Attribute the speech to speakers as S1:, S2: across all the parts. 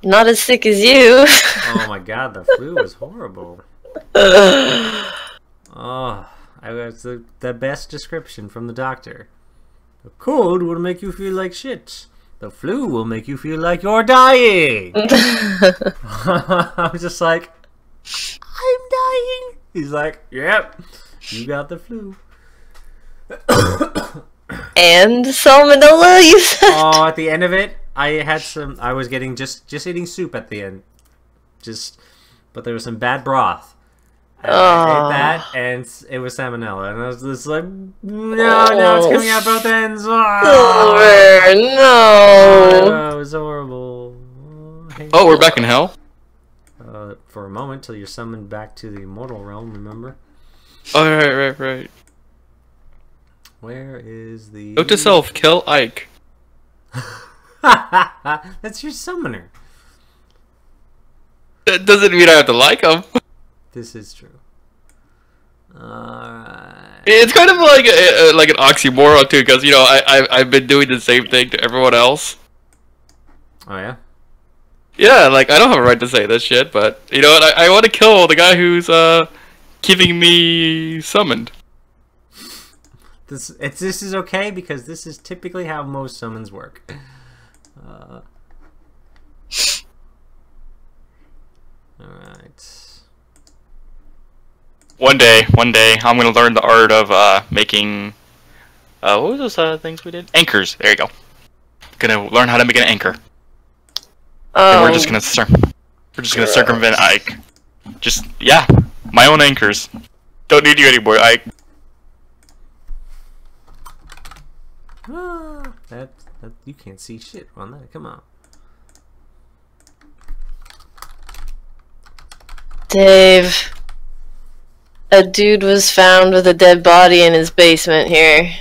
S1: Not as sick as you.
S2: Oh my god, the flu was horrible. Oh, I was the best description from the doctor. The cold will make you feel like shit. The flu will make you feel like you're dying. I was just like, I'm dying. He's like, yep, you got the flu.
S1: And salmonella, you said?
S2: Oh, at the end of it, I was getting just eating soup at the end. But there was some bad broth. And I ate that, and it was salmonella. And I was just like, no, it's coming out both ends.
S1: Silver, no.
S2: It was horrible.
S3: Oh, we're back in hell?
S2: For a moment, till you're summoned back to the immortal realm, remember?
S3: Oh, right.
S2: Where is the...
S3: Note to self, kill Ike.
S2: That's your summoner.
S3: That doesn't mean I have to like him.
S2: This is true. Alright.
S3: It's kind of like an oxymoron too, because I've been doing the same thing to everyone else.
S2: Oh yeah?
S3: Yeah, like I don't have a right to say this shit, but you know what? I want to kill the guy who's keeping me summoned.
S2: This is okay because this is typically how most summons work. Alright.
S3: One day, I'm gonna learn the art of making. What was those things we did? Anchors. There you go. Gonna learn how to make an anchor. And we're just gonna circumvent Ike. Yeah, my own anchors. Don't need you anymore, Ike.
S2: That you can't see shit on that. Come on.
S1: Dave, a dude was found with a dead body in his basement here.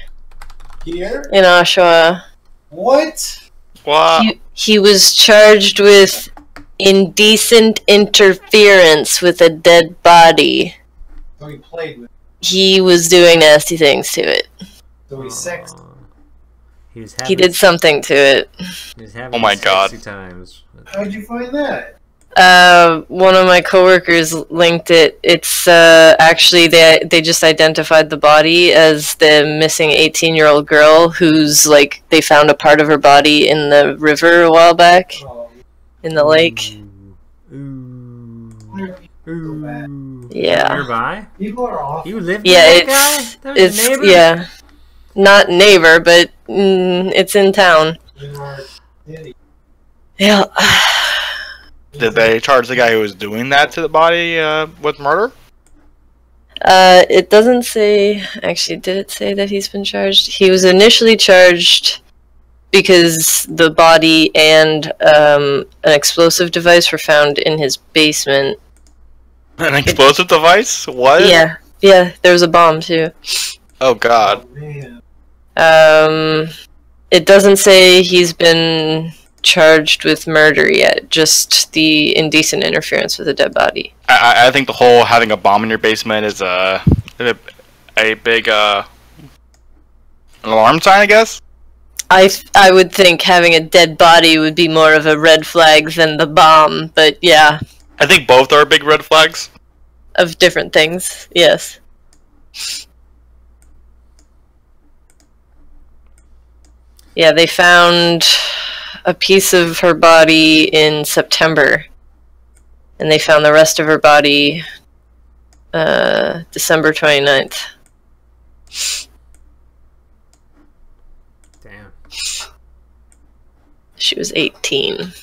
S4: Here?
S1: In Oshawa.
S4: What?
S3: Wow.
S1: He was charged with indecent interference with a dead body.
S4: So he played with it.
S1: He was doing nasty things to it.
S4: So he sexed.
S1: He did something to it.
S3: Oh my god.
S2: Times.
S4: How'd you find that?
S1: One of my coworkers linked it. It's actually they just identified the body as the missing 18-year-old girl who's like they found a part of her body in the river a while back, in the lake.
S2: Ooh.
S1: Yeah.
S2: Nearby?
S4: People are awful.
S2: You live with
S1: Yeah,
S2: that guy? That was your neighbor?
S1: yeah, not neighbor, but it's in town. Yeah.
S3: Did they charge the guy who was doing that to the body with murder?
S1: It doesn't say. Actually, did it say that he's been charged? He was initially charged because the body and an explosive device were found in his basement.
S3: An explosive device? What?
S1: Yeah, there was a bomb too.
S3: Oh god.
S1: It doesn't say he's been charged with murder yet, just the indecent interference with a dead body.
S3: I think the whole having a bomb in your basement is a big alarm sign, I guess?
S1: I would think having a dead body would be more of a red flag than the bomb, but yeah.
S3: I think both are big red flags.
S1: Of different things, yes. Yeah, they found a piece of her body in September, and they found the rest of her body December 29th.
S2: Damn.
S1: She was 18.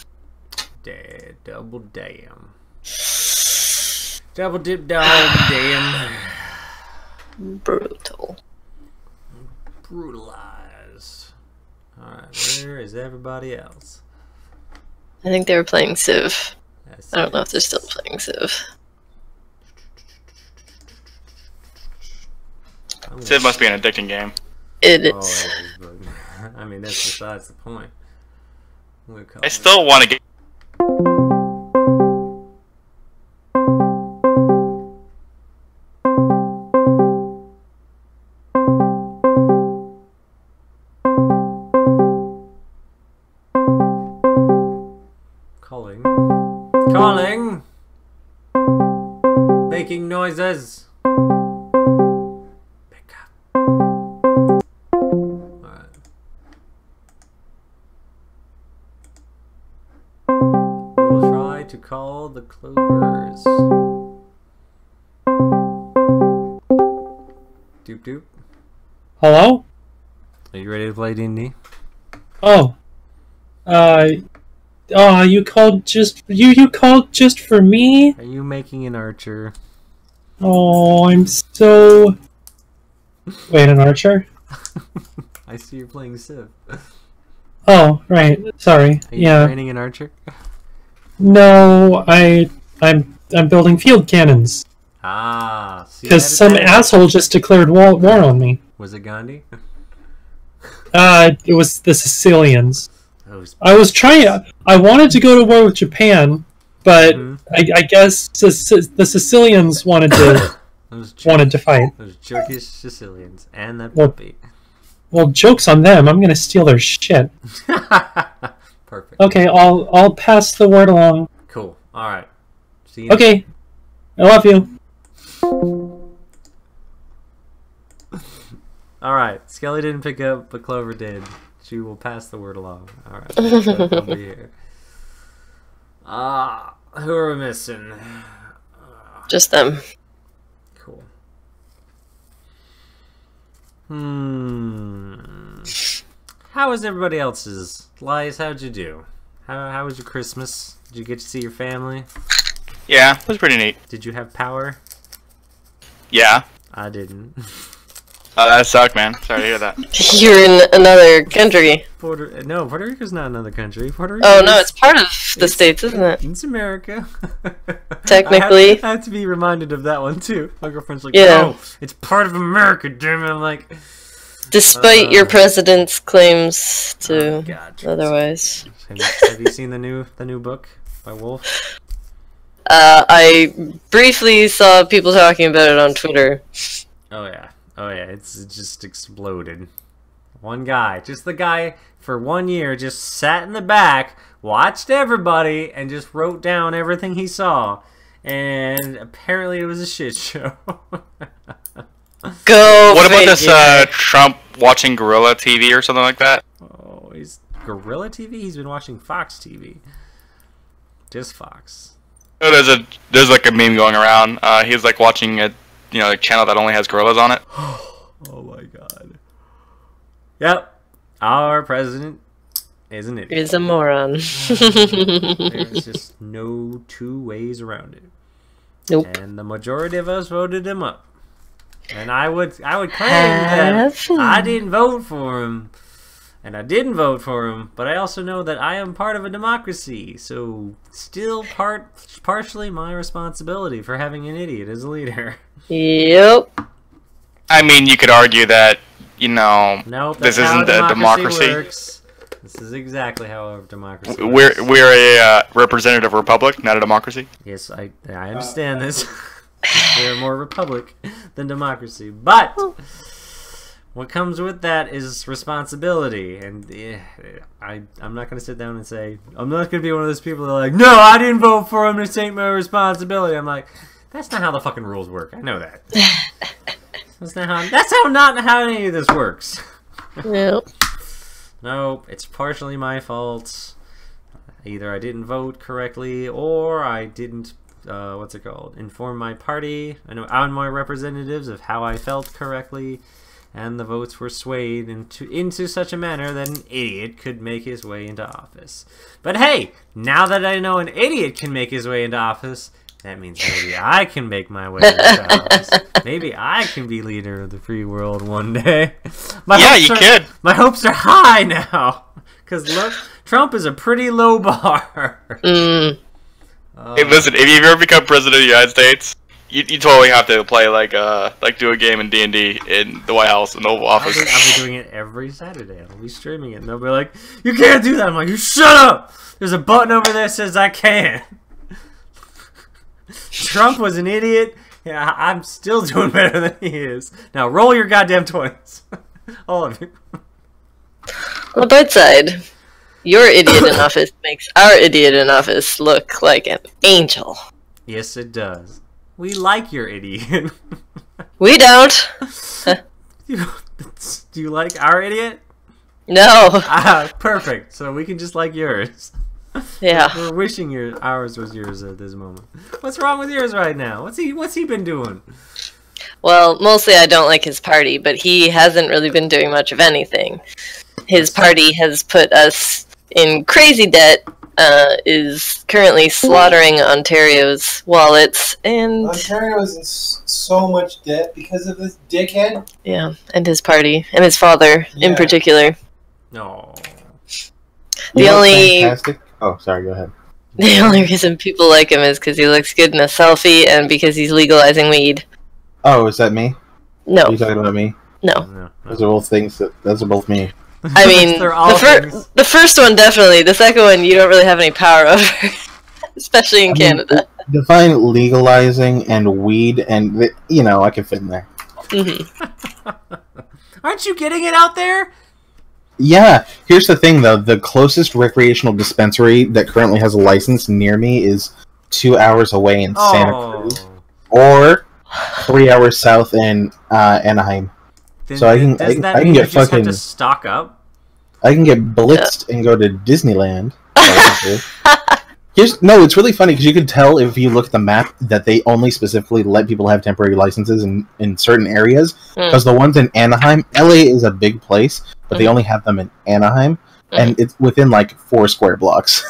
S2: Double damn. Double dip dog damn.
S1: Brutal.
S2: Brutalized. Alright, where is everybody else?
S1: I think they were playing Civ.
S2: That's
S1: I don't know if they're still playing Civ.
S3: Civ must be an addicting game.
S1: It
S2: Oh,
S1: is.
S2: it is, but I mean that's besides the point.
S3: I still want to get.
S2: Calling. Calling! Making noises! Pick up. Alright. We will try to call the clovers. Doop doop.
S5: Hello?
S2: Are you ready to play D&D?
S5: Oh. You called just you called just for me?
S2: Are you making an archer?
S5: Oh, I'm so... Wait, an archer?
S2: I see you're playing Civ.
S5: Oh, right. Sorry.
S2: Are you
S5: Yeah.
S2: training an archer?
S5: No, I'm building field cannons.
S2: Ah, see,
S5: Because some asshole just declared war on me.
S2: Was it Gandhi?
S5: It was the Sicilians.
S2: Those
S5: I wanted to go to war with Japan, but I guess the Sicilians wanted to fight.
S2: Those jerkish Sicilians and that
S5: Well-
S2: puppy.
S5: Well, joke's on them. I'm gonna steal their shit.
S2: Perfect.
S5: Okay, I'll pass the word along.
S2: Cool. All right. See you.
S5: Okay, I love you.
S2: All right. Skelly didn't pick up, but Clover did. She will pass the word along. All right. I'll be here. Who are we missing?
S1: Just them.
S2: Cool. How was everybody else's? Lies, how'd you do? How was your Christmas? Did you get to see your family?
S3: Yeah, it was pretty neat.
S2: Did you have power?
S3: Yeah.
S2: I didn't.
S3: That sucked, man. Sorry to hear that.
S1: You're in another country.
S2: Puerto Rico's not another country. Puerto Rico.
S1: Oh no, it's part of the States, isn't it?
S2: It's America.
S1: Technically.
S2: I have to be reminded of that one too. My girlfriend's like,
S1: Yeah.
S2: "No, it's part of America, damn it!" I'm like,
S1: Despite your president's claims to
S2: God.
S1: otherwise.
S2: Have you seen the new book by Wolf?
S1: I briefly saw people talking about it on Twitter.
S2: Oh yeah, it's just exploded. One guy, just the guy for 1 year, just sat in the back, watched everybody, and just wrote down everything he saw. And apparently it was a shit show.
S1: Go.
S3: What about this
S1: figure.
S3: Trump watching Gorilla TV or something like that?
S2: Oh, he's Gorilla TV? He's been watching Fox TV. Just Fox.
S3: Oh, there's like a meme going around. He's like watching a channel that only has gorillas on it.
S2: Oh my god. Yep. Our president is an idiot.
S1: Is a moron.
S2: There's just no two ways around it.
S1: Nope.
S2: And the majority of us voted him up. And I would claim that I didn't vote for him. And I didn't vote for him, but I also know that I am part of a democracy, so still partially my responsibility for having an idiot as a leader.
S1: Yep.
S3: I mean, you could argue that
S2: Nope,
S3: this
S2: that's how
S3: isn't a democracy.
S2: works. This is exactly how a democracy
S3: We're
S2: works.
S3: a representative republic, not a democracy.
S2: Yes, I understand this. We're more republic than democracy, but what comes with that is responsibility, and I'm not going to sit down and say, I'm not going to be one of those people that are like, no, I didn't vote for him to take my responsibility. I'm like, that's not how the fucking rules work. I know that. That's not how any of this works.
S1: Yep.
S2: Nope, it's partially my fault. Either I didn't vote correctly, or I didn't, inform my party and my representatives of how I felt correctly, and the votes were swayed into such a manner that an idiot could make his way into office. But hey, now that I know an idiot can make his way into office, that means maybe I can make my way into office. Maybe I can be leader of the free world one day.
S3: You could.
S2: My hopes are high now. Because look, Trump is a pretty low bar.
S3: Hey, listen, if you ever become president of the United States, you totally have to play do a game in D&D in the White House in the Oval Office.
S2: I'll be doing it every Saturday. I'll be streaming it, and they'll be like, "You can't do that." I'm like, "You shut up! There's a button over there that says I can." Trump was an idiot. Yeah, I'm still doing better than he is. Now roll your goddamn 20s, all of you.
S1: On the bright side, Your idiot in office makes our idiot in office look like an angel.
S2: Yes, it does. We like your idiot.
S1: We don't.
S2: Do you like our idiot?
S1: No.
S2: Ah, perfect. So we can just like yours.
S1: Yeah.
S2: We're wishing ours was yours at this moment. What's wrong with yours right now? What's he been doing?
S1: Well, mostly I don't like his party, but he hasn't really been doing much of anything. His party has put us in crazy debt, is currently slaughtering Ontario's wallets, and...
S4: Ontario is in so much debt because of this dickhead.
S1: Yeah, and his party, and his father in particular.
S2: No.
S1: The only...
S6: Fantastic? Oh, sorry, go ahead.
S1: The only reason people like him is because he looks good in a selfie and because he's legalizing weed.
S6: Oh, is that me?
S1: No.
S6: Are you talking about me?
S1: No.
S6: Those are both things those are both me.
S1: I mean, the first one definitely. The second one, you don't really have any power over, especially in Canada.
S6: Define legalizing and weed, and I can fit in there.
S1: Mm-hmm.
S2: Aren't you getting it out there?
S6: Yeah. Here's the thing, though. The closest recreational dispensary that currently has a license near me is 2 hours away in Santa Cruz, or 3 hours south in Anaheim.
S2: Then,
S6: so I can get
S2: just
S6: fucking
S2: have to stock up.
S6: I can get blitzed and go to Disneyland. It's really funny because you can tell if you look at the map that they only specifically let people have temporary licenses in certain areas. Because the ones in Anaheim, LA is a big place, but they only have them in Anaheim, and it's within like 4 square blocks.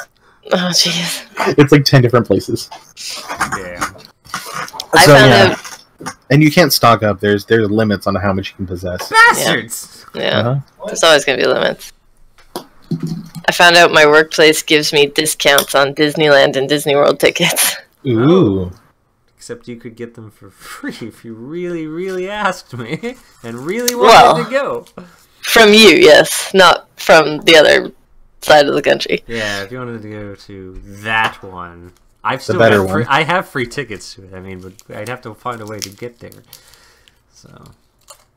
S1: Oh, jeez.
S6: It's like 10 different places.
S2: Damn.
S1: I found out.
S6: And you can't stock up. There's limits on how much you can possess.
S2: Bastards!
S1: Yeah. There's always going to be limits. I found out my workplace gives me discounts on Disneyland and Disney World tickets.
S6: Ooh.
S2: Except you could get them for free if you really, really asked me and really wanted to go.
S1: From you, yes. Not from the other side of the country.
S2: Yeah, if you wanted to go to that one. I have free tickets to it, but I'd have to find a way to get there. So,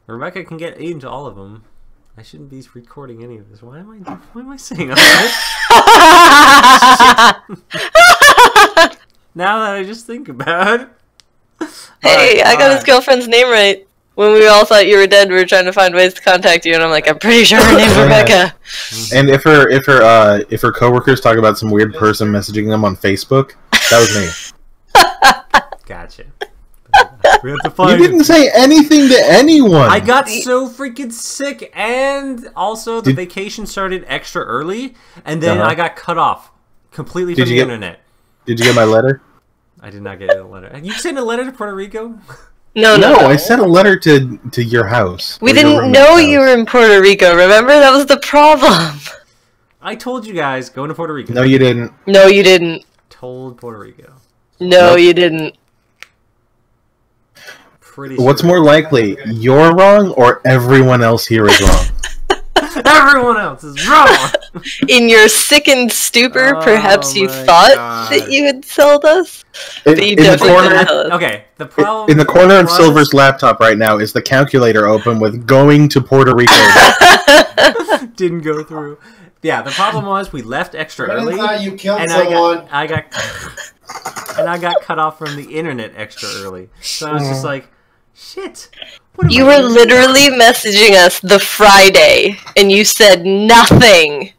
S2: Rebecca can get into all of them. I shouldn't be recording any of this. Why am I saying all this? Now that I just think about it.
S1: Hey, I got his girlfriend's name right. When we all thought you were dead, we were trying to find ways to contact you, and I'm like, I'm pretty sure her name's Rebecca.
S6: And if her coworkers talk about some weird person messaging them on Facebook, that was me.
S2: Gotcha. We have to find
S6: you didn't say anything to anyone.
S2: I got so freaking sick, and also the vacation started extra early, and then I got cut off completely from the internet.
S6: Did you get my letter?
S2: I did not get a letter. You sent a letter to Puerto Rico?
S1: No.
S6: I sent a letter to your house.
S1: We didn't know you were in Puerto Rico, remember? That was the problem.
S2: I told you guys, go to Puerto Rico.
S6: No, you didn't.
S1: No, you didn't.
S2: Told Puerto Rico.
S1: No, you didn't.
S2: Pretty sure.
S6: What's more likely, you're wrong or everyone else here is wrong?
S2: Everyone else is wrong!
S1: In your sickened stupor, perhaps you thought that you had sold us? But you definitely didn't tell us.
S2: Okay, the problem...
S6: In the corner of Silver's laptop right now is the calculator open with going to Puerto Rico.
S2: Didn't go through. Yeah, the problem was we left extra early.
S4: You killed someone.
S2: I got cut off from the internet extra early. So I was just like, shit.
S1: You were literally messaging us the Friday, and you said nothing.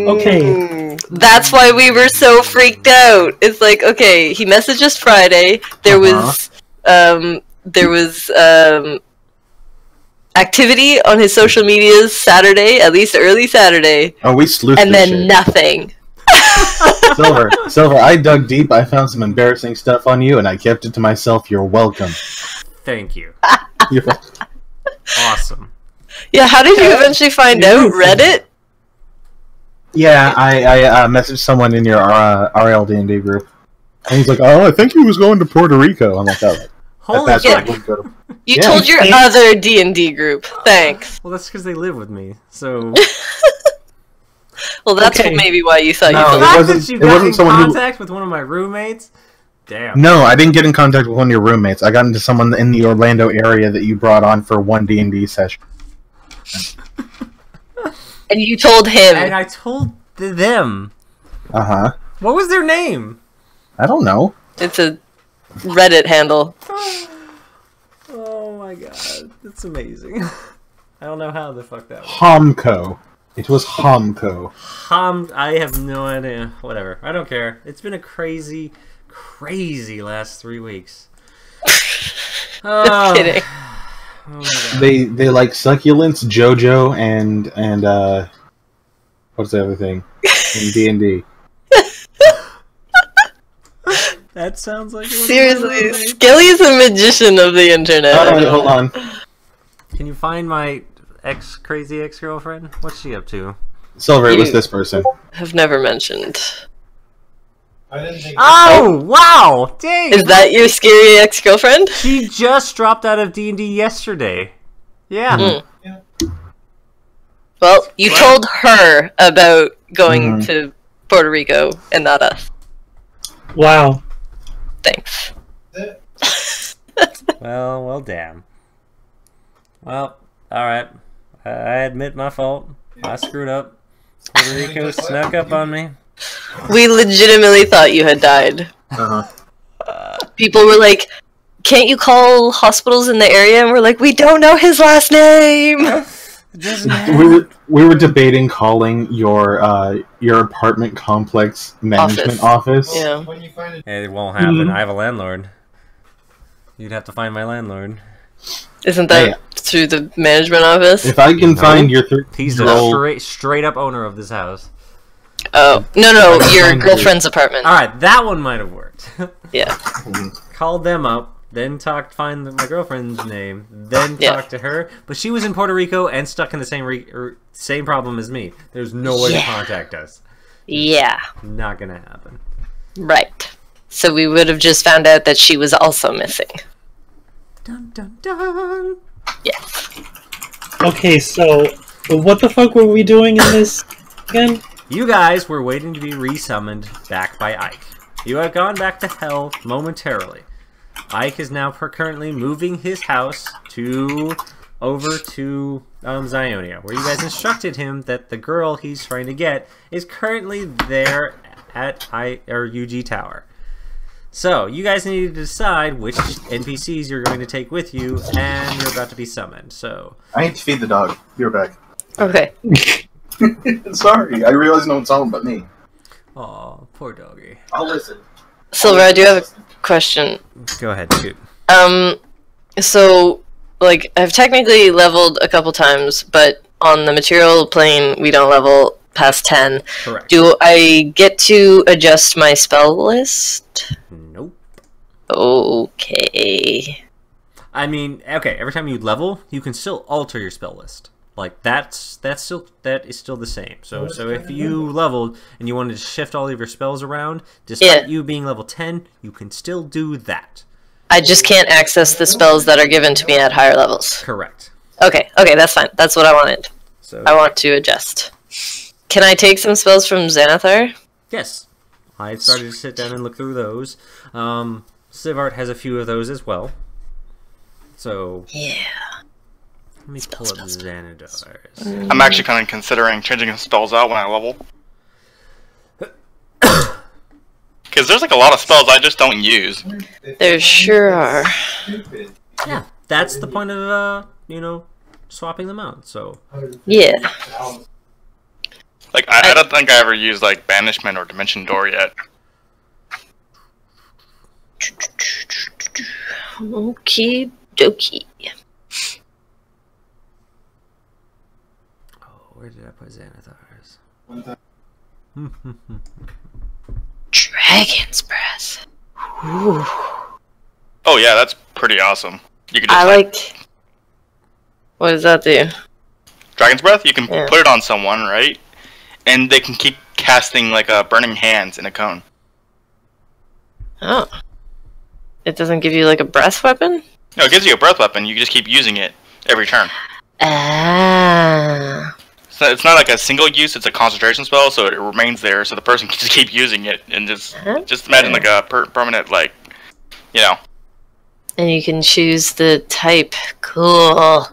S5: Okay.
S1: That's why we were so freaked out. It's like, okay, he messaged us Friday. There was activity on his social medias Saturday, at least early Saturday.
S6: Oh, we sleuthed
S1: and then
S6: shit.
S1: Nothing.
S6: Silver, I dug deep. I found some embarrassing stuff on you, and I kept it to myself. You're welcome.
S2: Thank you.
S6: You're welcome.
S2: Awesome.
S1: Yeah, how did you eventually find out? Reddit?
S6: Yeah, I messaged someone in your RLD&D group. And he's like, oh, I think he was going to Puerto Rico. I'm like, oh.
S2: Holy fuck.
S1: You told your other D&D group. Thanks.
S2: Well, that's because they live with me, so...
S1: Well, that's maybe why you thought
S2: you got in contact with one of my roommates? Damn.
S6: No, I didn't get in contact with one of your roommates. I got into someone in the Orlando area that you brought on for one D&D session.
S1: And you told him.
S2: And I told them.
S6: Uh-huh.
S2: What was their name?
S6: I don't know.
S1: It's a Reddit handle.
S2: Oh my god, that's amazing. I don't know how the fuck that was.
S6: Homco. It was Homco.
S2: I have no idea. Whatever. I don't care. It's been a crazy, crazy last 3 weeks.
S1: Just kidding.
S2: Oh my god.
S6: They like succulents, JoJo, and what's the other thing? In D&D.
S2: That sounds like...
S1: Seriously, Skelly's a magician of the internet.
S6: Alright, hold on.
S2: Can you find my crazy ex-girlfriend? What's she up to?
S6: Silver, it was this person.
S1: Have never mentioned.
S4: I didn't think.
S2: Oh, wow! Dang!
S1: Is that your scary ex-girlfriend?
S2: She just dropped out of D&D yesterday. Yeah.
S1: Mm.
S4: Yeah.
S1: Well, you told her about going to Puerto Rico and not us.
S5: Wow.
S1: Thanks.
S2: Well, damn. Well, alright. I admit my fault. I screwed up. Puerto Rico snuck up on me.
S1: We legitimately thought you had died.
S6: Uh-huh.
S1: People were like, can't you call hospitals in the area? And we're like, we don't know his last name!
S6: We were debating calling your apartment complex management office.
S1: Yeah.
S4: When you find it,
S2: It won't happen. I have a landlord. You'd have to find my landlord.
S1: Isn't that through the management office?
S6: If I can find your
S2: He's the
S6: 13-year-old...
S2: straight up owner of this house.
S1: Oh, no, your girlfriend's apartment.
S2: Alright, that one might have worked.
S1: Yeah.
S2: Called them up, then find my girlfriend's name, then talk to her. But she was in Puerto Rico and stuck in the same problem as me. There's no way to contact us.
S1: Yeah.
S2: Not gonna happen.
S1: Right. So we would have just found out that she was also missing.
S2: Dun dun dun!
S1: Yes.
S5: Okay, so what the fuck were we doing in this again?
S2: You guys were waiting to be resummoned back by Ike. You have gone back to hell momentarily. Ike is now currently moving his house over to Zionia, where you guys instructed him that the girl he's trying to get is currently there at UG Tower. So, you guys need to decide which NPCs you're going to take with you, and you're about to be summoned, so...
S6: I need to feed the dog. You're back.
S1: Okay.
S6: Sorry, I realize no one's home but me.
S2: Aw, poor doggy.
S6: I'll listen.
S1: Silver, I do have a question.
S2: Go ahead, shoot.
S1: So, like, I've technically leveled a couple times, but on the material plane, we don't level past 10.
S2: Correct.
S1: Do I get to adjust my spell list?
S2: Nope.
S1: Okay.
S2: I mean, okay, every time you level, you can still alter your spell list. Like, that is still the same. So if you leveled and you wanted to shift all of your spells around, despite you being level 10, you can still do that.
S1: I just can't access the spells that are given to me at higher levels.
S2: Correct.
S1: Okay, that's fine. That's what I wanted.
S2: So
S1: I want to adjust. Can I take some spells from Xanathar?
S2: yes, I started to sit down and look through those. Sivart has a few of those as well. So
S1: Yeah.
S2: let me pull up Xanadar's.
S3: I'm actually kind of considering changing the spells out when I level. Because there's like a lot of spells I just don't use.
S1: There sure are.
S4: stupid.
S2: Yeah, that's the point of swapping them out. So
S1: Yeah.
S3: Like, I don't think I ever used, like, Banishment or Dimension Door yet.
S1: Okie dokie.
S2: oh, where did I put Xanathar's?
S1: Dragon's Breath. Ooh.
S3: Oh yeah, that's pretty awesome. You can just,
S1: I like... What does that do?
S3: Dragon's Breath, you can put it on someone, right? And they can keep casting, like, Burning Hands in a cone.
S1: Oh. It doesn't give you, like, a breath weapon?
S3: No, it gives you a breath weapon, you can just keep using it every turn.
S1: Ah.
S3: So it's not like a single use, it's a concentration spell, so it remains there, so the person can just keep using it, and just imagine, like, a permanent, like,
S1: And you can choose the type. Cool.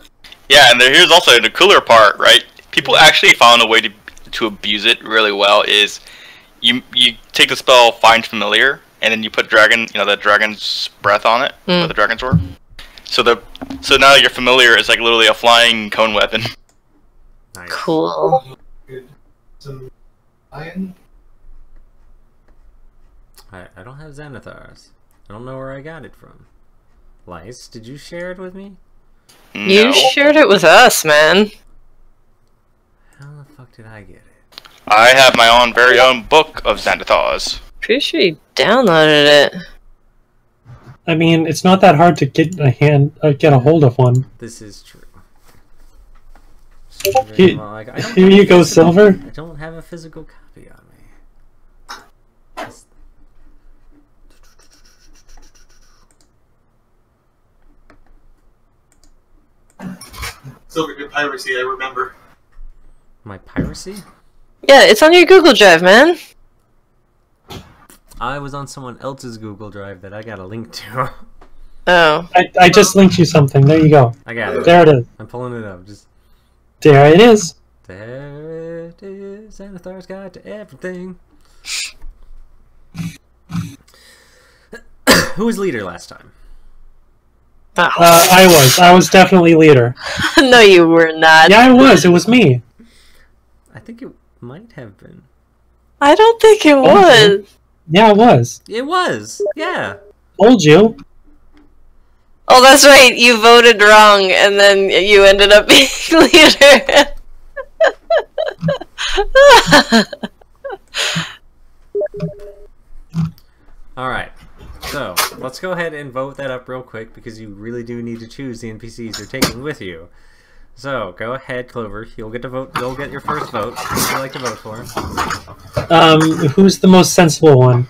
S3: Yeah, and here's also the cooler part, right? People actually found a way to abuse it really well. Is you take the spell Find Familiar, and then you put dragon, the dragon's breath on it, with the dragon's sword. So now your familiar is like literally a flying cone weapon.
S2: Nice.
S1: Cool.
S4: Some iron.
S2: I don't have Xanathars. I don't know where I got it from. Lice, did you share it with me?
S1: You
S3: No.
S1: shared it with us, man.
S2: How the fuck did I get it?
S3: I have my own very own book of Xanathars.
S1: Pretty sure you downloaded it.
S5: I mean, it's not that hard to get a hold of one.
S2: This is true.
S5: Here,
S2: Well, like,
S5: here you go, Silver.
S2: I don't have a physical copy on me.
S4: Silver good piracy, I remember.
S2: My piracy?
S1: Yeah, it's on your Google Drive, man.
S2: I was on someone else's Google Drive that I got a link to.
S1: Oh.
S5: I just linked you something. There you go.
S2: I got it.
S5: There it is.
S2: I'm pulling it up. Just
S5: There it is.
S2: there it is. Xanathar's Guide to Everything. Who was leader last time?
S1: Oh.
S5: I was definitely leader.
S1: No, you were not.
S5: Yeah, I was. It was me.
S2: I think it might have been.
S1: I don't think it was.
S5: Yeah, it was.
S2: It was. Yeah.
S5: Told you.
S1: Oh, that's right. You voted wrong, and then you ended up being leader.
S2: All right. So let's go ahead and vote that up real quick because you really do need to choose the NPCs you're taking with you. So go ahead, Clover. You'll get to vote. You'll get your first vote. Who would you like to vote for?
S5: Who's the most sensible one?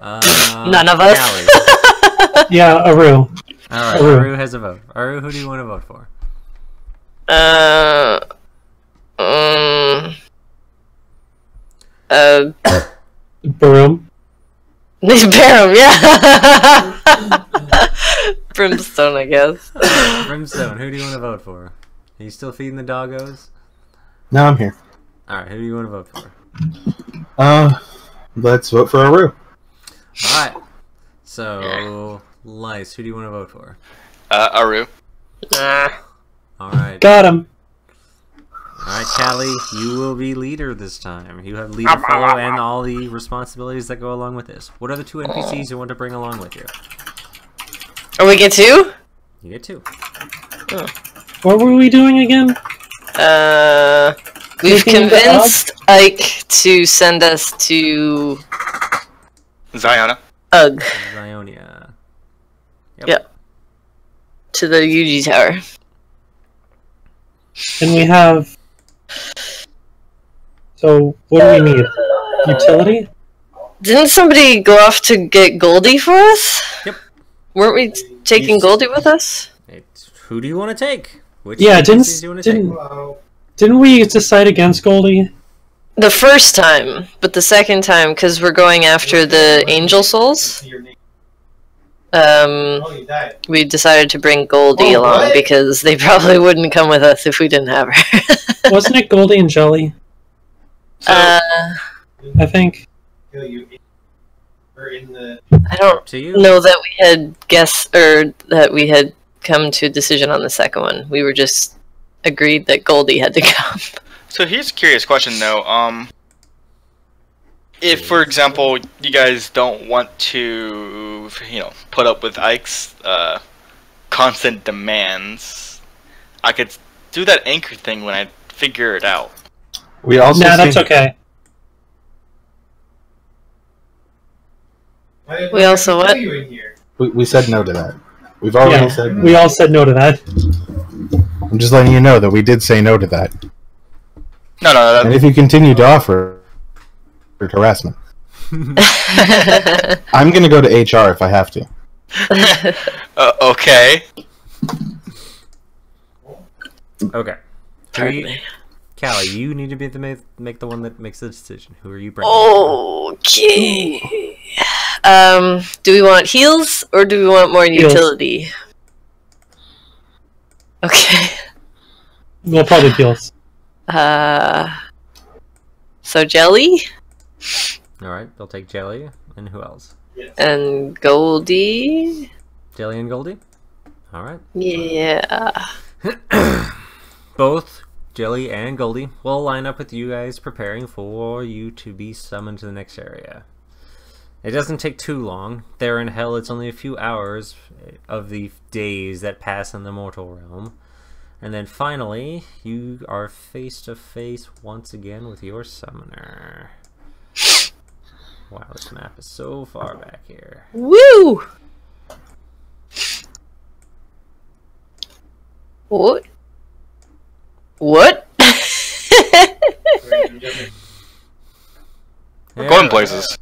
S1: None of us.
S2: Callie.
S5: Yeah, Aru.
S2: All right.
S5: Aru.
S2: Aru has a vote. Aru, who do you want to vote for?
S5: Barum.
S1: Barum, yeah. Brimstone, I guess.
S2: Brimstone. Who do you want to vote for? Are you still feeding the doggos?
S6: No, I'm here.
S2: All right. Who do you want to vote for?
S6: Let's vote for Aru.
S2: All right. So, Lice, who do you want to vote for?
S3: Aru.
S2: All right.
S5: Got him.
S2: All right, Callie, you will be leader this time. You have leader follow and all the responsibilities that go along with this. What are the two NPCs you want to bring along with you?
S1: Oh, we get two?
S2: You get two.
S1: Oh.
S5: What were we doing again?
S1: We've
S5: Taking the
S1: convinced Ike to send us to
S3: Ziona.
S1: Ugg.
S2: Zionia.
S1: Yep. To the Yuji Tower.
S5: And we have... So, what do we need? Utility?
S1: Didn't somebody go off to get Goldie for us?
S2: Yep.
S1: Weren't we taking Goldie with us?
S2: Who do you want to take? Which
S5: Yeah,
S2: NPCs do you want to take?
S4: Wow.
S5: Didn't we decide against Goldie?
S1: The first time, but the second time, because we're going after the Angel Souls,
S4: Your name.
S1: um,
S4: You died.
S1: we decided to bring Goldie
S4: Oh,
S1: along
S4: what?
S1: because they probably wouldn't come with us if we didn't have her.
S5: Wasn't it Goldie and Jelly?
S3: So,
S5: I think.
S4: Kill you. Or in the.
S1: I don't
S2: To you?
S1: know that we had guessed, or that we had come to a decision on the second one. We were just agreed that Goldie had to come.
S3: so here's a curious question though. If, for example, you guys don't want to, put up with Ike's constant demands, I could do that anchor thing when I figure it out.
S6: We also
S5: Nah, that's
S6: say-
S5: okay.
S1: We also what?
S4: You in here?
S6: We said no to that. We've already
S5: Yeah,
S6: said no.
S5: we all said no to that.
S6: I'm just letting you know that we did say no to that.
S3: No,
S6: And if you continue to offer harassment, I'm going to go to HR if I have to.
S3: okay.
S2: Okay.
S1: Pardon
S2: Callie, you need to be make the one that makes the decision. Who are you bringing?
S1: Okay. Do we want heals or do we want more
S5: Heals.
S1: utility? Okay.
S5: Well, probably Peels.
S1: So Jelly
S2: Alright, they'll take Jelly. And who else?
S1: and Goldie.
S2: Jelly and Goldie? Alright.
S1: Yeah.
S2: Both Jelly and Goldie will line up with you guys, preparing for you to be summoned to the next area. It doesn't take too long. There in Hell, it's only a few hours of the days that pass in the mortal realm. And then finally, you are face to face once again with your summoner. Wow, this map is so far back here.
S1: Woo! What? What?
S3: We're going places.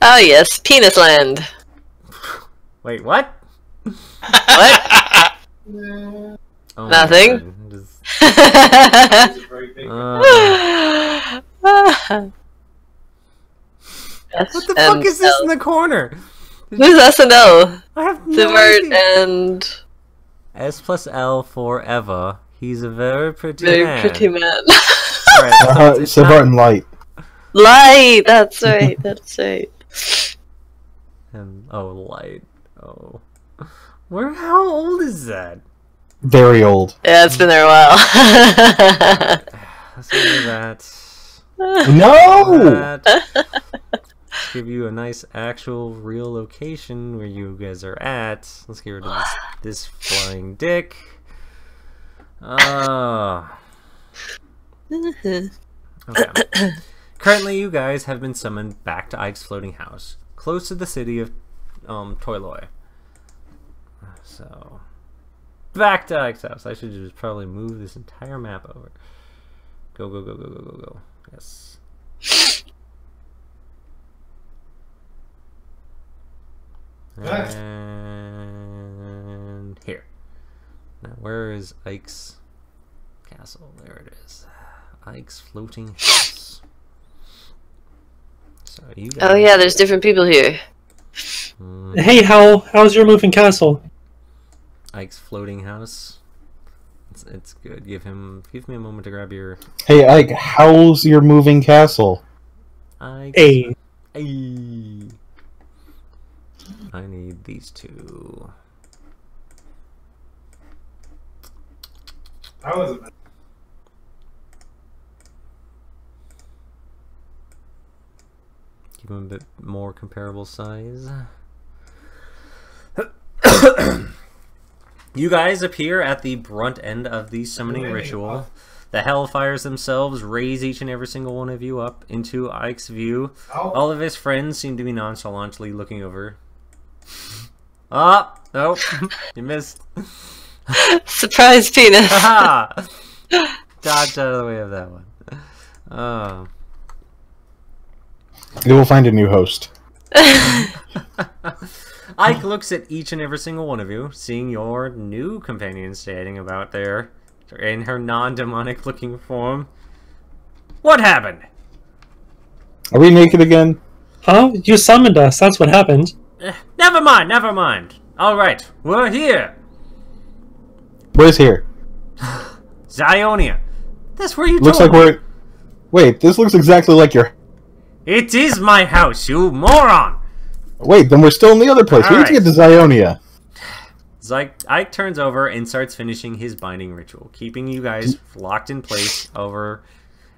S1: Oh yes, Penis Land.
S2: Wait, what?
S1: What?
S2: Oh,
S1: Nothing.
S2: What the fuck is this in the corner?
S1: Who's SNL?
S2: I have no
S1: Sivert
S2: idea.
S1: and
S2: S plus L for Eva. He's a very pretty
S1: very
S2: man.
S1: pretty man.
S2: Alright, it's not-
S6: Sivert and Light.
S1: Light. That's right. That's right.
S2: And light. Oh, how old is that?
S6: Very old.
S1: Yeah, it's been there a while.
S2: Let's do that.
S6: No!
S2: Let's give you a nice actual real location where you guys are at. Let's get rid of this flying dick. Okay. Currently, you guys have been summoned back to Ike's floating house, close to the city of Toiloi. So, back to Ike's house. I should just probably move this entire map over. Go, go, go, go, go, go, go. Yes. And here. Now, where is Ike's castle? There it is. Ike's floating house. So you guys...
S1: Oh yeah, there's different people here.
S5: Hey, how's your moving castle?
S2: Ike's floating house. It's good. Give me a moment to grab your...
S6: Hey, Ike, how's your moving castle?
S2: Ike's...
S5: Hey.
S2: Hey. I need these two.
S4: That was a
S2: Give them a bit more comparable size. You guys appear at the brunt end of the summoning ritual. The Hellfires themselves raise each and every single one of you up into Ike's view. All of his friends seem to be nonchalantly looking over. Ah, nope, you missed.
S1: Surprise penis.
S2: Haha! Dodged out of the way of that one.
S6: You will find a new host.
S2: Ike looks at each and every single one of you, seeing your new companion standing about there in her non-demonic looking form. What happened?
S6: Are we naked again?
S5: Huh? You summoned us. That's what happened.
S2: Never mind, never mind. Alright, we're here.
S6: Where's here?
S2: Zionia. That's where you
S6: Looks
S2: told
S6: like
S2: me.
S6: we're... Wait, this looks exactly like your...
S2: It is my house, you moron!
S6: Wait, then we're still in the other place. We need to get to Zionia.
S2: Ike turns over and starts finishing his binding ritual, keeping you guys locked in place over...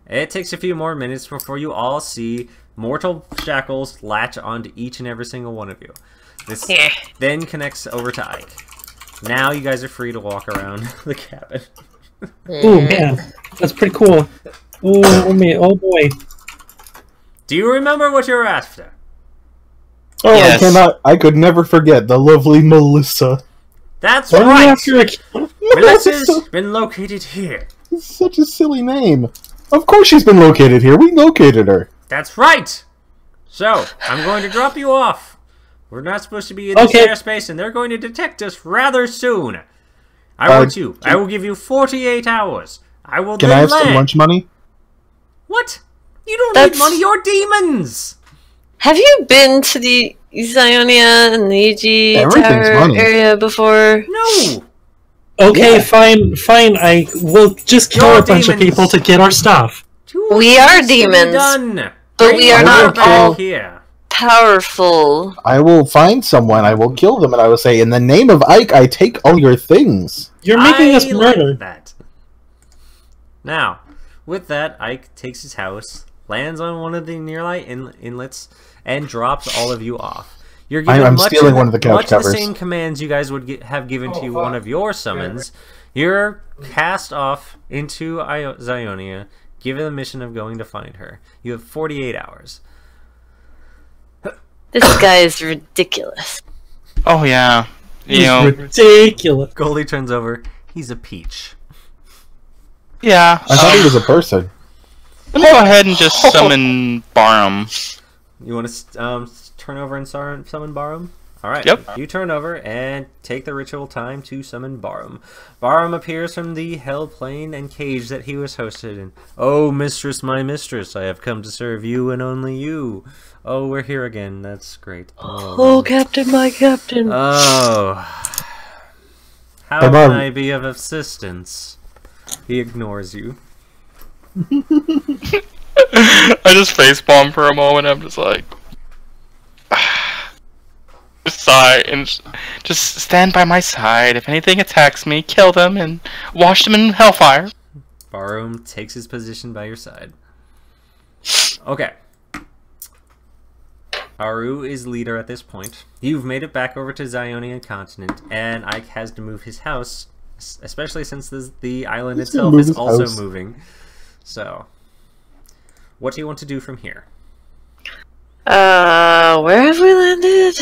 S2: It takes a few more minutes before you all see mortal shackles latch onto each and every single one of you. This then connects over to Ike. Now you guys are free to walk around the cabin.
S5: Ooh, man. That's pretty cool. Ooh, oh boy.
S2: Do you remember what you were after?
S6: Oh,
S3: Yes.
S6: I could never forget the lovely Melissa.
S2: That's
S5: Why are you
S2: right!
S5: after a-
S2: Melissa's been located here.
S6: It's such a silly name. Of course she's been located here. We located her.
S2: That's right! So, I'm going to drop you off. We're not supposed to be in this
S5: Okay.
S2: airspace, and they're going to detect us rather soon. I will give you 48 hours. I will
S6: Can
S2: then
S6: I have
S2: land.
S6: some lunch money?
S2: What? You don't
S1: That's-
S2: need money, you're demons!
S1: Have you been to the Zionia and the EG
S6: Everything's
S1: Tower
S6: money.
S1: area before?
S2: No!
S5: Okay,
S6: Yeah.
S5: fine. I will just kill a bunch of people to get our stuff.
S1: We are demons, but we are not all
S2: here.
S1: powerful.
S6: I will find someone. I will kill them, and I will say, "In the name of Ike, I take all your things."
S5: You're making us murder.
S2: Like that. Now, with that, Ike takes his house, lands on one of the nearby inlets, and drops all of you off. You're given
S6: I'm stealing one of the couch
S2: much
S6: covers.
S2: the same commands you guys would have given to one of your summons. You're cast off into Zionia, given the mission of going to find her. You have 48 hours.
S1: This guy is ridiculous.
S3: Oh yeah. You
S5: He's
S3: know.
S5: ridiculous.
S2: Goldie turns over. He's a peach.
S3: Yeah.
S6: I thought he was a person.
S3: Let me go ahead and just summon Barum.
S2: You want to turn over and summon Barum? Alright,
S3: Yep.
S2: You turn over and take the ritual time to summon Barum. Barum appears from the hell plane and cage that he was hosted in. Oh, mistress, my mistress, I have come to serve you and only you. Oh, we're here again. That's great.
S1: Oh, Captain, my Captain.
S2: Oh. How
S6: Hey,
S2: can
S6: Barum.
S2: I be of assistance? He ignores you.
S3: I just facepalm for a moment. I'm just like, just sigh and just stand by my side. If anything attacks me, kill them and wash them in hellfire.
S2: Barum takes his position by your side. Okay. Aru is leader at this point. You've made it back over to Zionian continent, and Ike has to move his house, especially since the island
S6: He's
S2: itself
S6: gonna
S2: is
S6: move his
S2: also
S6: house.
S2: moving. So, what do you want to do from here?
S1: Where have we landed?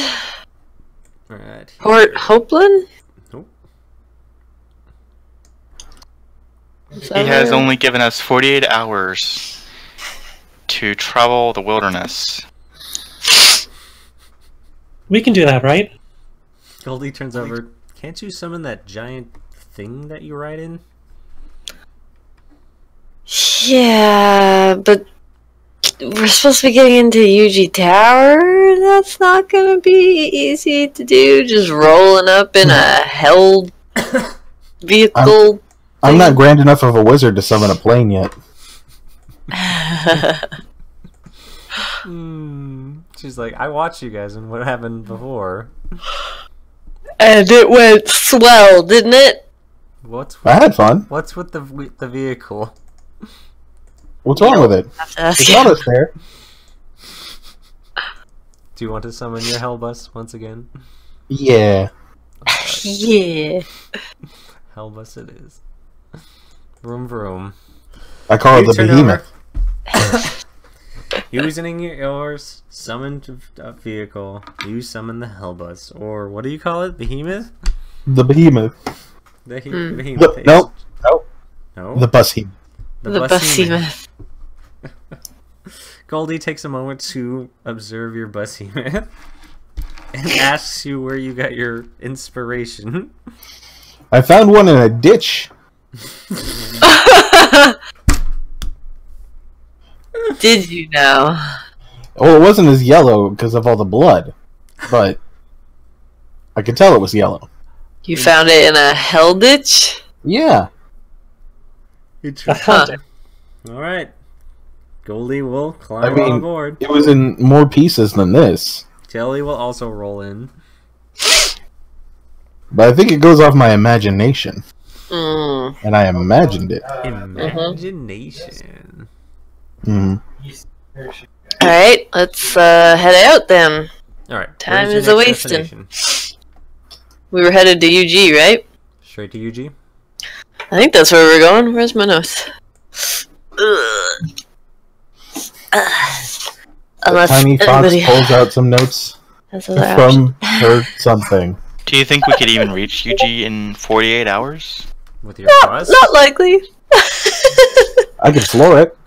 S2: Right here.
S1: Port Hopeland?
S2: Nope.
S3: He has only given us 48 hours to travel the wilderness.
S5: We can do that, right?
S2: Goldie turns over. Can't you summon that giant thing that you ride in?
S1: Yeah, but we're supposed to be getting into Yuji Tower. That's not gonna be easy to do. Just rolling up in a hell vehicle.
S6: I'm not grand enough of a wizard to summon a plane yet.
S2: She's like, I watched you guys and what happened before.
S1: And it went swell, didn't it?
S2: What's
S6: I had fun.
S2: What's with the vehicle?
S6: What's wrong with it?
S1: Have to ask
S6: It's
S1: you.
S6: almost there.
S2: Do you want to summon your hell bus once again?
S6: Yeah.
S1: Yeah.
S2: Hell bus it is. Vroom vroom.
S6: I call it
S2: You
S6: the
S2: turn
S6: behemoth.
S2: over. Using yours summoned a vehicle, you summon the hell bus, or what do you call it? Behemoth?
S6: The behemoth.
S2: The
S1: Hmm.
S2: behemoth. is-
S6: Nope.
S2: No.
S6: The behemoth.
S1: The
S2: behemoth.
S1: behemoth.
S2: Goldie takes a moment to observe your behemoth and asks you where you got your inspiration.
S6: I found one in a ditch.
S1: Did you know?
S6: Well, it wasn't as yellow because of all the blood, but I could tell it was yellow.
S1: You found it in a hell ditch?
S6: Yeah.
S1: Huh.
S2: Alright. Goldie will climb
S6: I mean,
S2: on board.
S6: It was in more pieces than this,
S2: Jelly will also roll in.
S6: but I think it goes off my imagination,
S1: Mm.
S6: and I imagined it.
S2: Imagination.
S6: Mhm.
S1: Alright, let's head out then.
S2: Alright.
S1: Time
S2: where's
S1: is
S2: your
S1: a
S2: next
S1: wasting.
S2: destination?
S1: We were headed to UG, right?
S2: Straight to UG?
S1: I think that's where we're going. Where's my notes? Ugh. Unless
S6: Tiny Fox
S1: anybody
S6: pulls out some notes
S1: has other options.
S6: from her something.
S3: Do you think we could even reach UG in 48 hours?
S2: With your
S1: Not,
S2: bus?
S1: not likely.
S6: I could floor it.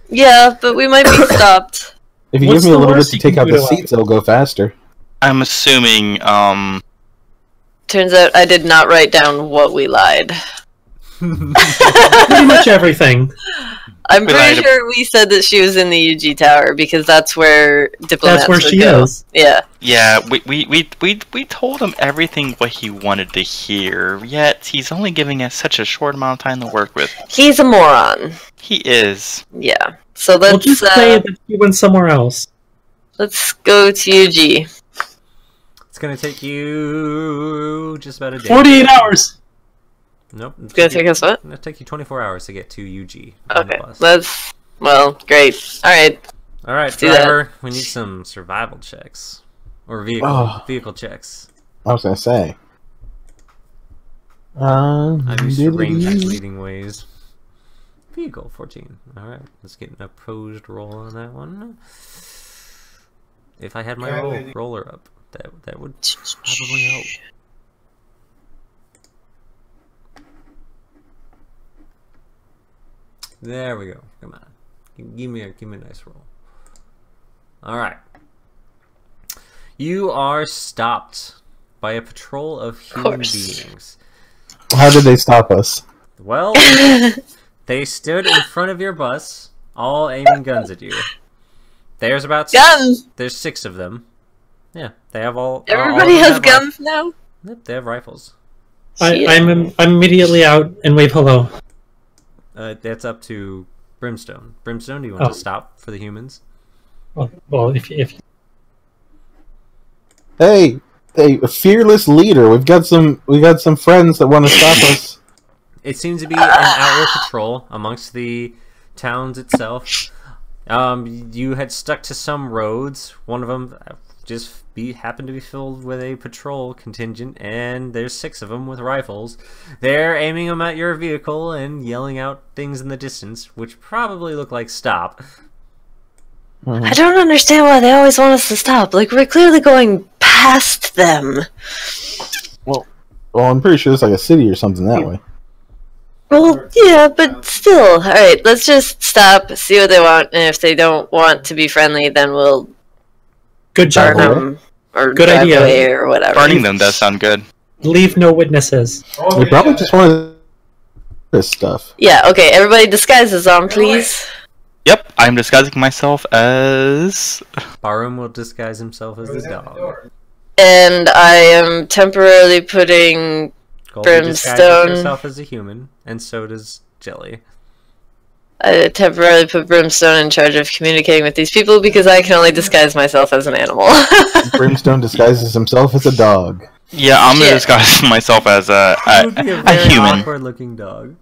S1: Yeah, but we might be stopped.
S6: If you
S5: What's
S6: give me a
S5: the
S6: little bit
S5: worst
S6: to
S5: you
S6: take
S5: can
S6: out
S5: do
S6: the
S5: to
S6: seats, it'll go faster.
S3: I'm assuming,
S1: Turns out I did not write down what we lied.
S5: Pretty much everything.
S1: I'm pretty sure we said that she was in the UG Tower because that's where diplomats
S5: That's where
S1: would
S5: she
S1: go.
S5: is.
S1: Yeah.
S3: Yeah, we told him everything what he wanted to hear, yet he's only giving us such a short amount of time to work with.
S1: He's a moron.
S3: He is.
S1: Yeah. So let's
S5: We'll just say that she went somewhere else.
S1: Let's go to UG.
S2: It's gonna take you just about a day.
S5: 48 hours!
S2: Nope.
S1: It's gonna take us what?
S2: It's gonna take you 24 hours to get to UG. on the
S1: Okay.
S2: bus.
S1: That's great. Alright.
S2: Alright,
S1: do that.
S2: driver, we need some survival checks. Or vehicle checks.
S6: I was gonna say.
S2: I'm used to range leading ways. Vehicle 14. Alright, let's get an opposed roll on that one. If I had my roller up, that would probably help. There we go. Come on. Give me a nice roll. Alright. You are stopped by a patrol of human beings.
S6: How did they stop us?
S2: Well, they stood in front of your bus, all aiming guns at you. There's about
S1: guns.
S2: There's 6 of them. Yeah, they have all.
S1: Everybody has guns now.
S2: Yep, they have rifles.
S5: I'm immediately out and wave hello.
S2: That's up to Brimstone. Brimstone, do you want to stop for the humans?
S5: Well, if
S6: Hey, a fearless leader. We got some friends that want to stop us.
S2: It seems to be an outward patrol amongst the towns itself. You had stuck to some roads. One of them just happened to be filled with a patrol contingent, and there's 6 of them with rifles. They're aiming them at your vehicle and yelling out things in the distance, which probably look like stop.
S1: I don't understand why they always want us to stop. Like, we're clearly going past them.
S6: Well, I'm pretty sure it's like a city or something that way.
S1: Well, yeah, but still. Alright, let's just stop, see what they want, and if they don't want to be friendly, then we'll
S5: good job.
S1: burn them, or
S5: Good
S1: drive
S5: idea.
S1: away, or whatever.
S3: Burning them does sound good.
S5: Leave no witnesses.
S6: They probably just wanted this stuff.
S1: Yeah, okay, everybody disguises on, please.
S3: Yep, I'm disguising myself as...
S2: Barum will disguise himself as the dog.
S1: And I am temporarily putting
S2: Goldie disguises
S1: Brimstone.
S2: herself as a human, and so does Jelly.
S1: I temporarily put Brimstone in charge of communicating with these people because I can only disguise myself as an animal.
S6: Brimstone disguises himself as a dog.
S3: Yeah, I'm gonna disguise myself as a
S2: It would be a very
S3: human.
S2: awkward-looking dog.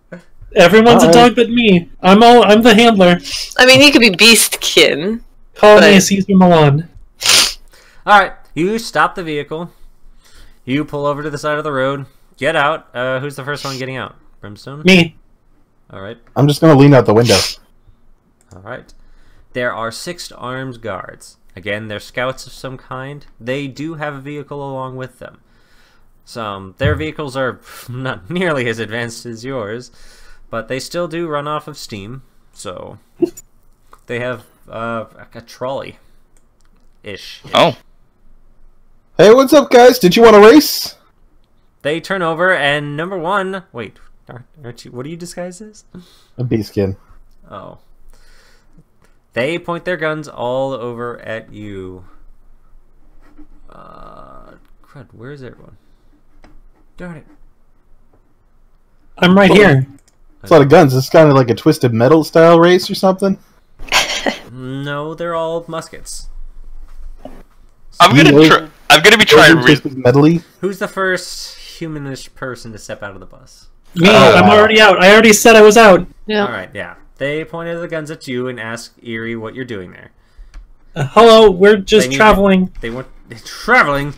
S5: Everyone's a dog but me. I'm the handler.
S1: I mean, you could be Beastkin.
S5: Call me
S1: But-
S5: Caesar Milan.
S2: Alright, you stop the vehicle. You pull over to the side of the road. Get out. Who's the first one getting out? Brimstone?
S5: Me.
S2: Alright.
S6: I'm just gonna lean out the window.
S2: Alright. There are 6 armed guards. Again, they're scouts of some kind. They do have a vehicle along with them. Their vehicles are not nearly as advanced as yours, but they still do run off of steam, so they have a trolley-ish.
S3: Oh.
S6: Hey, what's up, guys? Did you want to race?
S2: They turn over, and number 1... Wait, aren't you... What do you disguise as?
S6: A beastskin.
S2: Oh. They point their guns all over at you. Crud, where is everyone? Darn it.
S5: I'm right here.
S6: It's a lot of guns. It's kind of like a Twisted Metal style race or something.
S2: No, they're all muskets.
S3: I'm gonna be trying
S6: Twisted Metal-y.
S2: Who's the first humanish person to step out of the bus?
S5: Me.
S6: Oh,
S5: I'm
S6: wow.
S5: already out. I already said I was out.
S1: Yeah.
S2: Alright, yeah. They pointed the guns at you and asked Eerie what you're doing there.
S5: Hello, we're just
S2: They need-
S5: traveling.
S2: They went... Traveling?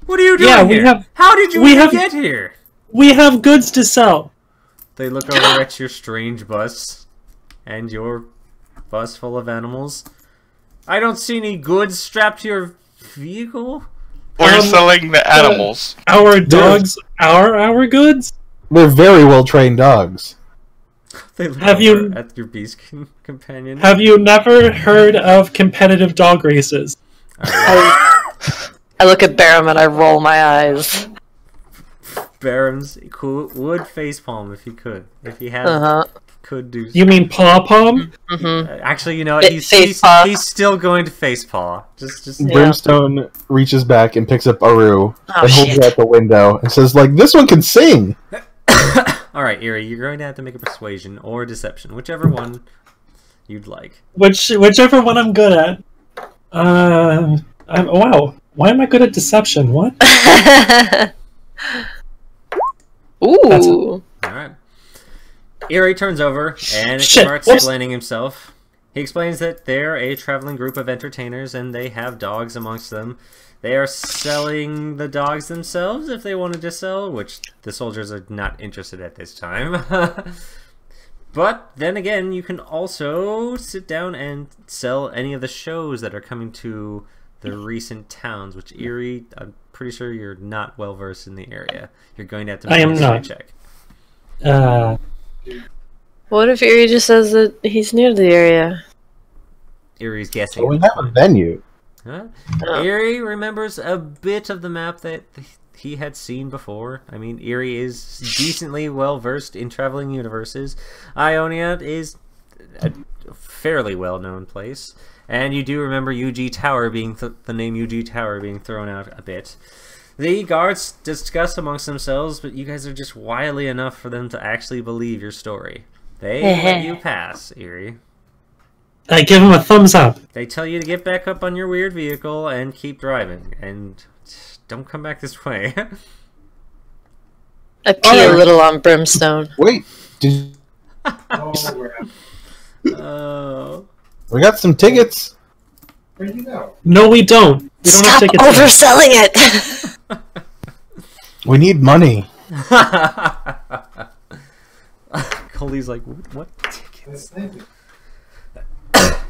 S2: What are you doing
S5: Yeah, we
S2: here?
S5: have-
S2: How did you
S5: we
S2: even
S5: have-
S2: get here?
S5: We have goods to sell.
S2: They look over at your strange bus and your bus full of animals. I don't see any goods strapped to your vehicle.
S3: We're selling the animals.
S5: Our dogs are our goods.
S6: They're very well trained dogs.
S2: They look
S5: Have
S2: over
S5: you-
S2: at your beast companion.
S5: Have you never heard of competitive dog races?
S1: I look at Barum and I roll my eyes.
S2: Barons would facepalm if he could. If he had, could do.
S5: You mean paw palm?
S2: Actually, you know what? He's still going to facepaw. Just
S6: Brimstone reaches back and picks up Aru and holds it at the window and says, "Like this one can sing."
S2: All right, Eerie, you're going to have to make a persuasion or deception, whichever one you'd like.
S5: Whichever one I'm good at. Wow. Why am I good at deception? What?
S1: Ooh.
S2: Alright. Eerie turns over and starts explaining himself. He explains that they're a traveling group of entertainers and they have dogs amongst them. They are selling the dogs themselves if they wanted to sell, which the soldiers are not interested at this time. But then again, you can also sit down and sell any of the shows that are coming to the recent towns, which Eerie, I'm pretty sure you're not well versed in the area. You're going to have to make a history check.
S1: What if Eerie just says that he's new to the area?
S2: Eerie's guessing.
S6: So we have a venue.
S2: Huh? Eerie remembers a bit of the map that he had seen before. I mean, Eerie is decently well versed in traveling universes. Ionia is a fairly well-known place. And you do remember UG Tower being the name UG Tower being thrown out a bit. The guards discuss amongst themselves, but you guys are just wily enough for them to actually believe your story. They let you pass, Eerie.
S5: I give him a thumbs up.
S2: They tell you to get back up on your weird vehicle and keep driving, and don't come back this way.
S1: I pee a little on Brimstone.
S6: Wait, we got some tickets.
S4: Where'd you go?
S5: No, we don't. We don't have
S1: Stop
S5: tickets.
S1: overselling it!
S6: We need money.
S2: Coley's like, what tickets?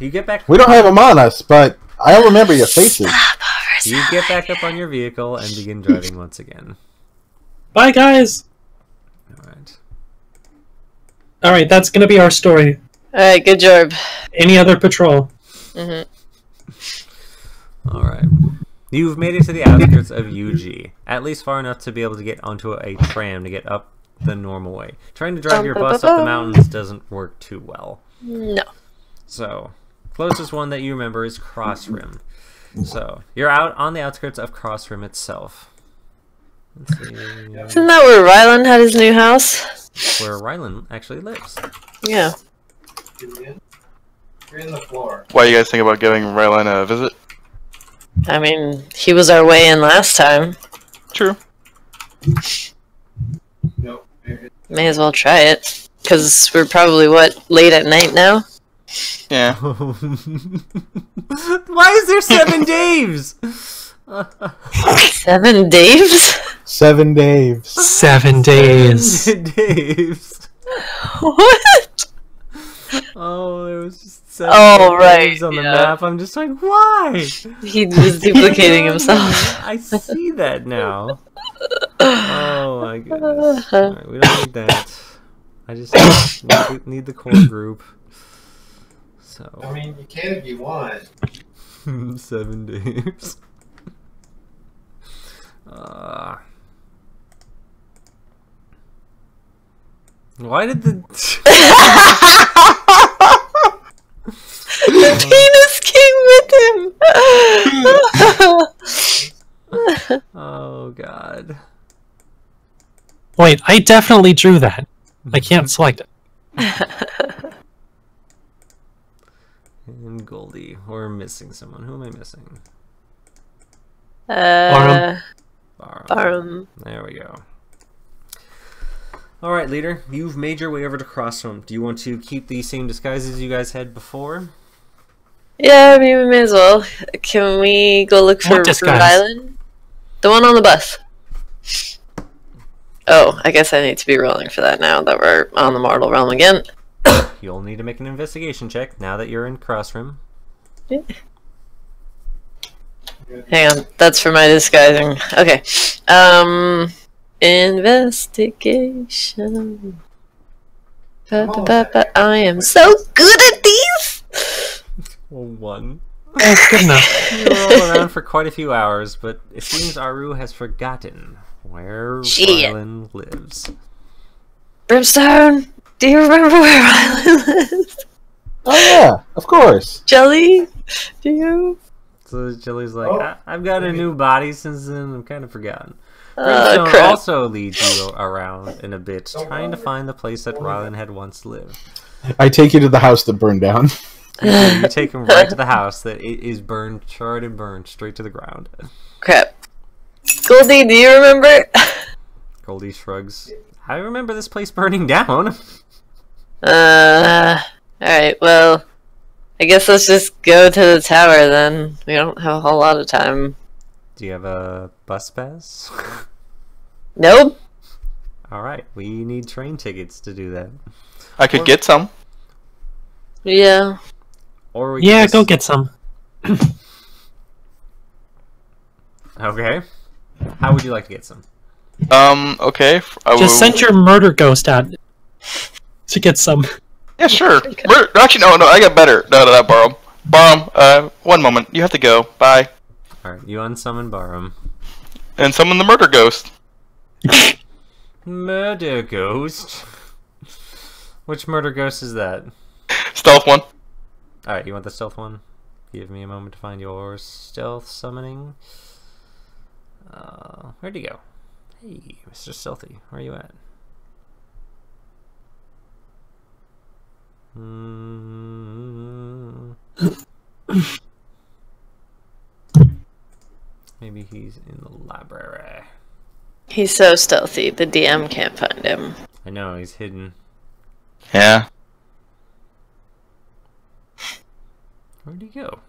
S2: You get back.
S6: We don't have them on us, but I remember your faces.
S2: You get back up on your vehicle and begin driving once again.
S5: Bye, guys. All right, that's gonna be our story.
S1: All right, good job.
S5: Any other patrol?
S2: All right. You've made it to the outskirts of UG, at least far enough to be able to get onto a tram to get up the normal way. Trying to drive your bus up the mountains doesn't work too well.
S1: No.
S2: So, closest one that you remember is Crossrim. So, you're out on the outskirts of Crossrim itself. Let's see.
S1: Isn't that where Ryland had his new house?
S2: Where Ryland actually lives.
S1: Yeah.
S4: You're in the floor.
S3: Why do you guys think about giving Rylan a visit?
S1: I mean, he was our way in last time.
S3: True.
S4: Nope.
S1: May as well try it. Because we're probably, late at night now?
S3: Yeah.
S2: Why is there 7 Daves?
S1: 7 Daves?
S6: 7 days.
S5: 7 days.
S2: Daves.
S1: What?
S2: Oh, there was just 7
S1: right,
S2: Daves on the map. I'm just like, why?
S1: He was duplicating himself.
S2: I see that now. Oh my goodness. Alright, we don't need that. I just need the core group. So.
S4: I mean, you can if you want.
S2: 7 Daves. Why did the
S1: the penis came with him?
S2: Oh god.
S5: Wait, I definitely drew that. I can't select it.
S2: And Goldie. We're missing someone. Who am I missing?
S1: Barham.
S2: There we go. Alright, leader. You've made your way over to Crossroom. Do you want to keep the same disguises you guys had before?
S1: Yeah, I mean, we may as well. Can we go look for Ryland? The one on the bus. Oh, I guess I need to be rolling for that now that we're on the mortal realm again.
S2: You'll need to make an investigation check now that you're in Crossroom.
S1: Yeah. Hang on, that's for my disguising. Okay. Investigation. I am so good at these!
S2: Well, 1.
S5: That's good enough.
S2: You roll around for quite a few hours, but it seems Aru has forgotten where
S1: Shit.
S2: Rylan lives.
S1: Brimstone, do you remember where Rylan lives?
S6: Oh yeah, of course.
S1: Jelly, do you?
S2: So Jelly's like,
S4: Oh.
S2: I've got a new body since then. I'm kind of forgotten.
S1: Oh,
S2: Brimstone
S1: crap.
S2: also leads you around in a bit, trying to find the place that Rylan had once lived.
S6: I take you to the house that burned down.
S2: You take him right to the house that it is burned, charred and burned, straight to the ground.
S1: Crap. Goldie, do you remember?
S2: Goldie shrugs. I remember this place burning down.
S1: Alright, well, I guess let's just go to the tower then. We don't have a whole lot of time.
S2: Do you have a bus pass?
S1: Nope.
S2: Alright, we need train tickets to do that.
S3: I could get some.
S1: Yeah.
S2: Or we
S5: Yeah,
S2: can
S5: go get some.
S2: Okay. How would you like to get some?
S3: Okay.
S5: Just send your murder ghost out to get some.
S3: Yeah, sure. Actually, no, I got better. No, borrow. Borrow, 1 moment. You have to go. Bye.
S2: Alright, you unsummon Barum.
S3: And summon the murder ghost.
S2: Murder ghost? Which murder ghost is that?
S3: Stealth one.
S2: Alright, you want the stealth one? Give me a moment to find your stealth summoning. Where'd he go? Hey, Mr. Stealthy, where are you at? Maybe he's in the library.
S1: He's so stealthy, the DM can't find him.
S2: I know, he's hidden.
S3: Yeah.
S2: Where'd he go?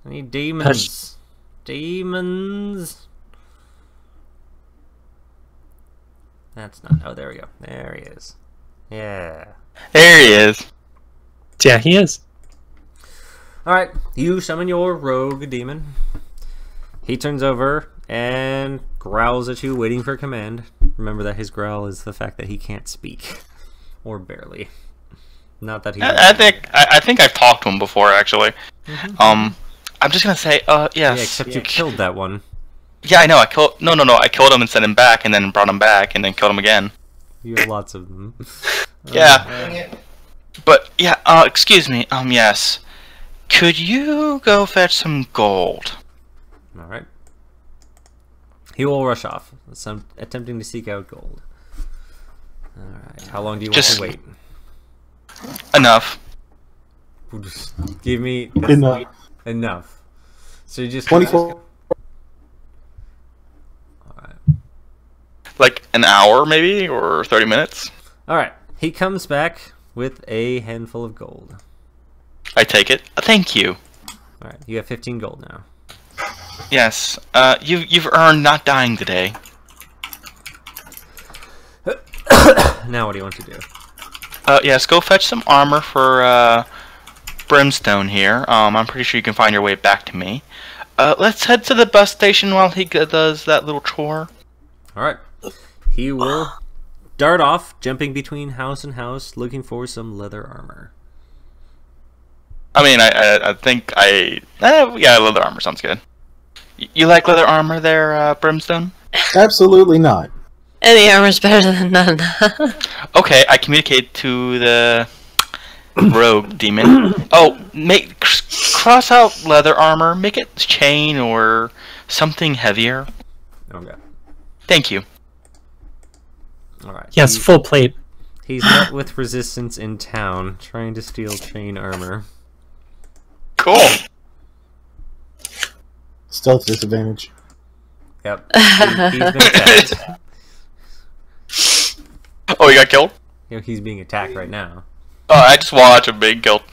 S2: I need demons. Demons. That's not. Oh, there we go. There he is. Yeah.
S3: There he is.
S5: Yeah, he is.
S2: Alright, you summon your rogue demon. He turns over and growls at you, waiting for command. Remember that his growl is the fact that he can't speak. Or barely. Not that he...
S3: I think I've talked to him before, actually. I'm just gonna say, yes.
S2: Yeah, except you killed that one.
S3: Yeah, I know. I killed. No. I killed him and sent him back, and then brought him back, and then killed him again.
S2: You have lots of them.
S3: Yeah. But yeah. Excuse me. Yes. Could you go fetch some gold?
S2: All right. He will rush off, attempting to seek out gold. All right. How long do you want to wait?
S3: Enough.
S2: Give me enough. So you just
S6: 24.
S3: Like an hour, maybe, or 30 minutes.
S2: All right. He comes back with a handful of gold.
S3: I take it. Thank you.
S2: All right. You have 15 gold now.
S3: Yes. You've earned not dying today.
S2: Now what do you want to do?
S3: Yes. Go fetch some armor for Brimstone here. I'm pretty sure you can find your way back to me. Let's head to the bus station while he does that little chore.
S2: All right. He will dart off, jumping between house and house, looking for some leather armor.
S3: I mean, I think yeah, leather armor sounds good. You like leather armor there, Brimstone?
S6: Absolutely not.
S1: Any armor's better than none.
S3: Okay, I communicate to the rogue demon. Oh, cross out leather armor, make it chain or something heavier.
S2: Okay.
S3: Thank you.
S2: Alright.
S5: Yes, full plate.
S2: He's met with resistance in town, trying to steal chain armor.
S3: Cool.
S6: Stealth disadvantage.
S2: Yep. He's been attacked.
S3: Oh, he got killed?
S2: You know, he's being attacked right now.
S3: Oh, I just watched him being killed.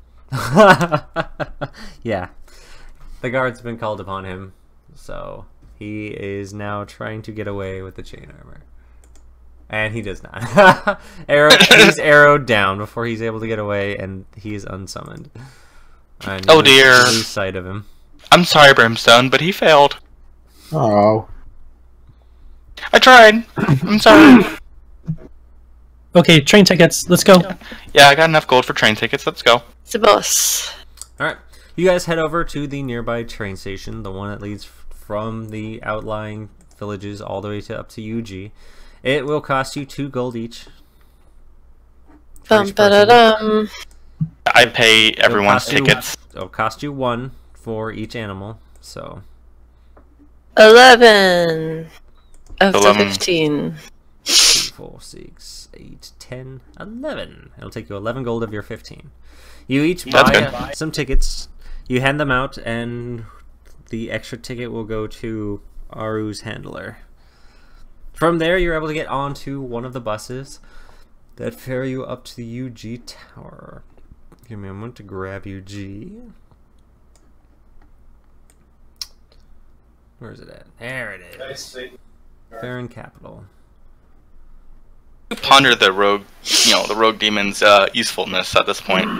S2: Yeah. The guard's been called upon him, so he is now trying to get away with the chain armor. And he does not. He's arrowed down before he's able to get away, and he is unsummoned.
S3: Oh dear.
S2: Lose sight of him.
S3: I'm sorry, Brimstone, but he failed.
S6: Oh.
S3: I tried. I'm sorry.
S5: Okay, train tickets. Let's go.
S3: Yeah, I got enough gold for train tickets. Let's go.
S1: It's a boss.
S2: Alright. You guys head over to the nearby train station, the one that leads from the outlying villages all the way up to UG. It will cost you 2 gold each.
S1: Bum, ba-da-dum.
S3: I pay everyone's tickets.
S2: It'll cost you 1 for each animal. So
S1: 11 of the 15.
S2: 2, 4, 6, 8, 10, 11. It'll take you 11 gold of your 15. You each buy some tickets. You hand them out, and the extra ticket will go to Aru's handler. From there, you're able to get onto one of the buses that ferry you up to the UG Tower. Give me a moment to grab UG. Where is it at? There it is. Farron Capital.
S3: You ponder the rogue, the rogue demon's usefulness at this point.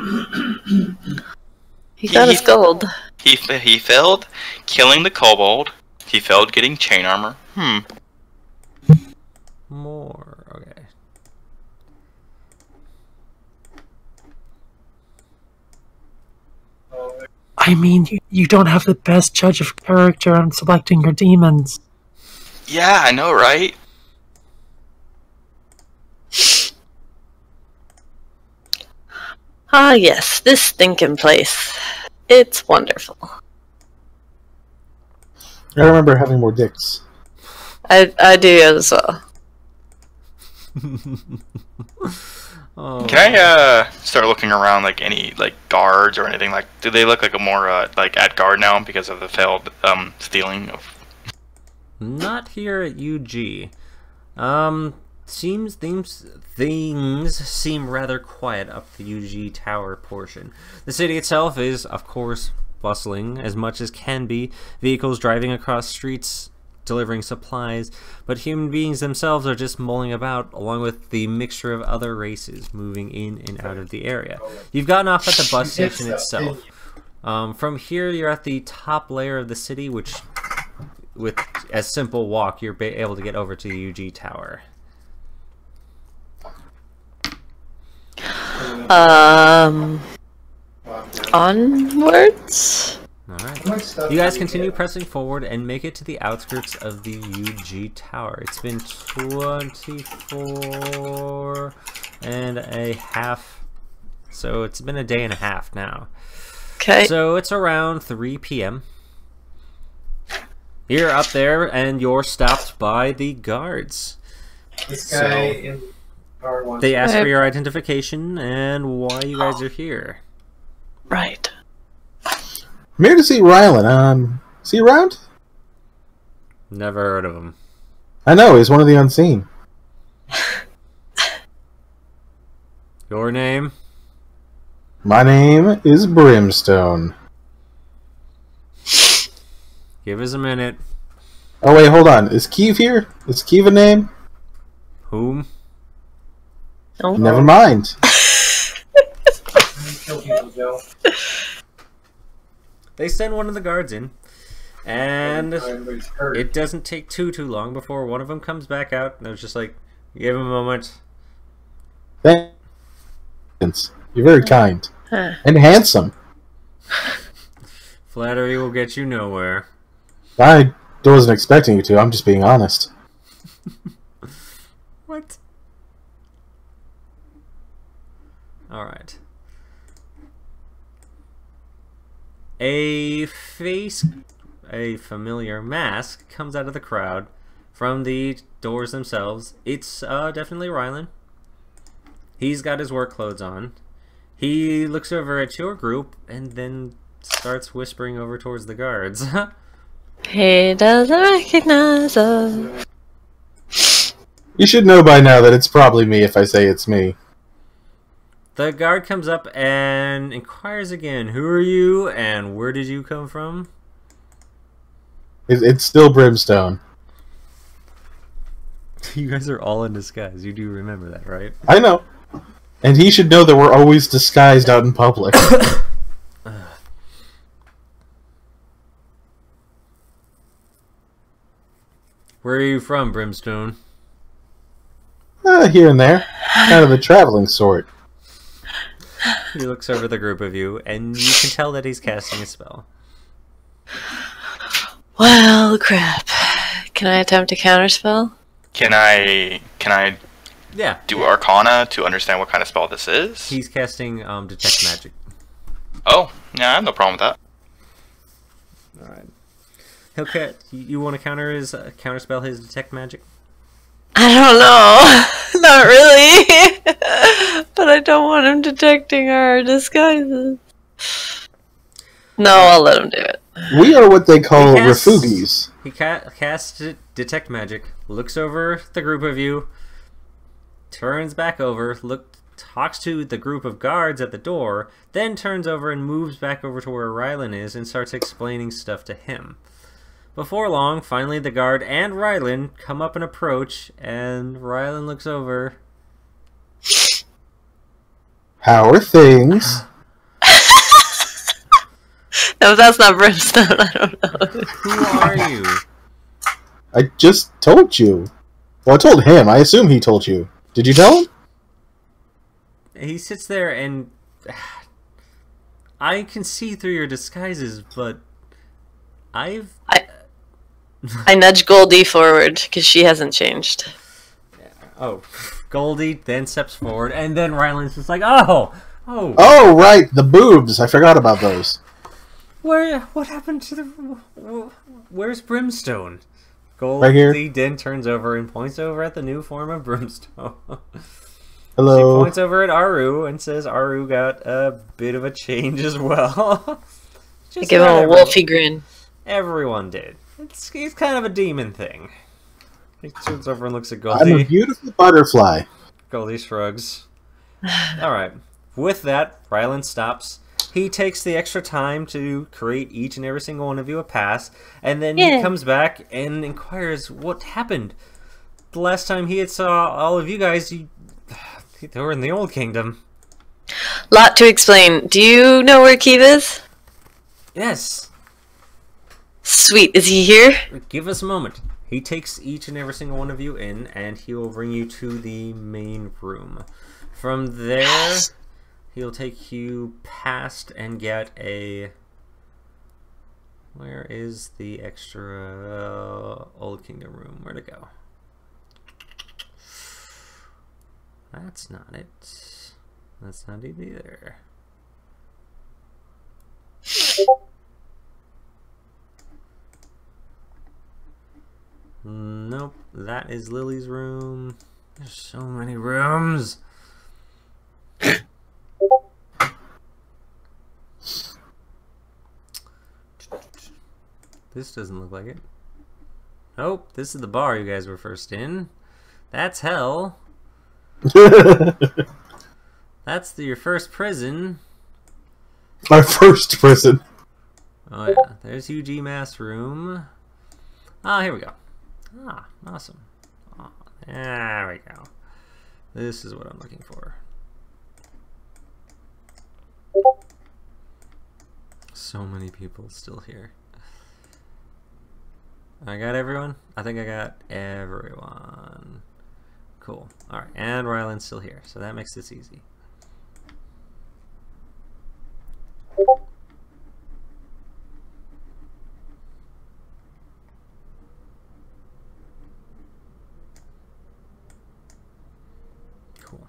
S1: He got his gold.
S3: He failed killing the kobold. He failed getting chain armor.
S2: More. Okay.
S5: I mean, you don't have the best judge of character on selecting your demons.
S3: Yeah, I know, right?
S1: Ah, yes, this stinking place. It's wonderful.
S6: I remember having more dicks.
S1: I do as well.
S2: Oh.
S3: Can I start looking around, like any guards or anything? Like, do they look like a more at guard now because of the failed stealing of?
S2: Not here at UG. Seems things seem rather quiet up the UG Tower portion. The city itself is, of course, bustling as much as can be. Vehicles driving across streets, delivering supplies, but human beings themselves are just mulling about, along with the mixture of other races moving in and out of the area. You've gotten off at the bus station itself. From here, you're at the top layer of the city, which, with a simple walk, you're able to get over to the UG Tower.
S1: Onwards?
S2: Alright. You guys continue pressing forward and make it to the outskirts of the UG Tower. It's been 24 and a half. So it's been a day and a half now.
S1: Okay.
S2: So it's around 3 p.m. You're up there and you're stopped by the guards.
S4: This guy in the car wants
S2: They ask for your identification and why you guys are here.
S1: Right.
S6: I'm here to see Rylan. Is he around?
S2: Never heard of him.
S6: I know, he's one of the unseen.
S2: Your name?
S6: My name is Brimstone.
S2: Give us a minute.
S6: Oh wait, hold on. Is Keeve here? Is Keeve a name?
S2: Whom?
S1: Oh.
S6: Never mind.
S4: kill people, Joe.
S2: They send one of the guards in, and
S4: Everybody's hurt.
S2: it doesn't take too long before one of them comes back out, and I was just like, give him a moment.
S6: Thanks. You're very kind.
S1: Huh.
S6: And handsome.
S2: Flattery will get you nowhere.
S6: I wasn't expecting you to, I'm just being honest.
S2: What? Alright. A familiar mask comes out of the crowd from the doors themselves. It's definitely Rylan. He's got his work clothes on. He looks over at your group and then starts whispering over towards the guards.
S1: He doesn't recognize us.
S6: You should know by now that it's probably me if I say it's me.
S2: The guard comes up and inquires again, who are you and where did you come from?
S6: It's still Brimstone.
S2: You guys are all in disguise. You do remember that, right?
S6: I know. And he should know that we're always disguised out in public.
S2: Where are you from, Brimstone?
S6: Here and there. Kind of the traveling sort.
S2: He looks over the group of you, and you can tell that he's casting a spell.
S1: Well, crap. Can I attempt a counterspell?
S3: Can I
S2: Yeah.
S3: do Arcana to understand what kind of spell this is?
S2: He's casting Detect Magic.
S3: Oh, yeah, I have no problem with that.
S2: Alright. You want to counterspell his Detect Magic?
S1: I don't know. Not really. But I don't want him detecting our disguises. No, I'll let him do it.
S6: We are what they call refugis.
S2: He casts Detect Magic, looks over the group of you, turns back over, talks to the group of guards at the door, then turns over and moves back over to where Rylan is and starts explaining stuff to him. Before long, finally the guard and Rylan come up and approach, and Rylan looks over.
S6: How are things?
S1: No, that's not Brimstone. I don't know.
S2: Who are you?
S6: I just told you. Well, I told him. I assume he told you. Did you tell him?
S2: He sits there and... I can see through your disguises, but... I
S1: nudge Goldie forward, because she hasn't changed.
S2: Oh. Goldie then steps forward, and then Rylan's just like, oh!
S6: Oh, right, the boobs. I forgot about those.
S2: What happened to the... Where's Brimstone? Goldie
S6: Right here.
S2: then turns over and points over at the new form of Brimstone.
S6: Hello.
S2: She points over at Aru and says Aru got a bit of a change as well.
S1: I give him a wolfy grin.
S2: Everyone did. It's kind of a demon thing. He turns over and looks at Goldie.
S6: I'm a beautiful butterfly.
S2: Goldie shrugs. Alright. With that, Rylan stops. He takes the extra time to create each and every single one of you a pass, and then he comes back and inquires what happened. The last time he had saw all of you guys, they were in the Old Kingdom.
S1: Lot to explain. Do you know where Keeve is?
S2: Yes.
S1: Sweet. Is he here?
S2: Give us a moment. He takes each and every single one of you in, and he will bring you to the main room. From there, he'll take you past and get a... Where is the extra Old Kingdom room? Where'd it go? That's not it. That's not it either. Nope, that is Lily's room. There's so many rooms. This doesn't look like it. Nope, this is the bar you guys were first in. That's hell. That's your first prison.
S6: Our first prison.
S2: Oh yeah, there's UG Mass room. Ah, here we go. Ah, awesome. Oh, there we go. This is what I'm looking for. So many people still here. I got everyone? I think I got everyone. Cool. Alright, and Rylan's still here, so that makes this easy. Cool.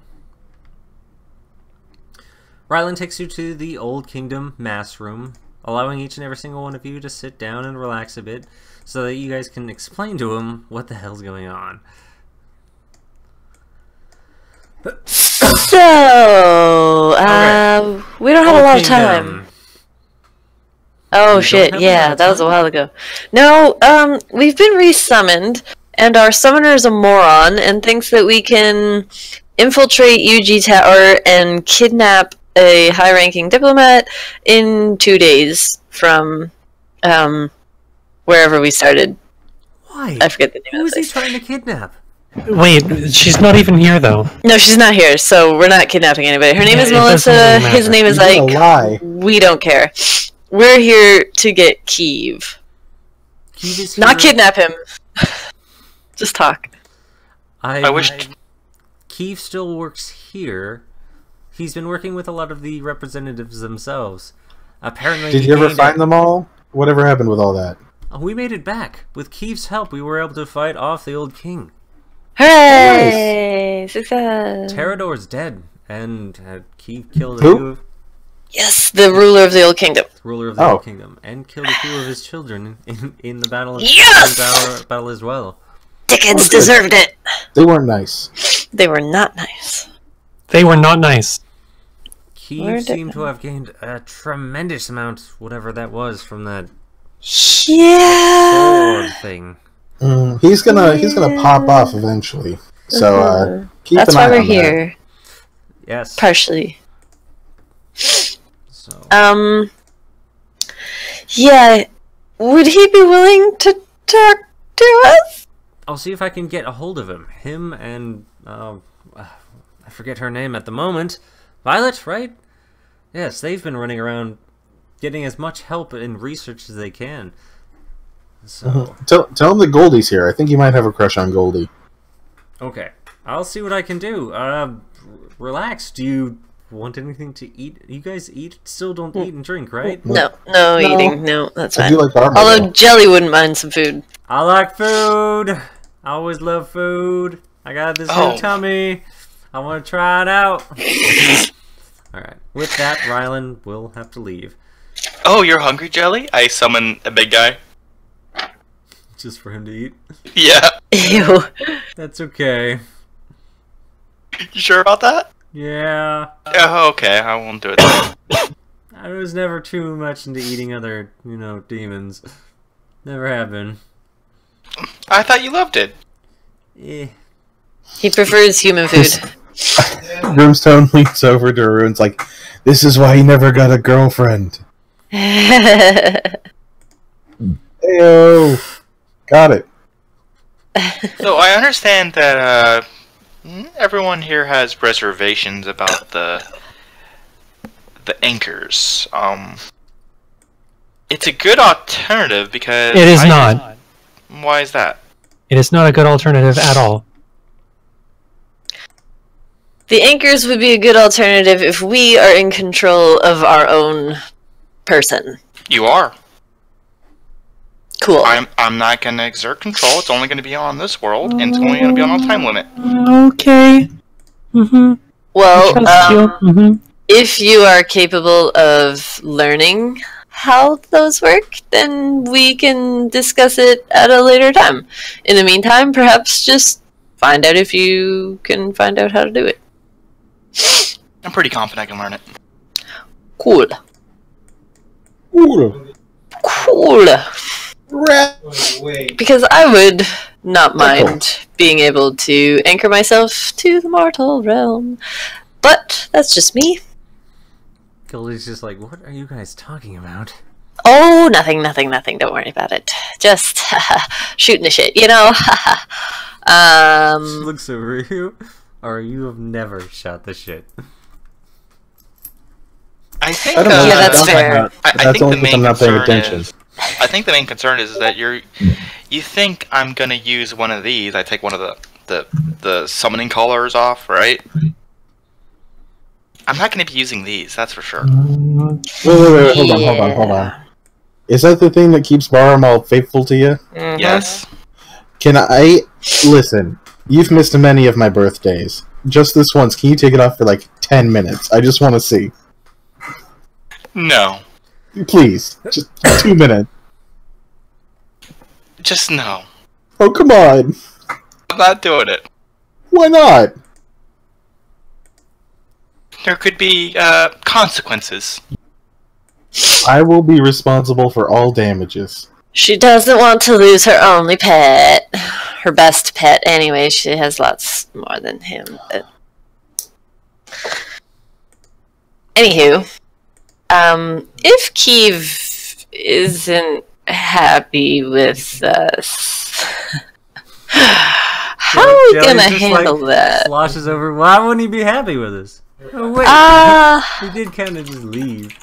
S2: Rylan takes you to the Old Kingdom Mass Room, allowing each and every single one of you to sit down and relax a bit so that you guys can explain to him what the hell's going on.
S1: So, we don't have a lot of time. Oh shit, yeah, that was a while ago. No, we've been resummoned, and our summoner is a moron and thinks that we can infiltrate UG Tower and kidnap a high-ranking diplomat in 2 days from, wherever we started.
S2: Why?
S1: I forget the name
S2: Who
S1: of
S2: is
S1: the
S2: he
S1: place.
S2: trying to kidnap?
S5: Wait, she's not even here though.
S1: No, she's not here, so we're not kidnapping anybody. Her name is
S5: It doesn't
S1: Melissa,
S5: really
S1: his name is
S6: You're
S1: Ike.
S6: gonna lie.
S1: We don't care. We're here to get Keeve.
S2: Keeve is
S1: Not
S2: here.
S1: kidnap him. Just talk.
S3: I wish.
S2: Keeve still works here. He's been working with a lot of the representatives themselves. Apparently,
S6: Did you ever find them all? Whatever happened with all that?
S2: Oh, we made it back. With Keith's help, we were able to fight off the old king.
S1: Hooray! Nice. Success!
S2: Terrador's dead, and Keith killed a
S6: Who?
S2: few...
S1: Yes, the ruler of the old kingdom.
S2: Ruler of the old kingdom, and killed a few of his children in the battle.
S1: Yes!
S2: Battle as well.
S1: Dickens deserved it.
S6: They weren't nice.
S1: They were not nice.
S5: They were not nice.
S2: Keith seemed to have gained a tremendous amount, whatever that was, from that sword thing.
S6: He's gonna pop off eventually. So keep
S1: That's
S6: an eye
S1: why we're
S6: on
S1: here.
S2: Yes.
S1: Partially.
S2: So.
S1: Yeah. Would he be willing to talk to us?
S2: I'll see if I can get a hold of him. Him and I forget her name at the moment. Violet, right? Yes, they've been running around getting as much help in research as they can. So
S6: Tell him that Goldie's here. I think you might have a crush on Goldie.
S2: okay, I'll see what I can do. Relax. Do you want anything to eat? You guys still don't eat and drink, right?
S1: No eating. No, that's
S6: I
S1: fine.
S6: do like barbecue.
S1: Although Jelly wouldn't mind some food.
S2: I like food. I always love food. I got this new tummy. I want to try it out. Alright, with that, Rylan will have to leave.
S3: Oh, you're hungry, Jelly? I summon a big guy.
S2: Just for him to eat?
S3: Yeah.
S1: Ew.
S2: That's okay.
S3: You sure about that?
S2: Yeah.
S3: Oh, okay. I won't do it then.
S2: I was never too much into eating other, demons. Never have been.
S3: I thought you loved it.
S2: Eh.
S1: He prefers human food.
S6: Brimstone leans over to Ruin's like, "This is why he never got a girlfriend." Heyo, got it.
S3: So I understand that everyone here has reservations about the anchors. It's a good alternative because
S5: It is not.
S3: Why is that?
S5: It is not a good alternative at all.
S1: The anchors would be a good alternative if we are in control of our own person.
S3: You are.
S1: Cool.
S3: I'm not going to exert control. It's only going to be on this world, and it's only going to be on a time limit.
S5: Okay.
S1: Well, if you are capable of learning how those work, then we can discuss it at a later time. In the meantime, perhaps just find out if you can find out how to do it.
S3: I'm pretty confident I can learn it.
S1: Cool.
S4: Wait.
S1: Because I would not mind being able to anchor myself to the mortal realm. But that's just me.
S2: Goldie's just like, what are you guys talking about?
S1: Oh, nothing. Don't worry about it. Just shooting the shit,
S2: She looks over you. Or you have never shot the shit.
S3: I think.
S6: I don't know.
S1: Yeah, that's fair.
S3: I think the main
S6: I'm not paying
S3: concern
S6: attention.
S3: I think the main concern is that you think I'm gonna use one of these. I take one of the summoning collars off, right? I'm not gonna be using these. That's for sure.
S6: Wait, hold on. Is that the thing that keeps Baramal faithful to you?
S1: Mm-hmm.
S3: Yes.
S6: Can I listen? You've missed many of my birthdays. Just this once, can you take it off for like 10 minutes? I just want to see.
S3: No.
S6: Please, just 2 minutes.
S3: Just no.
S6: Oh, come on.
S3: I'm not doing it.
S6: Why not?
S3: There could be consequences.
S6: I will be responsible for all damages.
S1: She doesn't want to lose her only pet. Her best pet, anyway. She has lots more than him. But... Anywho, if Keeve isn't happy with us, how are we gonna handle that?
S2: Sloshes over. Why wouldn't he be happy with us? Oh wait, we did kind of just leave.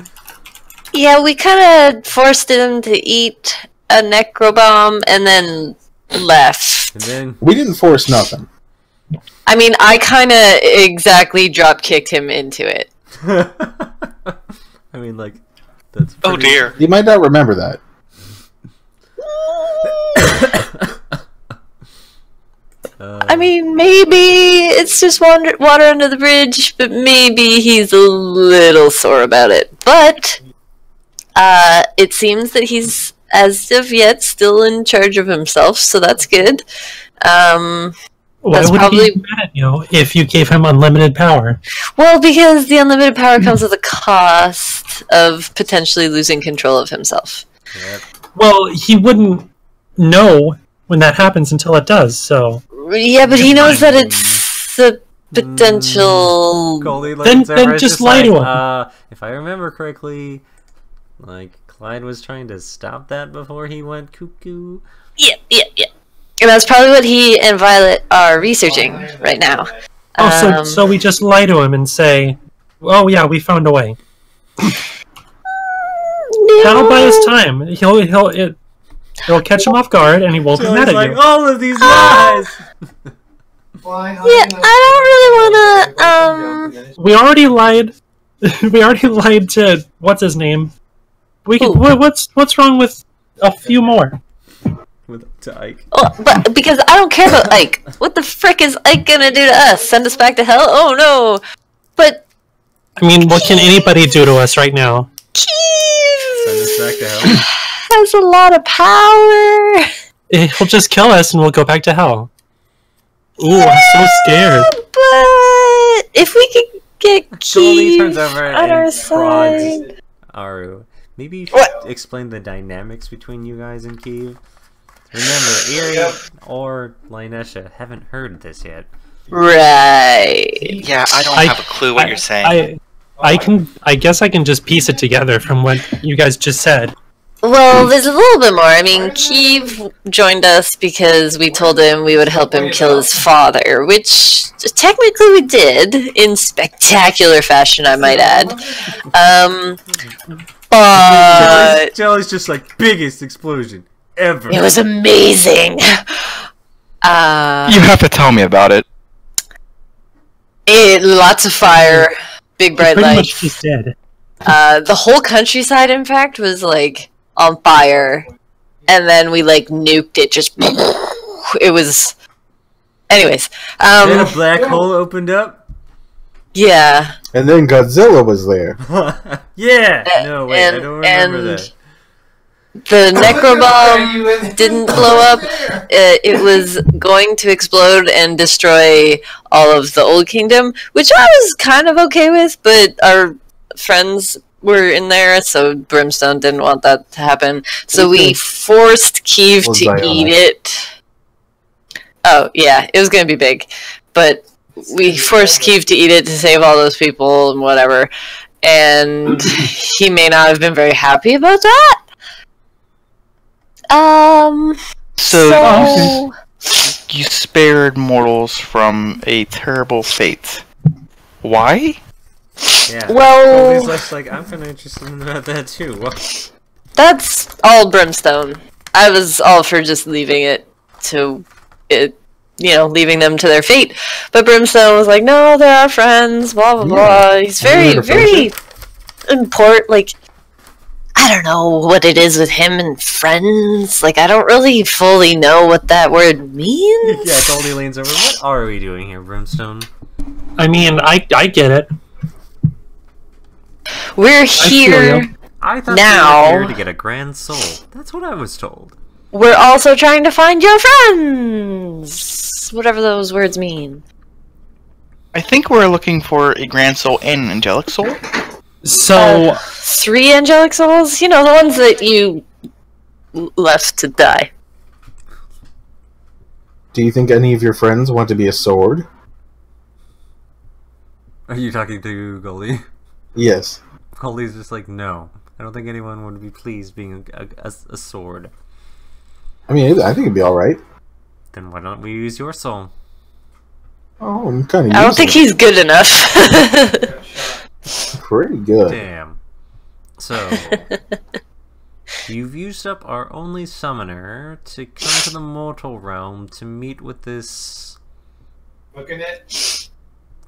S1: Yeah, we kind of forced him to eat a necrobomb and then left.
S2: And then
S6: We didn't force nothing.
S1: I mean, I kind of exactly drop-kicked him into it.
S2: I mean, like, that's
S3: Oh
S2: pretty...
S3: dear.
S6: You might not remember that.
S1: I mean, maybe it's just water under the bridge, but maybe he's a little sore about it. But it seems that he's, as of yet, still in charge of himself, so that's good.
S5: Why would he be mad at you if you gave him unlimited power?
S1: Well, because the unlimited power comes with a cost of potentially losing control of himself.
S2: Yep.
S5: Well, he wouldn't know when that happens until it does, so...
S1: Yeah, but he knows that it's a potential...
S5: Then just lie to him.
S2: If I remember correctly, like, Clyde was trying to stop that before he went cuckoo.
S1: Yeah. And that's probably what he and Violet are researching right now.
S5: Oh, so we just lie to him and say, "Oh yeah, we found a way."
S1: No.
S5: That'll buy us time. It'll catch him off guard, and he won't be mad at you.
S2: All of these lies.
S1: Yeah, I don't really wanna.
S5: We already lied. We already lied to what's his name. We can. What's wrong with a few more?
S2: To Ike.
S1: Oh, but because I don't care about Ike. What the frick is Ike gonna do to us? Send us back to hell? Oh no! But
S5: I mean, what can anybody do to us right now?
S2: Send us back to hell.
S1: Has a lot of power.
S5: He'll just kill us, and we'll go back to hell. Ooh, I'm so scared.
S1: But if we could get
S2: Goldie turns over
S1: on our
S2: and
S1: side.
S2: prods Aru. Maybe you should explain the dynamics between you guys and Kiev. Remember, Eerie or Linesha haven't heard this yet.
S1: Right.
S3: Yeah, I don't have a clue what you're saying.
S5: I guess I can just piece it together from what you guys just said.
S1: Well, there's a little bit more. I mean, Kiev joined us because we told him we would help him kill his father, which technically we did, in spectacular fashion, I might add. But...
S2: Jelly's just like, biggest explosion ever.
S1: It was amazing!
S3: You have to tell me about it.
S1: Lots of fire, big bright
S5: Pretty
S1: lights.
S5: much just dead.
S1: The whole countryside, in fact, was like on fire, and then we like nuked it. Just it was. Anyways,
S2: then a black hole opened up.
S1: Yeah.
S6: And then Godzilla was there.
S2: Yeah. No wait, I don't remember that.
S1: The necrobomb didn't blow up. It was going to explode and destroy all of the Old Kingdom, which I was kind of okay with, but our friends were in there, so Brimstone didn't want that to happen. So we forced Kiev to eat it. Oh, yeah, it was going to be big. But we forced Kiev to eat it to save all those people and whatever. And he may not have been very happy about that.
S3: So you spared mortals from a terrible fate. Why?
S2: Yeah.
S1: Well,
S2: Goldie's like, I'm kind of interested in that too. What?
S1: That's all Brimstone. I was all for just leaving it to it, leaving them to their fate. But Brimstone was like, no, they're our friends, blah, blah, blah. He's very, very important. Like, I don't know what it is with him and friends. Like, I don't really fully know what that word means.
S2: Yeah, Goldie leans over. What are we doing here, Brimstone?
S5: I mean, I get it.
S1: We're here
S2: I thought
S1: now.
S2: we were here to get a grand soul. That's what I was told.
S1: We're also trying to find your friends. Whatever those words mean.
S3: I think we're looking for a grand soul and an angelic soul.
S5: So
S1: 3 angelic souls? The ones that you left to die.
S6: Do you think any of your friends want to be a sword?
S2: Are you talking to Goldie?
S6: Yes.
S2: Goldie's just like, no. I don't think anyone would be pleased being a sword.
S6: I mean, I think it'd be alright.
S2: Then why don't we use your soul?
S6: Oh, I'm kind of
S1: I don't think he's good enough.
S6: pretty good.
S2: Damn. So, you've used up our only summoner to come to the mortal realm to meet with this...
S4: Looking at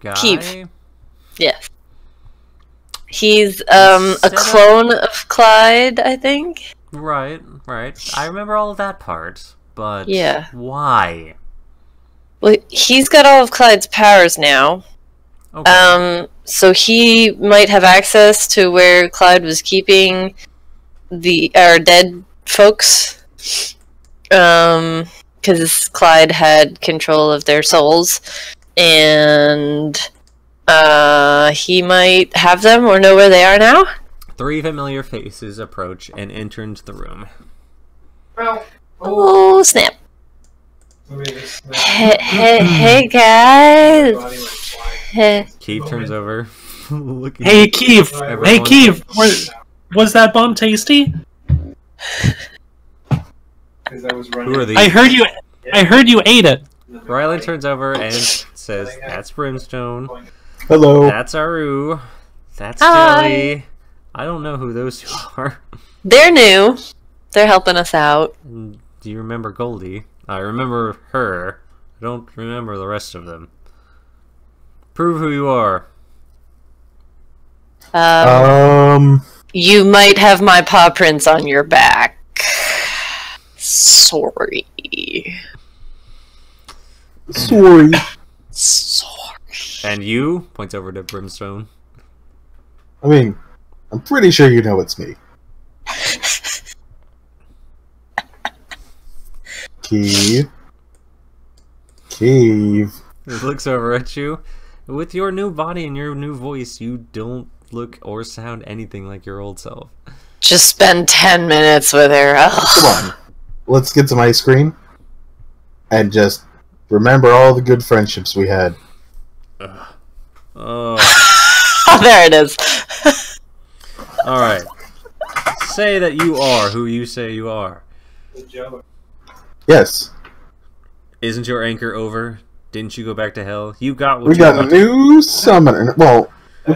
S2: guy?
S1: Keith. Yes. He's a clone of Clyde, I think.
S2: Right. I remember all of that part, but
S1: Yeah.
S2: why?
S1: Well, he's got all of Clyde's powers now.
S2: Okay.
S1: So he might have access to where Clyde was keeping our dead folks. Because Clyde had control of their souls, and he might have them or know where they are now.
S2: 3 familiar faces approach and enter into the room.
S1: Oh, snap. Hey guys.
S2: Keith turns over.
S5: Hey, Keith. Hey, Keith. Was that bomb tasty?
S2: Who are these?
S5: I heard you ate it.
S2: Riley turns over and says, "That's Brimstone.
S6: Hello.
S2: That's Aru. That's
S1: Hi.
S2: Jelly. I don't know who those two are."
S1: They're new. They're helping us out.
S2: Do you remember Goldie? I remember her. I don't remember the rest of them. Prove who you are.
S1: You might have my paw prints on your back. Sorry.
S6: Sorry.
S2: And you? Points over to Brimstone.
S6: I mean, I'm pretty sure you know it's me. Keith.
S2: He looks over at you. With your new body and your new voice, you don't look or sound anything like your old self.
S1: Just spend 10 minutes with her. Ugh.
S6: Come on. Let's get some ice cream. And just remember all the good friendships we had.
S2: Oh.
S1: Oh, there it is.
S2: Alright. Say that you are who you say you are.
S6: Yes.
S2: Isn't your anchor over? Didn't you go back to hell? You got what
S6: We
S2: you
S6: got a
S2: wanted.
S6: new summoner. Well, we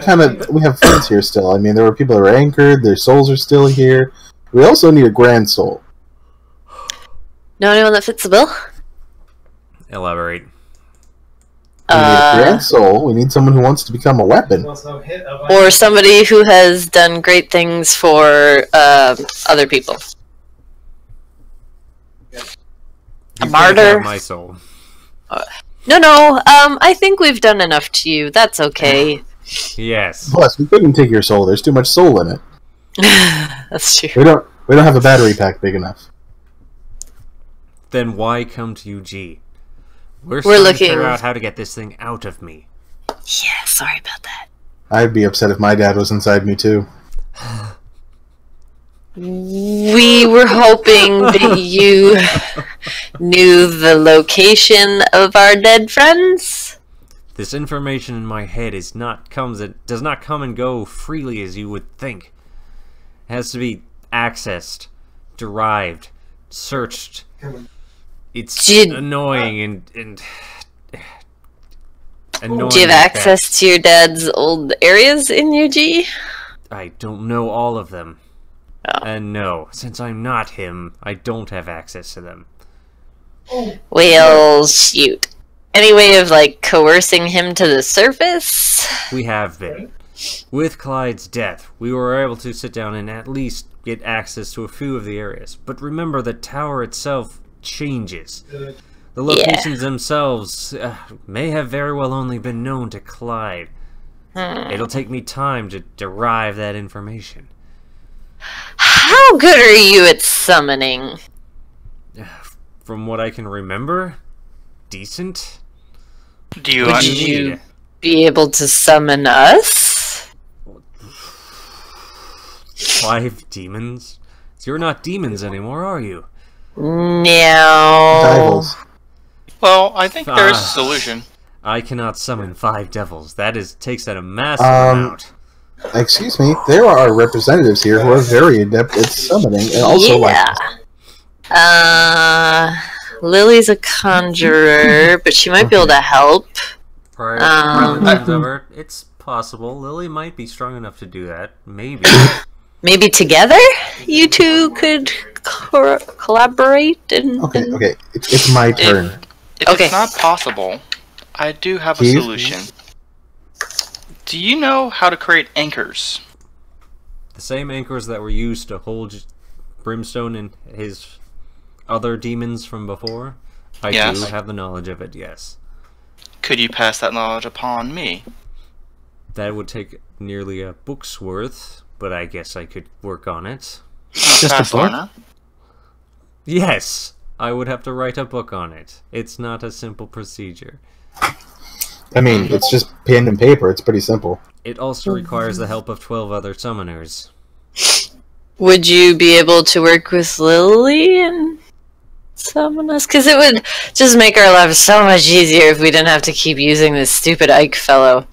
S6: have friends here still. I mean, there were people that were anchored. Their souls are still here. We also need a grand soul.
S1: Know anyone that fits the bill?
S2: Elaborate.
S6: We need a grand soul. We need someone who wants to become a weapon.
S1: Or somebody who has done great things for other people.
S2: You
S1: martyr?
S2: can't have my soul.
S1: No, I think we've done enough to you. That's okay.
S2: Yes.
S6: Plus, we couldn't take your soul. There's too much soul in it.
S1: That's true.
S6: We don't have a battery pack big enough.
S2: Then why come to UG? We're
S1: looking
S2: trying to figure out how to get this thing out of me.
S1: Yeah, sorry about that.
S6: I'd be upset if my dad was inside me too.
S1: We were hoping that you knew the location of our dead friends.
S2: This information in my head does not come and go freely as you would think. It has to be accessed, derived, searched. It's annoying and annoying.
S1: Do you have access to your dad's old areas in UG?
S2: I don't know all of them.
S1: Oh.
S2: And no, since I'm not him, I don't have access to them.
S1: Well, shoot. Any way of, like, coercing him to the surface?
S2: We have been. With Clyde's death, we were able to sit down and at least get access to a few of the areas. But remember, the tower itself changes. The locations themselves may have very well only been known to Clyde. It'll take me time to derive that information.
S1: How good are you at summoning?
S2: From what I can remember, decent.
S3: Do you
S1: Would you be able to summon us?
S2: 5 demons? You're not demons anymore, are you?
S1: No.
S6: Devils.
S3: Well, I think there is a solution.
S2: I cannot summon 5 devils. That takes that a massive amount.
S6: Excuse me, there are representatives here who are very adept at summoning and also
S1: Lily's a conjurer, but she might be able to help.
S2: It's possible. Lily might be strong enough to do that. Maybe.
S1: Maybe together you two could collaborate and...
S6: Okay. It's my turn.
S3: If it's not possible, I do have a solution. Do you know how to create anchors?
S2: The same anchors that were used to hold Brimstone and his other demons from before? I
S3: Yes.
S2: do have the knowledge of it, yes.
S3: Could you pass that knowledge upon me?
S2: That would take nearly a book's worth, but I guess I could work on it.
S6: Just a
S3: Fast
S6: book?
S3: learner.
S2: Yes! I would have to write a book on it. It's not a simple procedure.
S6: I mean, it's just pen and paper. It's pretty simple.
S2: It also requires the help of 12 other summoners.
S1: Would you be able to work with Lily and summon us? Because it would just make our lives so much easier if we didn't have to keep using this stupid Ike fellow.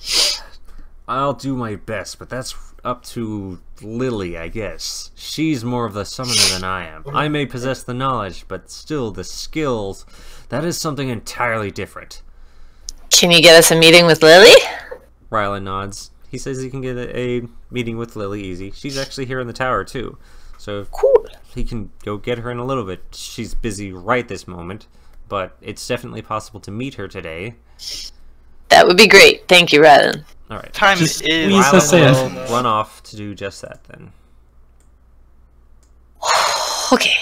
S2: I'll do my best, but that's up to Lily, I guess. She's more of the summoner than I am. I may possess the knowledge, but still the skills, that is something entirely different.
S1: Can you get us a meeting with Lily?
S2: Rylan nods. He says he can get a meeting with Lily easy. She's actually here in the tower, too. So
S1: Cool.
S2: he can go get her in a little bit. She's busy right this moment, but it's definitely possible to meet her today.
S1: That would be great. Thank you, Rylan.
S2: Alright.
S3: Time
S5: Just
S3: is...
S5: squeeze us in.
S2: Rylan will run off to do just that, then.
S1: Okay.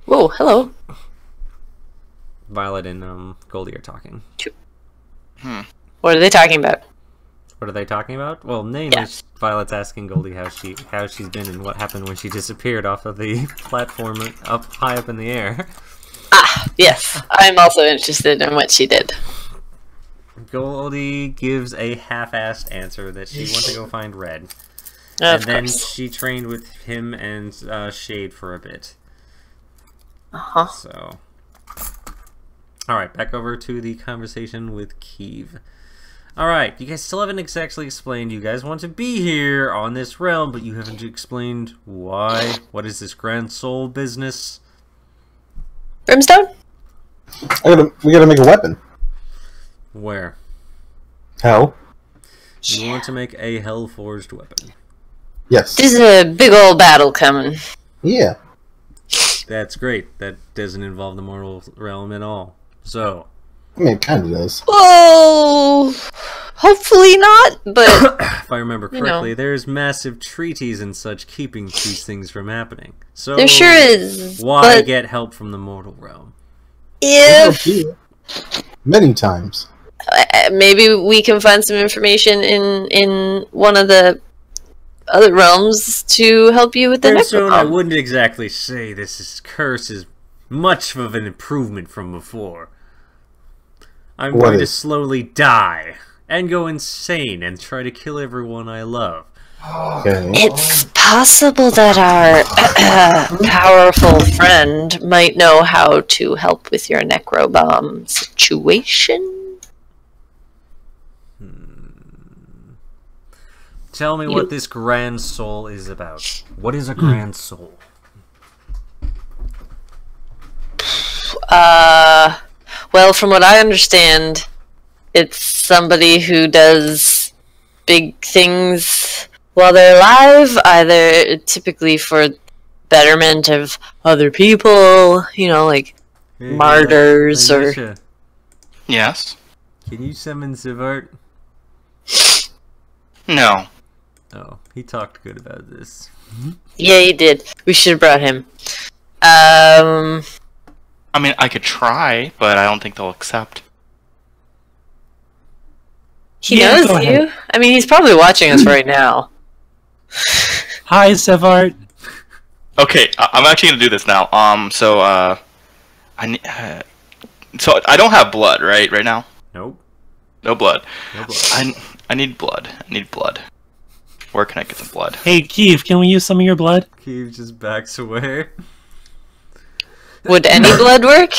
S1: Whoa, hello.
S2: Violet and Goldie are talking.
S1: What are they talking about?
S2: What are they talking about? Well, namely,
S1: Yeah.
S2: Violet's asking Goldie how she's been and what happened when she disappeared off of the platform high up in the air.
S1: Ah, yes. I'm also interested in what she did.
S2: Goldie gives a half-assed answer that she went to go find Red.
S1: Of
S2: And then
S1: course.
S2: she trained with him and Shade for a bit.
S1: Uh-huh.
S2: So, alright, back over to the conversation with Keeve. Alright, you guys still haven't exactly explained you guys want to be here on this realm, but you haven't explained why. What is this Grand Soul business?
S1: Brimstone?
S6: We gotta make a weapon.
S2: Where?
S6: How?
S2: You want to make a Hell-forged weapon.
S6: Yes.
S1: There's a big old battle coming.
S6: Yeah.
S2: That's great. That doesn't involve the mortal realm at all. So,
S6: I mean, it kind of does.
S1: Oh, hopefully not, but
S2: if I remember
S1: You know.
S2: correctly, there's massive treaties and such keeping these things from happening. So,
S1: there sure is.
S2: why
S1: But
S2: get help from the mortal realm?
S1: if
S6: Many times.
S1: maybe we can find some information in one of the other realms to help you with the next
S2: Persona, I
S1: one.
S2: wouldn't exactly say this curse is much of an improvement from before. I'm
S6: What
S2: going to
S6: is?
S2: slowly die and go insane and try to kill everyone I love.
S6: Okay.
S1: It's possible that our powerful friend might know how to help with your necrobomb situation.
S2: Tell me what this Grand Soul is about. What is a Grand Soul?
S1: Well, from what I understand, it's somebody who does big things while they're alive, either typically for betterment of other people, you know, like
S2: Hey,
S1: martyrs or...
S2: Anisha,
S3: Yes?
S2: can you summon Sivart?
S3: No.
S2: Oh, he talked good about this.
S1: Yeah, he did. We should have brought him.
S3: I mean, I could try, but I don't think they'll accept.
S1: He
S5: Yeah,
S1: knows
S5: go ahead.
S1: you. I mean, he's probably watching us right now.
S5: Hi, Sevart.
S3: Okay, I'm actually gonna do this now. So so I don't have blood, right now?
S2: Nope.
S3: No blood.
S2: No blood.
S3: I need blood. I need blood. Where can I get some blood?
S5: Hey, Keeve, can we use some of your blood?
S2: Keeve just backs away.
S1: Would any blood work?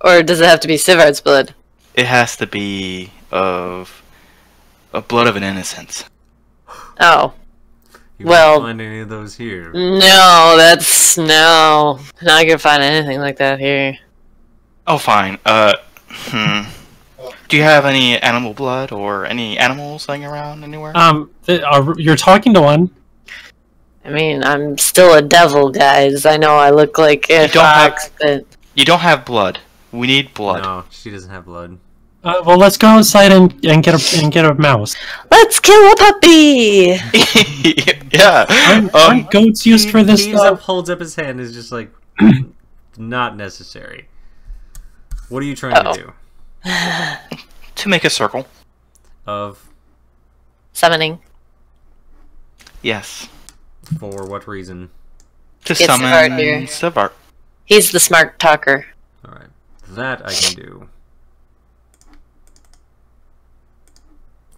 S1: Or does it have to be Sivart's blood?
S3: It has to be of a blood of an innocent.
S1: Oh.
S2: You
S1: Well-
S2: won't find any of those here.
S1: No, that's... No. Not gonna find anything like that here.
S3: Oh, fine. Do you have any animal blood or any animals laying around anywhere?
S5: You're talking to one.
S1: I mean, I'm still a devil, guys. I know I look like a
S3: don't have-
S1: fox, but...
S3: You don't have blood. We need blood.
S2: No, she doesn't have blood.
S5: Well, let's go outside and get a mouse.
S1: Let's kill a puppy!
S3: Yeah.
S5: Aren't goats used for this
S2: Keeve
S5: stuff?
S2: holds up his hand and is just like, not necessary. What are you trying to do?
S3: To make a circle.
S2: Of?
S1: Summoning.
S3: Yes.
S2: For what reason?
S3: To
S1: Get
S3: summon
S1: Savart here.
S3: Savart.
S1: He's the smart talker.
S2: Alright. That I can do.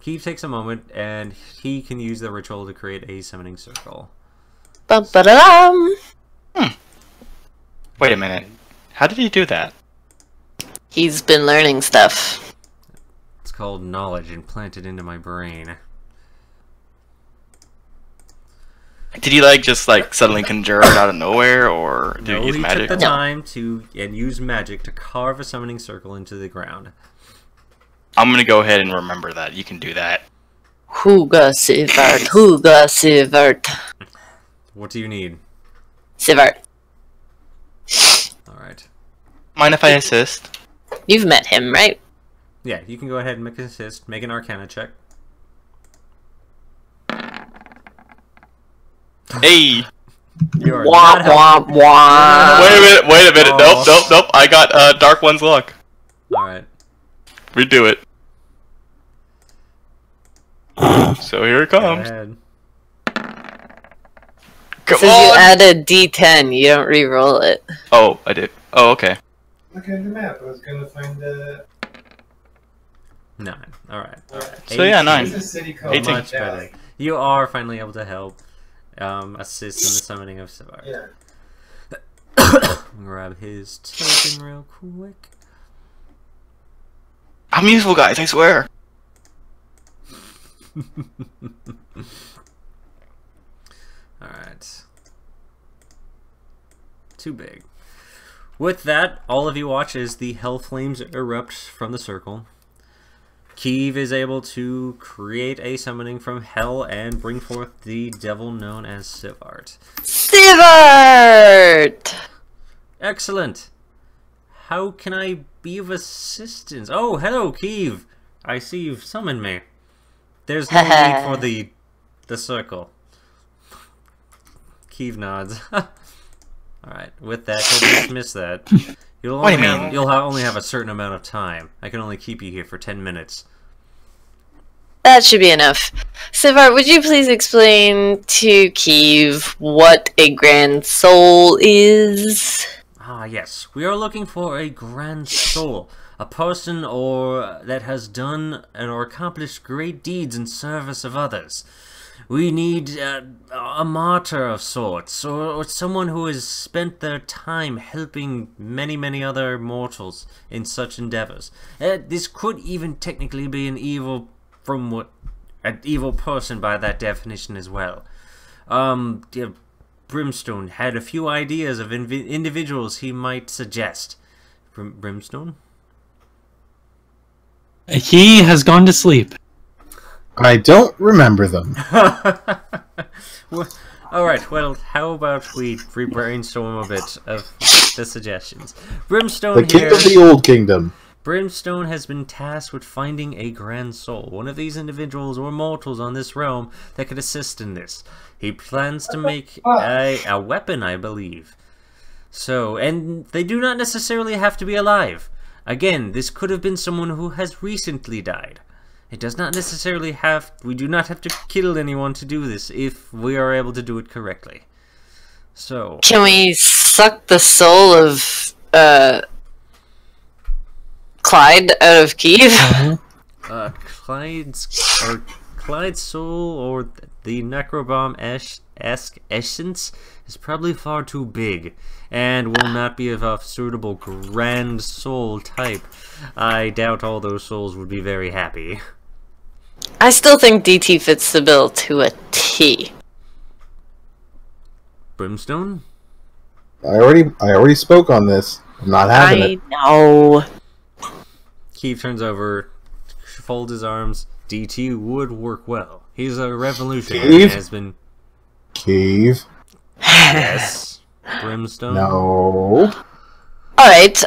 S2: Keith takes a moment, and he can use the ritual to create a summoning circle.
S1: Bum-ba-da-dum!
S3: Wait a minute. How did he do that?
S1: He's been learning stuff.
S2: It's called knowledge implanted into my brain.
S3: Did he just suddenly conjure it out of nowhere, or did he use magic?
S2: Took the time and use magic to carve a summoning circle into the ground.
S3: I'm gonna go ahead and remember that. You can do that.
S1: Huga Sivart, Huga Sivart.
S2: What do you need?
S1: Sivart.
S2: Alright.
S3: Mind if I assist?
S1: You've met him, right?
S2: Yeah, you can go ahead and make an assist. Make an Arcana check.
S3: Hey!
S2: You're
S1: Womp womp womp.
S3: Wait a minute.
S2: Oh.
S3: Nope. I got Dark One's luck.
S2: Alright.
S3: Redo it. So here it
S2: Go
S3: comes.
S2: ahead.
S3: Come
S1: Says you
S3: on!
S1: add a D10, you don't re-roll it.
S3: Oh, I did. Oh, okay.
S4: Look at the map. I was gonna find the.
S2: 9. Alright.
S3: So yeah, 9.
S4: There's a city called
S3: 18.
S2: Much better. You are finally able to help assist in the summoning of Savart.
S4: Yeah.
S2: Grab his token real quick.
S3: I'm useful, guys, I swear.
S2: Alright. Too big. With that, all of you watch as the hell flames erupt from the circle. Keeve is able to create a summoning from hell and bring forth the devil known as Savart.
S1: Sivart!
S2: Excellent! How can I be of assistance? Oh, hello, Keeve! I see you've summoned me. There's no need for the circle. Keeve nods. Alright, with that, he'll dismiss that. You'll only have a certain amount of time. I can only keep you here for 10 minutes.
S1: That should be enough. Sivart, would you please explain to Keeve what a grand soul is?
S2: Ah, yes. We are looking for a grand soul. A person that has done or accomplished great deeds in service of others. We need a martyr of sorts, or someone who has spent their time helping many, many other mortals in such endeavors. This could even technically be an evil person by that definition as well. Brimstone had a few ideas of individuals he might suggest. Brimstone?
S5: He has gone to sleep.
S6: I don't remember them.
S2: Alright, well, how about we brainstorm a bit of the suggestions. Brimstone
S6: The king
S2: here...
S6: of the old kingdom.
S2: Brimstone has been tasked with finding a grand soul, one of these individuals or mortals on this realm that could assist in this. He plans to make a weapon, I believe. So, and they do not necessarily have to be alive. Again, this could have been someone who has recently died. It does not necessarily we do not have to kill anyone to do this if we are able to do it correctly. So...
S1: Can we suck the soul of, Clyde out of Keeve?
S2: Clyde's soul, or the Necrobomb-esque essence, is probably far too big, and will not be of a suitable grand soul type. I doubt all those souls would be very happy.
S1: I still think DT fits the bill to a T.
S2: Brimstone?
S6: I already spoke on this. I'm not having it.
S1: I know.
S2: Keeve turns over, folds his arms. DT would work well. He's a revolutionary.
S6: Keeve?
S2: Has been...
S6: Keeve?
S2: Yes. Brimstone?
S6: No.
S1: Alright,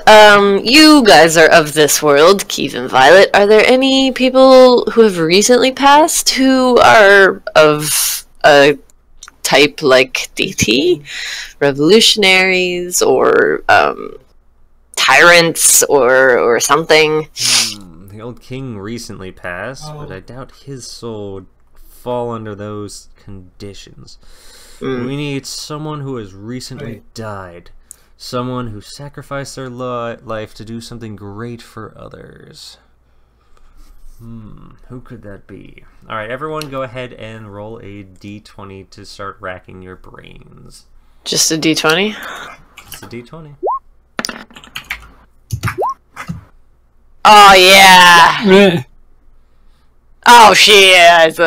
S1: you guys are of this world, Keeve and Violet. Are there any people who have recently passed who are of a type like DT? Revolutionaries, or, tyrants or something.
S2: The old king recently passed, but I doubt his soul would fall under those conditions. We need someone who has recently died. Someone who sacrificed their life to do something great for others. Who could that be? Alright, everyone go ahead and roll a d20 to start racking your brains.
S1: Just a d20?
S2: It's a d20.
S1: Oh, yeah! Oh, shit!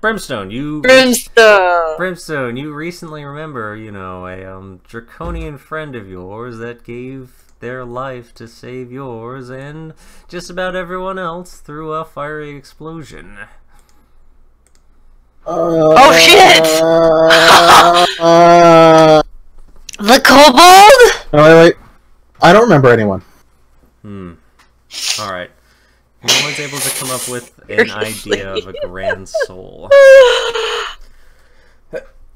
S2: Brimstone,
S1: Brimstone,
S2: you recently remember, you know, a draconian friend of yours that gave their life to save yours and just about everyone else through a fiery explosion.
S1: Oh, shit! The kobold?
S6: Oh, wait. I don't remember anyone.
S2: Alright. No one's able to come up with an idea of a grand soul.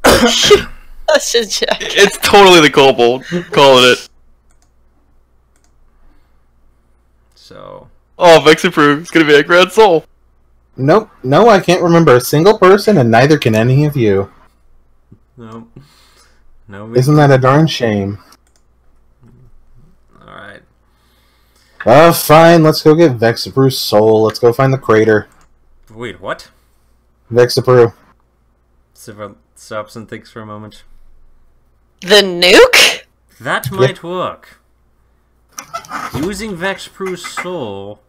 S1: That's a check.
S3: It's totally the kobold. Calling it.
S2: So.
S3: Oh, Vex approved. It's gonna be a grand soul.
S6: Nope. No, I can't remember a single person, and neither can any of you.
S2: No. No.
S6: Isn't that a darn shame?
S2: Alright.
S6: Fine. Let's go get Vexapru's soul. Let's go find the crater.
S2: Wait, what?
S6: Vexapru.
S2: Siva stops and thinks for a moment.
S1: The nuke?
S2: That might work. Using Vexapru's soul,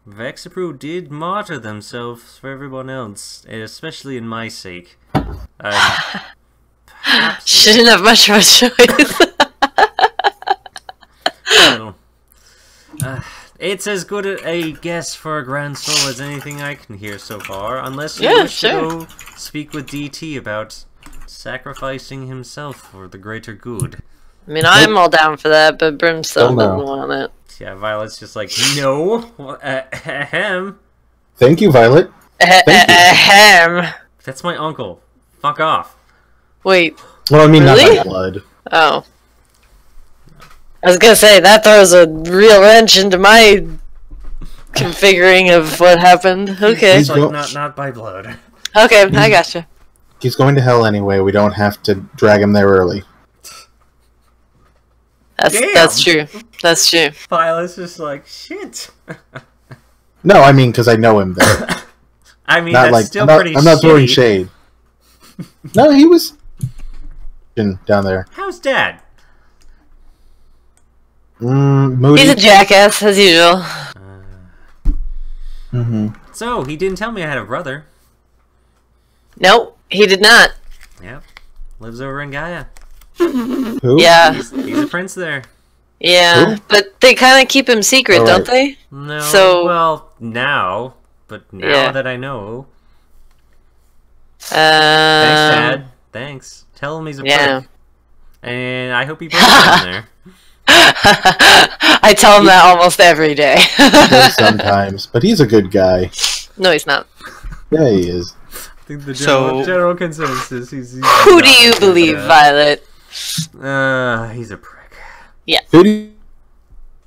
S2: Vexapru did martyr themselves for everyone else, especially in my sake.
S1: She didn't have much of a choice.
S2: Well, it's as good a guess for a grand soul as anything I can hear so far, unless you wish to go speak with DT about sacrificing himself for the greater good.
S1: I mean, I'm all down for that, but Brimstone doesn't want it.
S2: Yeah, Violet's just like, no. Ahem.
S6: Thank you, Violet. Thank you.
S1: Ahem.
S2: That's my uncle. Fuck off.
S1: Wait.
S6: Well, I mean,
S1: really?
S6: not by blood.
S1: Oh. I was gonna say, that throws a real wrench into my configuring of what happened. Okay.
S2: It's like, not by blood.
S1: Okay, I gotcha.
S6: He's going to hell anyway. We don't have to drag him there early.
S1: That's true. That's true.
S2: Violet's just like, shit.
S6: No, I mean, because I know him there.
S2: I mean,
S6: not
S2: that's
S6: like,
S2: still
S6: I'm not,
S2: pretty
S6: I'm not throwing
S2: shitty.
S6: shade. No, he was down there.
S2: How's Dad?
S6: Moody.
S1: He's a jackass, as usual.
S2: So, he didn't tell me I had a brother.
S1: Nope, he did not.
S2: Yep. Lives over in Gaia.
S6: Who?
S1: Yeah.
S2: He's a prince there.
S1: Yeah,
S6: Who?
S1: but they kind of keep him secret,
S6: All
S1: don't they?
S2: No,
S1: So-
S2: well, now. But now that I know. Thanks, Dad. Thanks. Tell him he's a prick. And I hope he puts down there.
S1: I tell him that almost every day.
S6: Sometimes, but he's a good guy.
S1: No, he's not.
S6: Yeah, he is.
S2: I think the general consensus, he's
S1: Who do you believe, Violet?
S2: He's a prick.
S1: Yeah.
S6: Who do you...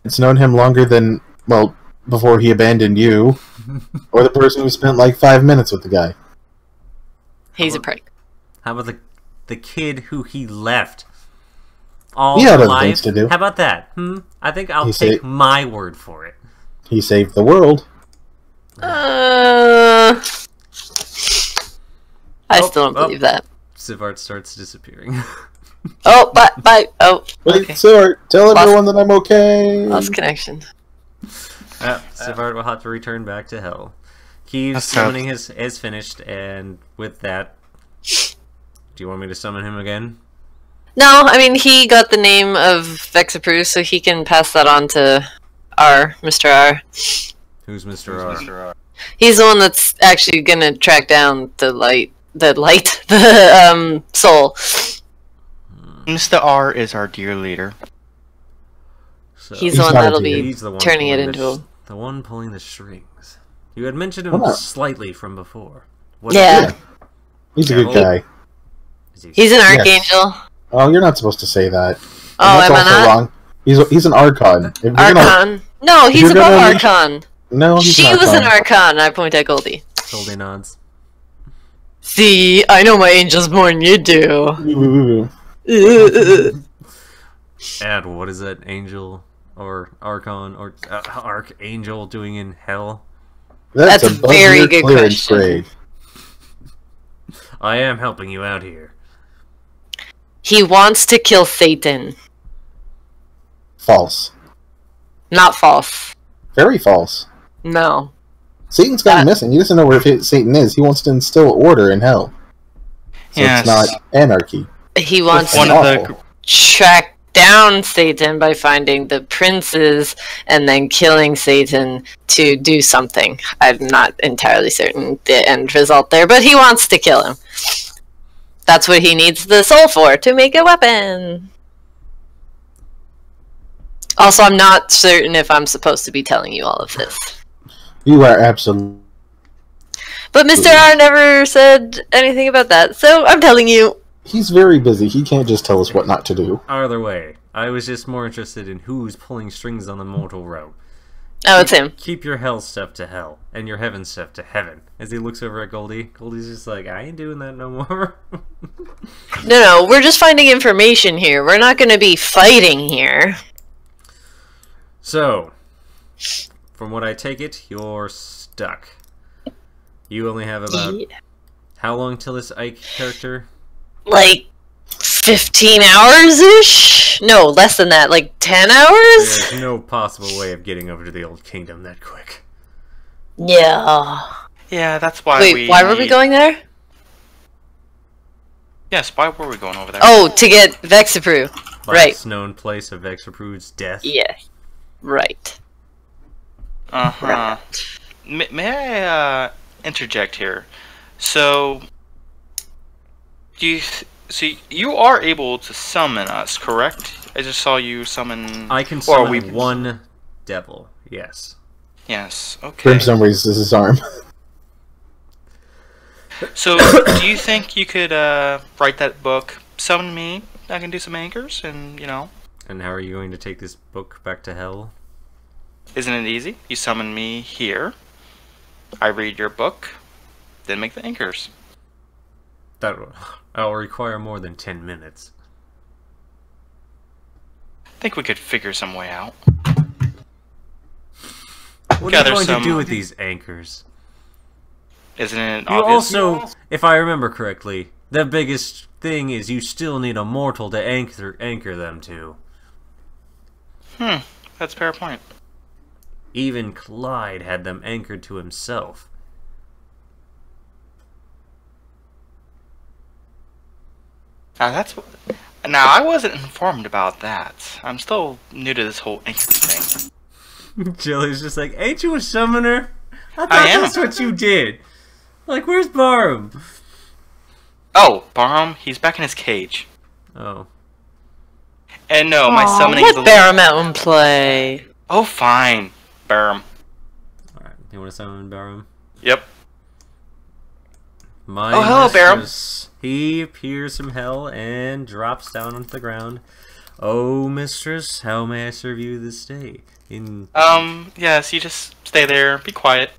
S6: It's known him longer than, well, before he abandoned you, or the person who spent like 5 minutes with the guy.
S1: He's a prick.
S2: How about the kid who he left? All
S6: He had other
S2: alive?
S6: things to do.
S2: How about that? I think I'll
S6: He
S2: take my word for it.
S6: He saved the world.
S1: I still don't believe that.
S2: Sivart starts disappearing.
S1: Oh, bye. Oh,
S6: Wait,
S1: okay.
S6: sir, tell everyone that I'm okay.
S1: Lost connection.
S2: Sivart will have to return back to hell. Keeve's summoning is finished, and with that, do you want me to summon him again?
S1: No, I mean, he got the name of Vexapru, so he can pass that on to Mr. R.
S2: Who's Mr. R?
S1: He's the one that's actually gonna track down the soul.
S3: Mr. R is our dear leader.
S2: So,
S1: He's the one that'll be
S2: he's the one
S1: turning it
S2: pulling
S1: into
S2: the one pulling the strings. You had mentioned him slightly from before.
S1: Yeah.
S6: He's a good guy.
S1: He's an archangel.
S6: Oh, you're not supposed to say that.
S1: Oh,
S6: that's
S1: am I
S6: also
S1: not?
S6: wrong. He's an Archon. If you're
S1: Archon? No, he's
S6: you're
S1: above
S6: gonna-
S1: Archon.
S6: No, he's
S1: She
S6: an
S1: was an
S6: Archon.
S1: Archon. I point at Goldie.
S2: Goldie nods.
S1: See, I know my angels more than you do.
S2: And what is that angel or Archon or Archangel doing in hell?
S1: That's a
S6: above
S1: very
S6: your
S1: good
S6: clearance
S1: question.
S6: grade.
S2: I am helping you out here.
S1: He wants to kill Satan.
S6: False.
S1: Not false.
S6: Very false.
S1: No.
S6: Satan's gone missing. He doesn't know where Satan is. He wants to instill order in hell. So
S3: Yes.
S6: it's not anarchy.
S1: He wants
S3: One
S1: to
S3: of the
S1: track down Satan by finding the princes and then killing Satan to do something. I'm not entirely certain the end result there, but he wants to kill him. That's what he needs the soul for, to make a weapon. Also, I'm not certain if I'm supposed to be telling you all of this.
S6: You are absolutely.
S1: But Mr. R never said anything about that, so I'm telling you.
S6: He's very busy. He can't just tell us what not to do.
S2: Either way, I was just more interested in who's pulling strings on the mortal realm.
S1: Oh, it's him.
S2: Keep your hell stuff to hell, and your heaven stuff to heaven. As he looks over at Goldie, Goldie's just like, I ain't doing that no more.
S1: No, we're just finding information here. We're not going to be fighting here.
S2: So, from what I take it, you're stuck. You only have about... How long till this Ike character?
S1: Like 15 hours-ish? No, less than that. Like 10 hours?
S2: There's no possible way of getting over to the Old Kingdom that quick.
S1: Yeah.
S3: Yeah, that's why
S1: Wait, why were we going there?
S3: Yes, why were we going over there?
S1: Oh, to get Vexapru. Right.
S2: Last known place of Vexapru's death.
S1: Yeah. Right.
S3: Uh-huh. May I interject here? So, you are able to summon us, correct? I just saw you summon.
S2: I can summon one devil. Yes.
S3: Yes. Okay.
S6: Crimson raises his arm.
S3: So, do you think you could write that book, summon me? I can do some anchors, and you know.
S2: And how are you going to take this book back to hell?
S3: Isn't it easy? You summon me here. I read your book, then make the anchors.
S2: That'll require more than 10 minutes.
S3: I think we could figure some way out.
S2: What
S3: Gather
S2: are you going
S3: some-
S2: to do with these anchors?
S3: Isn't it
S2: You
S3: obvious?
S2: also, if I remember correctly, the biggest thing is you still need a mortal to anchor them to.
S3: That's a fair point.
S2: Even Clyde had them anchored to himself.
S3: Now, I wasn't informed about that. I'm still new to this whole anchor thing.
S2: Jelly's just like, ain't you a summoner? I thought
S3: I am.
S2: that's what you did. Like, where's Barham?
S3: Oh, Barham, he's back in his cage.
S2: Oh.
S3: And no, my summoning is a
S1: Let Barrow Mountain play.
S3: Oh, fine. Barham.
S2: Alright, you want to summon Barham?
S3: Yep.
S2: My
S3: Oh, hello, Barham.
S2: mistress. He appears from hell and drops down onto the ground. Oh, mistress, how may I serve you this day?
S3: Yes, you just stay there, be quiet.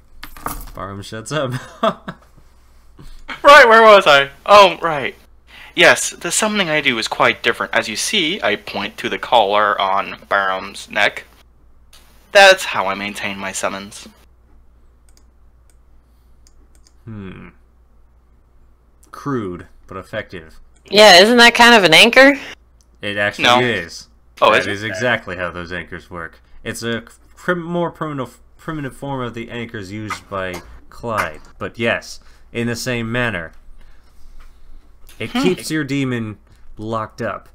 S2: Barham shuts up.
S3: Right, where was I? Oh, right. Yes, the summoning I do is quite different. As you see, I point to the collar on Barham's neck. That's how I maintain my summons.
S2: Crude, but effective.
S1: Yeah, isn't that kind of an anchor?
S2: It actually
S3: No.
S2: is.
S3: Oh,
S2: That
S3: is it?
S2: is exactly how those anchors work. It's a more primitive form of the anchors used by Clyde. But yes, in the same manner. It keeps your demon locked up.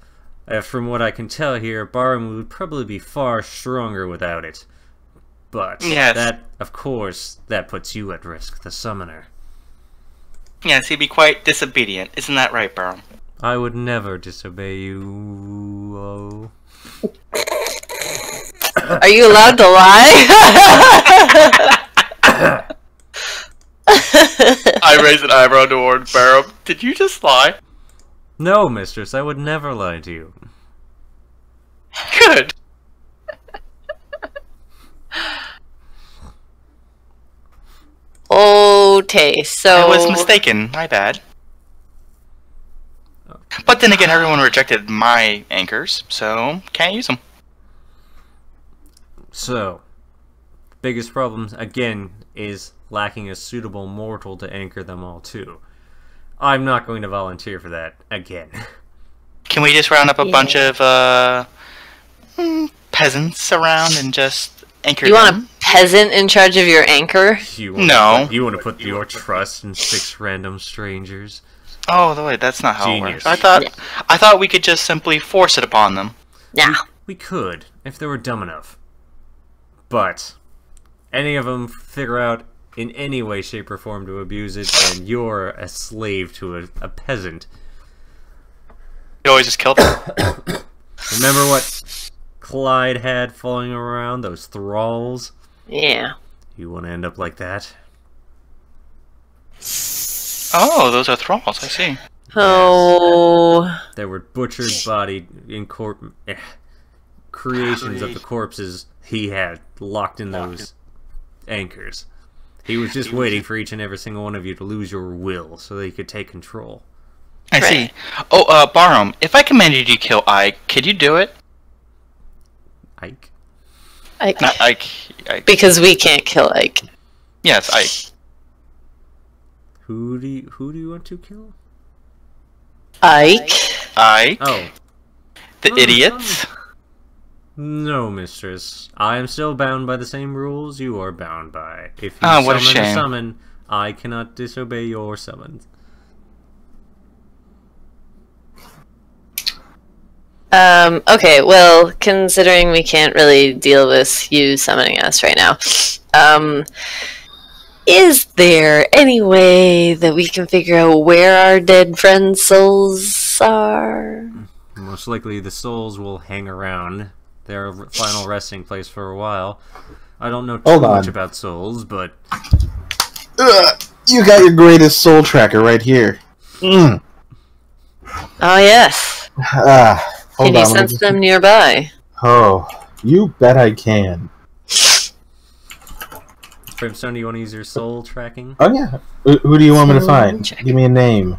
S2: From what I can tell here, Barham would probably be far stronger without it. But
S3: Yes.
S2: that, of course, that puts you at risk, the summoner.
S3: Yes, he'd be quite disobedient. Isn't that right, Barham?
S2: I would never disobey you. Oh.
S1: Are you allowed to lie?
S3: I raise an eyebrow toward Barham. Did you just lie?
S2: No, mistress, I would never lie to you.
S3: Good.
S1: Okay, so
S3: I was mistaken. My bad. But then again, everyone rejected my anchors, so can't use them.
S2: So, biggest problem, again, is lacking a suitable mortal to anchor them all to. I'm not going to volunteer for that, again.
S3: Can we just round up a bunch of peasants around and just anchor
S1: you
S3: them?
S1: want a peasant in charge of your anchor?
S2: You
S3: No.
S2: You want to put your trust in 6 random strangers?
S3: Oh, wait, that's not how
S2: Genius.
S3: it works. I thought we could just simply force it upon them.
S1: Yeah.
S2: We could, if they were dumb enough. But, any of them figure out in any way, shape, or form to abuse it, and you're a slave to a peasant.
S3: You always just kill them.
S2: Remember what Clyde had falling around? Those thralls?
S1: Yeah.
S2: You want to end up like that?
S3: Oh, those are thralls, I see.
S1: Oh.
S2: They were butchered, bodied, creations of the corpses he had locked in those anchors. He was just waiting for each and every single one of you to lose your will so that he could take control.
S3: I see. Oh, Barham, if I commanded you to kill Ike, could you do it?
S2: Ike?
S1: Ike.
S3: Not Ike.
S1: Because we can't kill Ike.
S3: Yes, Ike.
S2: Who do you want to kill?
S1: Ike?
S3: Ike?
S2: Oh.
S3: The idiots?
S2: No, mistress. I am still bound by the same rules you are bound by. If you
S3: Ah, what a
S2: summon
S3: shame.
S2: summon, I cannot disobey your summons.
S1: Okay, well, considering we can't really deal with you summoning us right now, is there any way that we can figure out where our dead friends' souls are?
S2: Most likely the souls will hang around their final resting place for a while. I don't know too much about souls, but...
S6: You got your greatest soul tracker right here.
S1: Oh, yes. Can you sense them nearby?
S6: Oh, you bet I can.
S2: Brimstone, do you want to use your soul tracking?
S6: Oh, yeah. Who do you want me to find? Give me a name.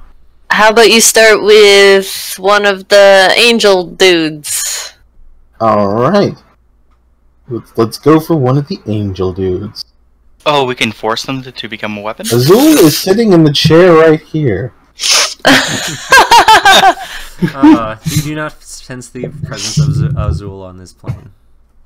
S1: How about you start with one of the angel dudes?
S6: Alright. Let's go for one of the angel dudes.
S3: Oh, we can force them to become a weapon?
S6: Azul is sitting in the chair right here.
S2: You do not sense the presence of Azul on this plane.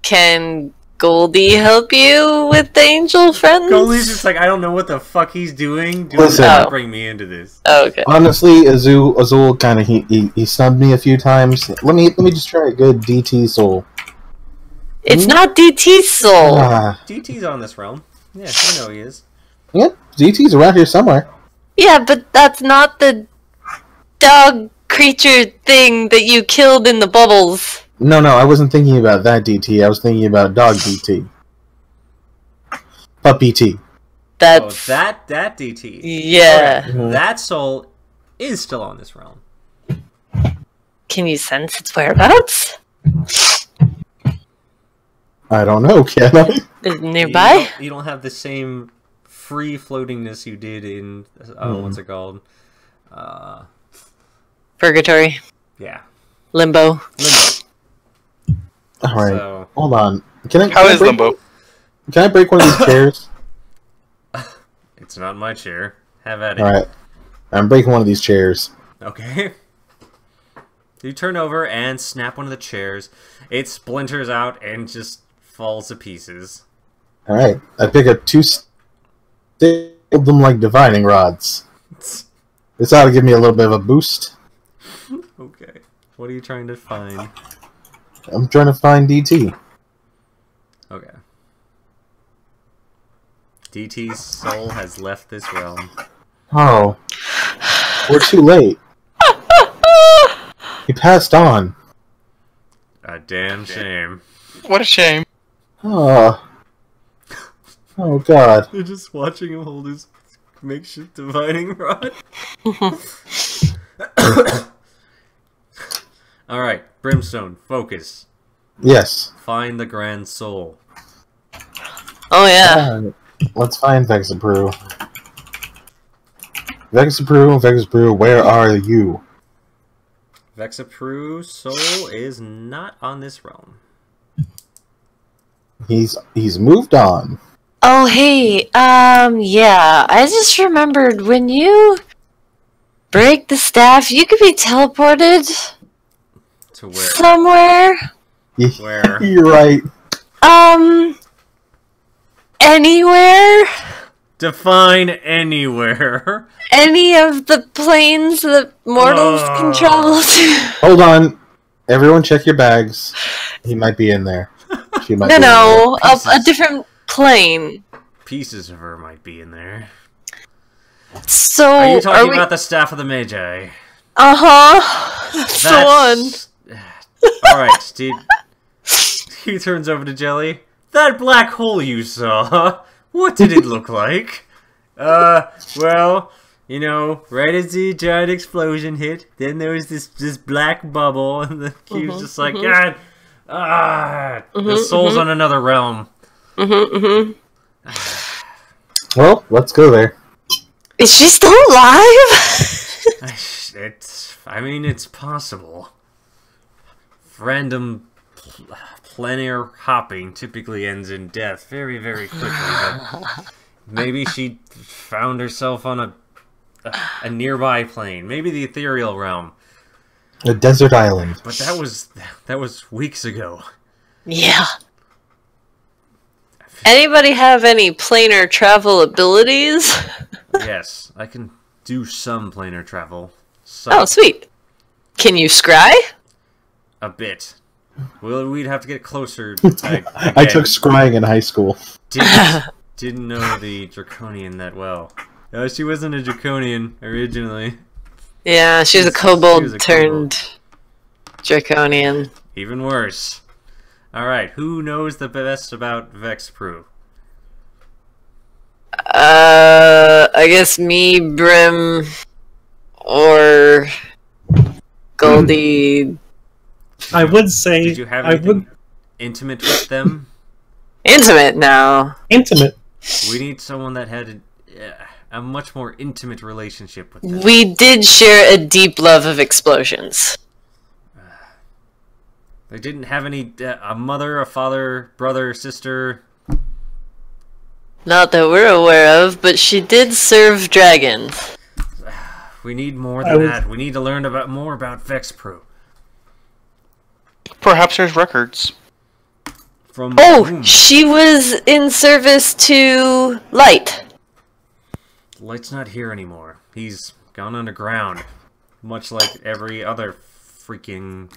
S1: Can Goldie help you with the angel friends?
S2: Goldie's just like, I don't know what the fuck he's doing. Do
S6: Listen.
S2: not bring me into this.
S1: Oh, okay.
S6: Honestly, Azul kind of he snubbed me a few times. Let me just try a good DT soul.
S1: It's not DT's soul.
S2: DT's on this realm. Yeah, I know he is.
S6: Yep, DT's around here somewhere.
S1: Yeah, but that's not the dog creature thing that you killed in the bubbles.
S6: No, I wasn't thinking about that DT. I was thinking about dog DT. Puppy T.
S1: That's...
S2: Oh, that DT.
S1: Yeah.
S2: Okay. That soul is still on this realm.
S1: Can you sense its whereabouts?
S6: I don't know, can I?
S1: Is it nearby?
S2: You don't have the same free floatingness you did in what's it called?
S1: Purgatory.
S2: Yeah.
S1: Limbo.
S6: Alright,
S2: So,
S6: hold on.
S3: How is Limbo?
S6: Can I break one of these chairs?
S2: it's not my chair. Have at it.
S6: Alright. I'm breaking one of these chairs.
S2: Okay. You turn over and snap one of the chairs. It splinters out and just falls to pieces.
S6: Alright. I pick up 2 hold them like divining rods. This ought to give me a little bit of a boost.
S2: Okay. What are you trying to find?
S6: I'm trying to find DT.
S2: Okay. DT's soul has left this realm.
S6: Oh. We're too late. He passed on.
S2: A damn shame.
S3: What a shame.
S6: Oh. Oh, God.
S2: You're just watching him hold his makeshift divining rod. Alright, Brimstone, focus.
S6: Yes.
S2: Find the Grand Soul.
S1: Oh yeah.
S6: Let's find Vexapru. Vexapru, where are you?
S2: Vexapru Soul is not on this realm.
S6: He's moved on.
S1: Oh hey, yeah. I just remembered when you break the staff, you could be teleported
S2: To where?
S1: somewhere.
S2: Where?
S6: You're right.
S1: Anywhere.
S2: Define anywhere.
S1: Any of the planes that mortals can travel to.
S6: Hold on. Everyone check your bags. He might be in there. She might be
S1: No,
S2: there.
S1: a different plane.
S2: Pieces of her might be in there.
S1: So,
S2: Are you talking about the Staff of the Magi?
S1: Uh-huh. That's the one.
S2: Alright, dude. He turns over to Jelly. That black hole you saw, what did it look like? Well, you know, right as the giant explosion hit, then there was this black bubble, and the cube's just like, God, the soul's on another realm.
S6: Well, let's go there.
S1: Is she still alive?
S2: I mean, it's possible. Random planar hopping typically ends in death very, very quickly, but maybe she found herself on a nearby plane. Maybe the ethereal realm.
S6: A desert island.
S2: But that was weeks ago.
S1: Yeah. Anybody have any planar travel abilities?
S2: Yes, I can do some planar travel.
S1: Oh, sweet. Can you scry?
S2: A bit. Well, we'd have to get closer.
S6: I took scrying in high school.
S2: Didn't know the Draconian that well. No, she wasn't a Draconian originally.
S1: Yeah, she was a kobold turned Draconian.
S2: Even worse. Alright, who knows the best about Vexapru?
S1: I guess me, Brim, or Goldie.
S5: I would say.
S2: Did you have anything intimate with them?
S1: Intimate now.
S5: Intimate.
S2: We need someone that had a much more intimate relationship with them.
S1: We did share a deep love of explosions.
S2: They didn't have any a mother, a father, brother, sister.
S1: Not that we're aware of, but she did serve dragons.
S2: We need more than that. We need to learn more about Vexapru.
S3: Perhaps there's records.
S2: From
S1: whom? She was in service to Light.
S2: Light's not here anymore. He's gone underground. Much like every other freaking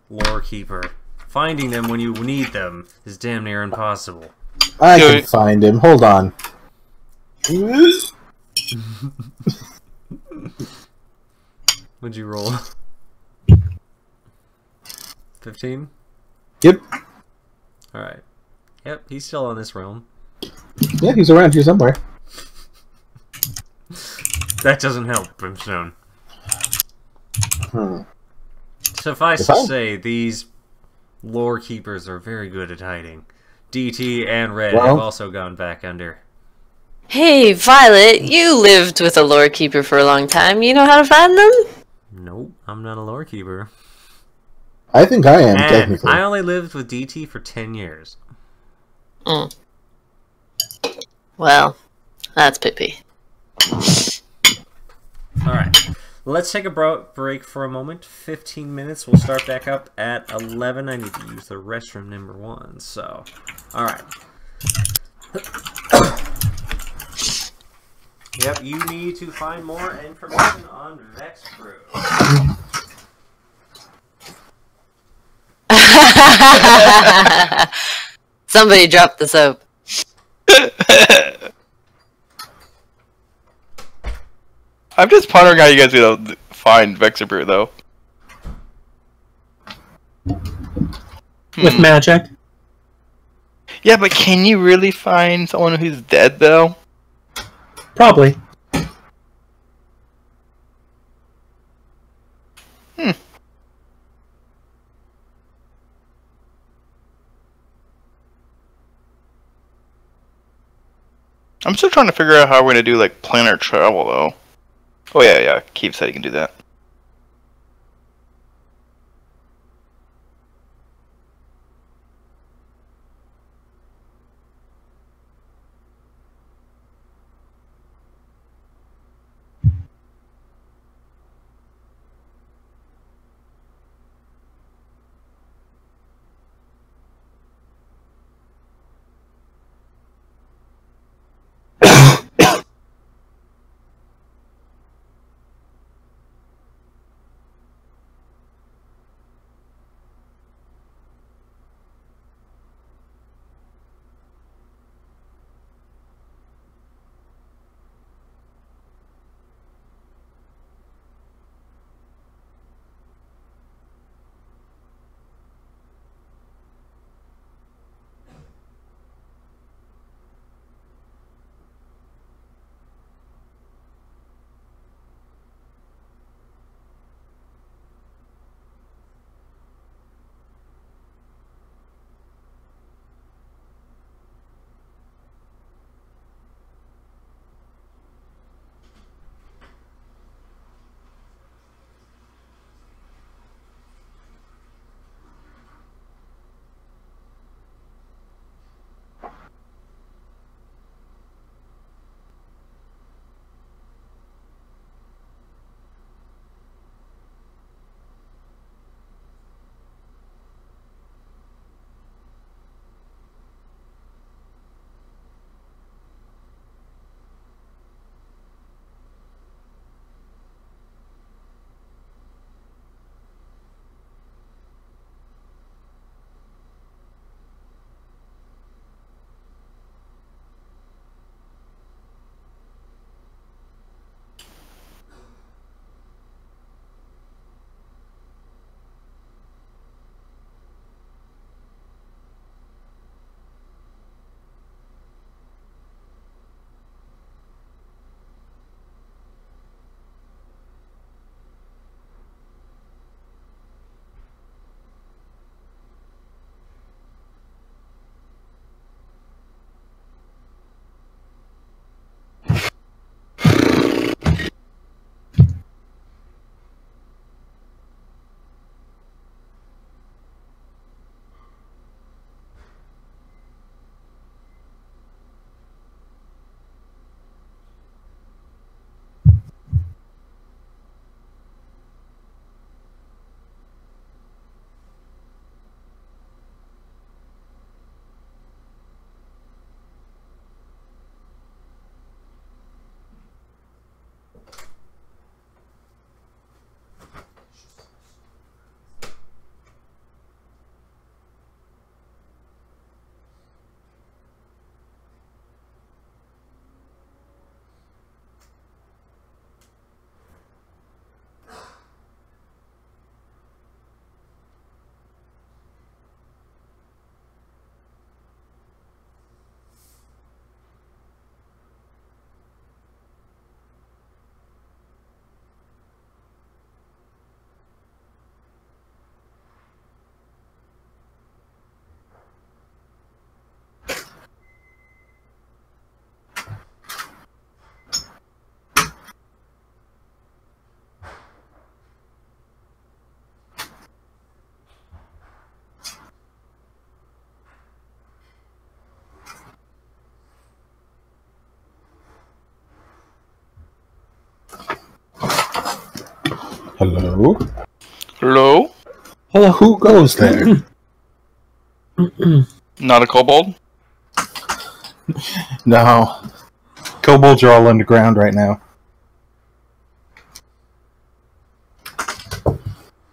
S2: lore keeper. Finding them when you need them is damn near impossible.
S6: I can find him. Hold on.
S2: What'd you roll? 15?
S6: Yep.
S2: Alright. Yep, he's still on this realm.
S6: Yeah, he's around here somewhere.
S2: That doesn't help, Brimstone. Suffice to say, these lore keepers are very good at hiding. DT and Red have also gone back under.
S1: Hey, Violet, you lived with a lore keeper for a long time. You know how to find them?
S2: Nope, I'm not a lore keeper.
S6: I think I am, technically.
S2: I only lived with DT for 10 years.
S1: Well, that's pity.
S2: Alright, let's take a break for a moment. 15 minutes. We'll start back up at 11. I need to use the restroom number 1, so... Alright. Yep, you need to find more information on Vexapru.
S1: Somebody dropped the soap.
S3: I'm just pondering how you guys gonna find Vexapru, though.
S5: With magic.
S3: Yeah, but can you really find someone who's dead, though?
S5: Probably.
S3: I'm still trying to figure out how we're gonna do like planar travel though. Oh yeah, Keith said he can do that.
S6: Hello?
S3: Hello?
S6: Hello, who goes there?
S3: Not a kobold?
S6: No. Kobolds are all underground right now.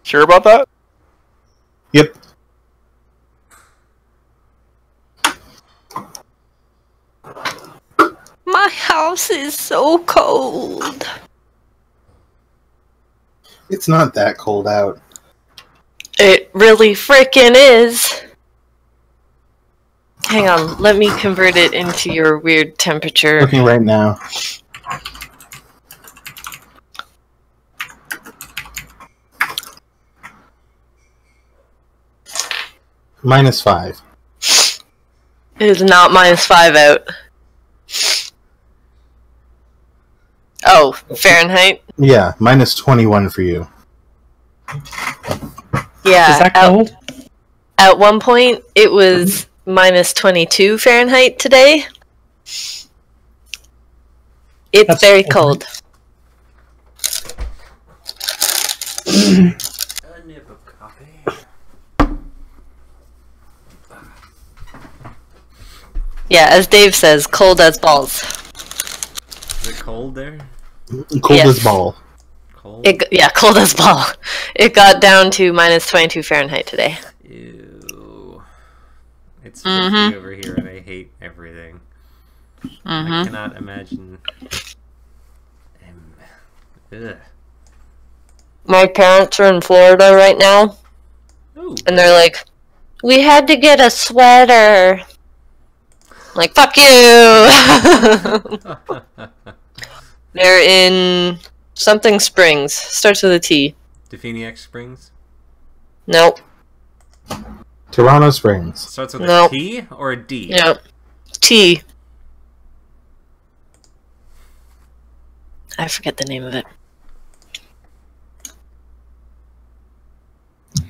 S3: Sure about that?
S6: Yep.
S1: My house is so cold.
S6: It's not that cold out.
S1: It really frickin' is. Hang on, let me convert it into your weird temperature.
S6: Looking right now.
S1: -5. It is not -5 out. Oh, Fahrenheit?
S6: Yeah, minus 21 for you.
S1: Yeah.
S5: Is that cold?
S1: At one point, it was minus 22 Fahrenheit today. It's
S5: That's
S1: very
S5: cold.
S1: cold.
S2: A nip of coffee.
S1: Yeah, as Dave says, cold as balls.
S2: Is it cold there?
S6: Cold
S1: Yes.
S6: as ball.
S2: Cold?
S1: Cold as ball. It got down to minus 22 Fahrenheit today.
S2: Ew. It's 50 over here and I hate everything. I cannot imagine. Ugh.
S1: My parents are in Florida right now,
S2: Ooh.
S1: and they're like, we had to get a sweater. I'm like, fuck you! They're in something Springs. Starts with a T.
S2: Definiac Springs?
S1: Nope.
S6: Toronto Springs.
S2: Starts with
S1: Nope.
S2: a T or a D?
S1: Yep. T. I forget the name of it.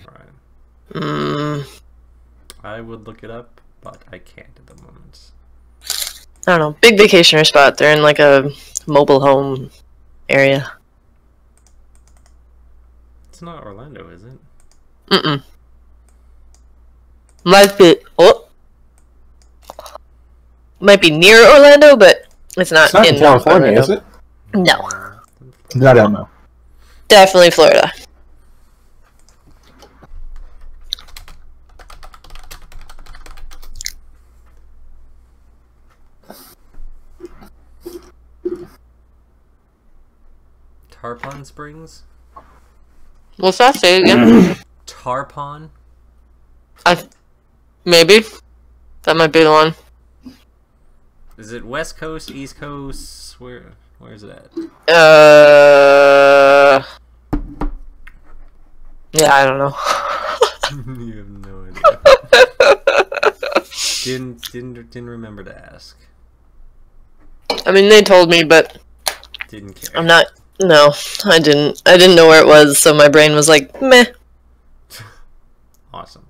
S2: Right. I would look it up, but I can't at the moment.
S1: I don't know. Big vacationer spot. They're in like a mobile home area.
S2: It's not Orlando, is it?
S1: Mm-mm. Might be near Orlando, but it's not,
S6: It's not in California,
S1: Orlando.
S6: is it?
S1: No.
S6: I don't know.
S1: Definitely Florida.
S2: Tarpon Springs?
S1: What's that? Say it again.
S2: Tarpon?
S1: Maybe. That might be the one.
S2: Is it West Coast, East Coast? Where is it at?
S1: Yeah, I don't know.
S2: You have no idea. Didn't remember to ask.
S1: I mean, they told me, but
S2: Didn't care.
S1: I'm not. No, I didn't. I didn't know where it was, so my brain was like, meh.
S2: Awesome.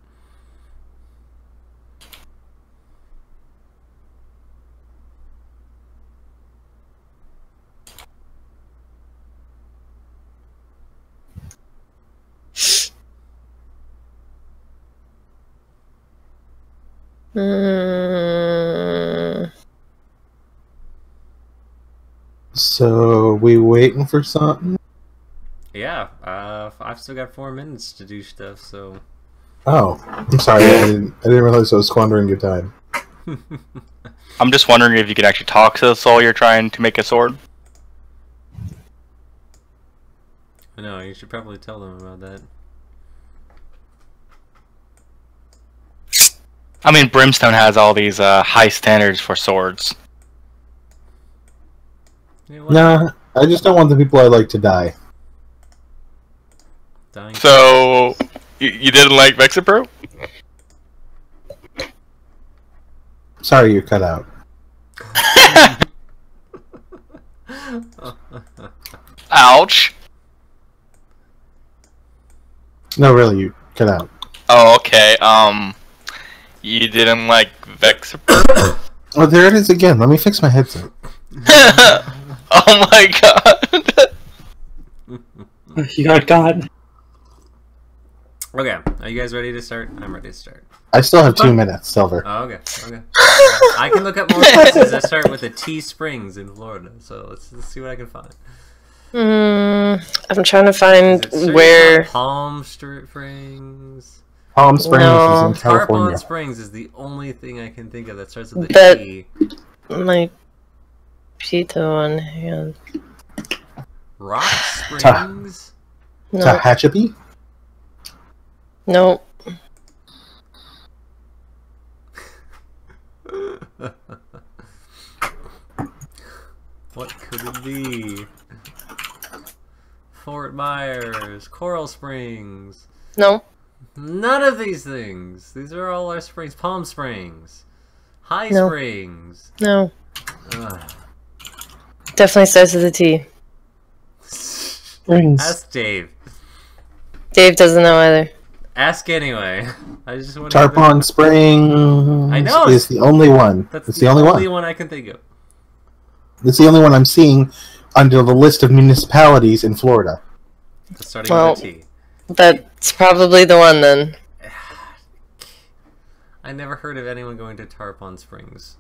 S6: So, we waiting for something?
S2: Yeah, I've still got 4 minutes to do stuff, so...
S6: Oh, I'm sorry. I didn't realize I was squandering your time.
S3: I'm just wondering if you could actually talk to the soul you're trying to make a sword.
S2: I know, you should probably tell them about that.
S3: I mean, Brimstone has all these high standards for swords.
S2: You know what?
S6: Nah, I just don't want the people I like to die.
S2: Dying.
S3: So, you didn't like Vexapro?
S6: Sorry, you cut out.
S3: Ouch.
S6: No, really, you cut out.
S3: Oh, okay. You didn't like Vexapro?
S6: Oh, there it is again. Let me fix my headset.
S3: Oh my god.
S5: You got God.
S2: Okay, are you guys ready to start? I'm ready to start.
S6: I still have 2 minutes, Silver.
S2: Oh, okay. I can look up more places that start with a T Springs in Florida, so let's see what I can find.
S1: I'm trying to find
S2: Is it
S1: where.
S2: Palm Springs.
S6: Palm Springs
S1: No.
S6: is in California.
S2: Tarpon Springs is the only thing I can think of that starts with a
S1: That-
S2: T.
S1: My pizza one. Hang on.
S2: Rock Springs.
S1: No.
S6: Tehachapi?
S1: No.
S2: What could it be? Fort Myers, Coral Springs.
S1: No.
S2: None of these things. These are all our springs. Palm Springs, High
S1: No.
S2: Springs.
S1: No.
S2: Ugh.
S1: Definitely starts with a T.
S5: Springs?
S2: Ask Dave.
S1: Dave doesn't know either.
S2: Ask anyway. I just want
S6: Tarpon Springs
S2: I know,
S6: is the only one.
S2: That's
S6: the only
S2: one I can think of.
S6: It's the only one I'm seeing under the list of municipalities in Florida.
S2: Starting with a T.
S1: That's probably the one then.
S2: I never heard of anyone going to Tarpon Springs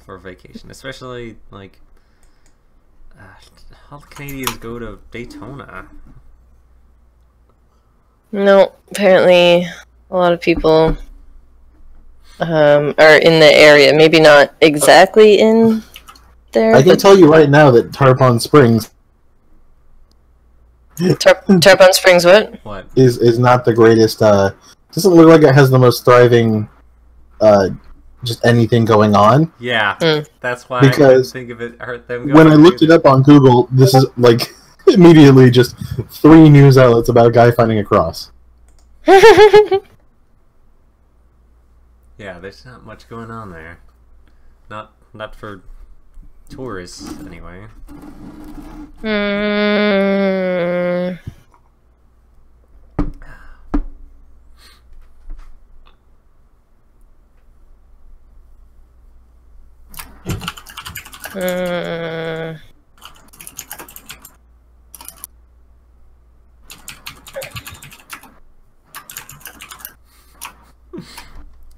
S2: for vacation, especially like all the Canadians go to Daytona.
S1: No, apparently a lot of people are in the area. Maybe not exactly in there.
S6: I can tell you right now that Tarpon Springs
S1: Tarpon Springs what?
S2: What?
S6: is not the greatest. Doesn't look like it has the most thriving just anything going on.
S2: Yeah, that's why
S6: Because
S2: I think of it. Hurt them.
S6: When I looked it up on Google, this is like immediately just 3 news outlets about a guy finding a cross.
S2: Yeah, there's not much going on there. Not for tourists, anyway.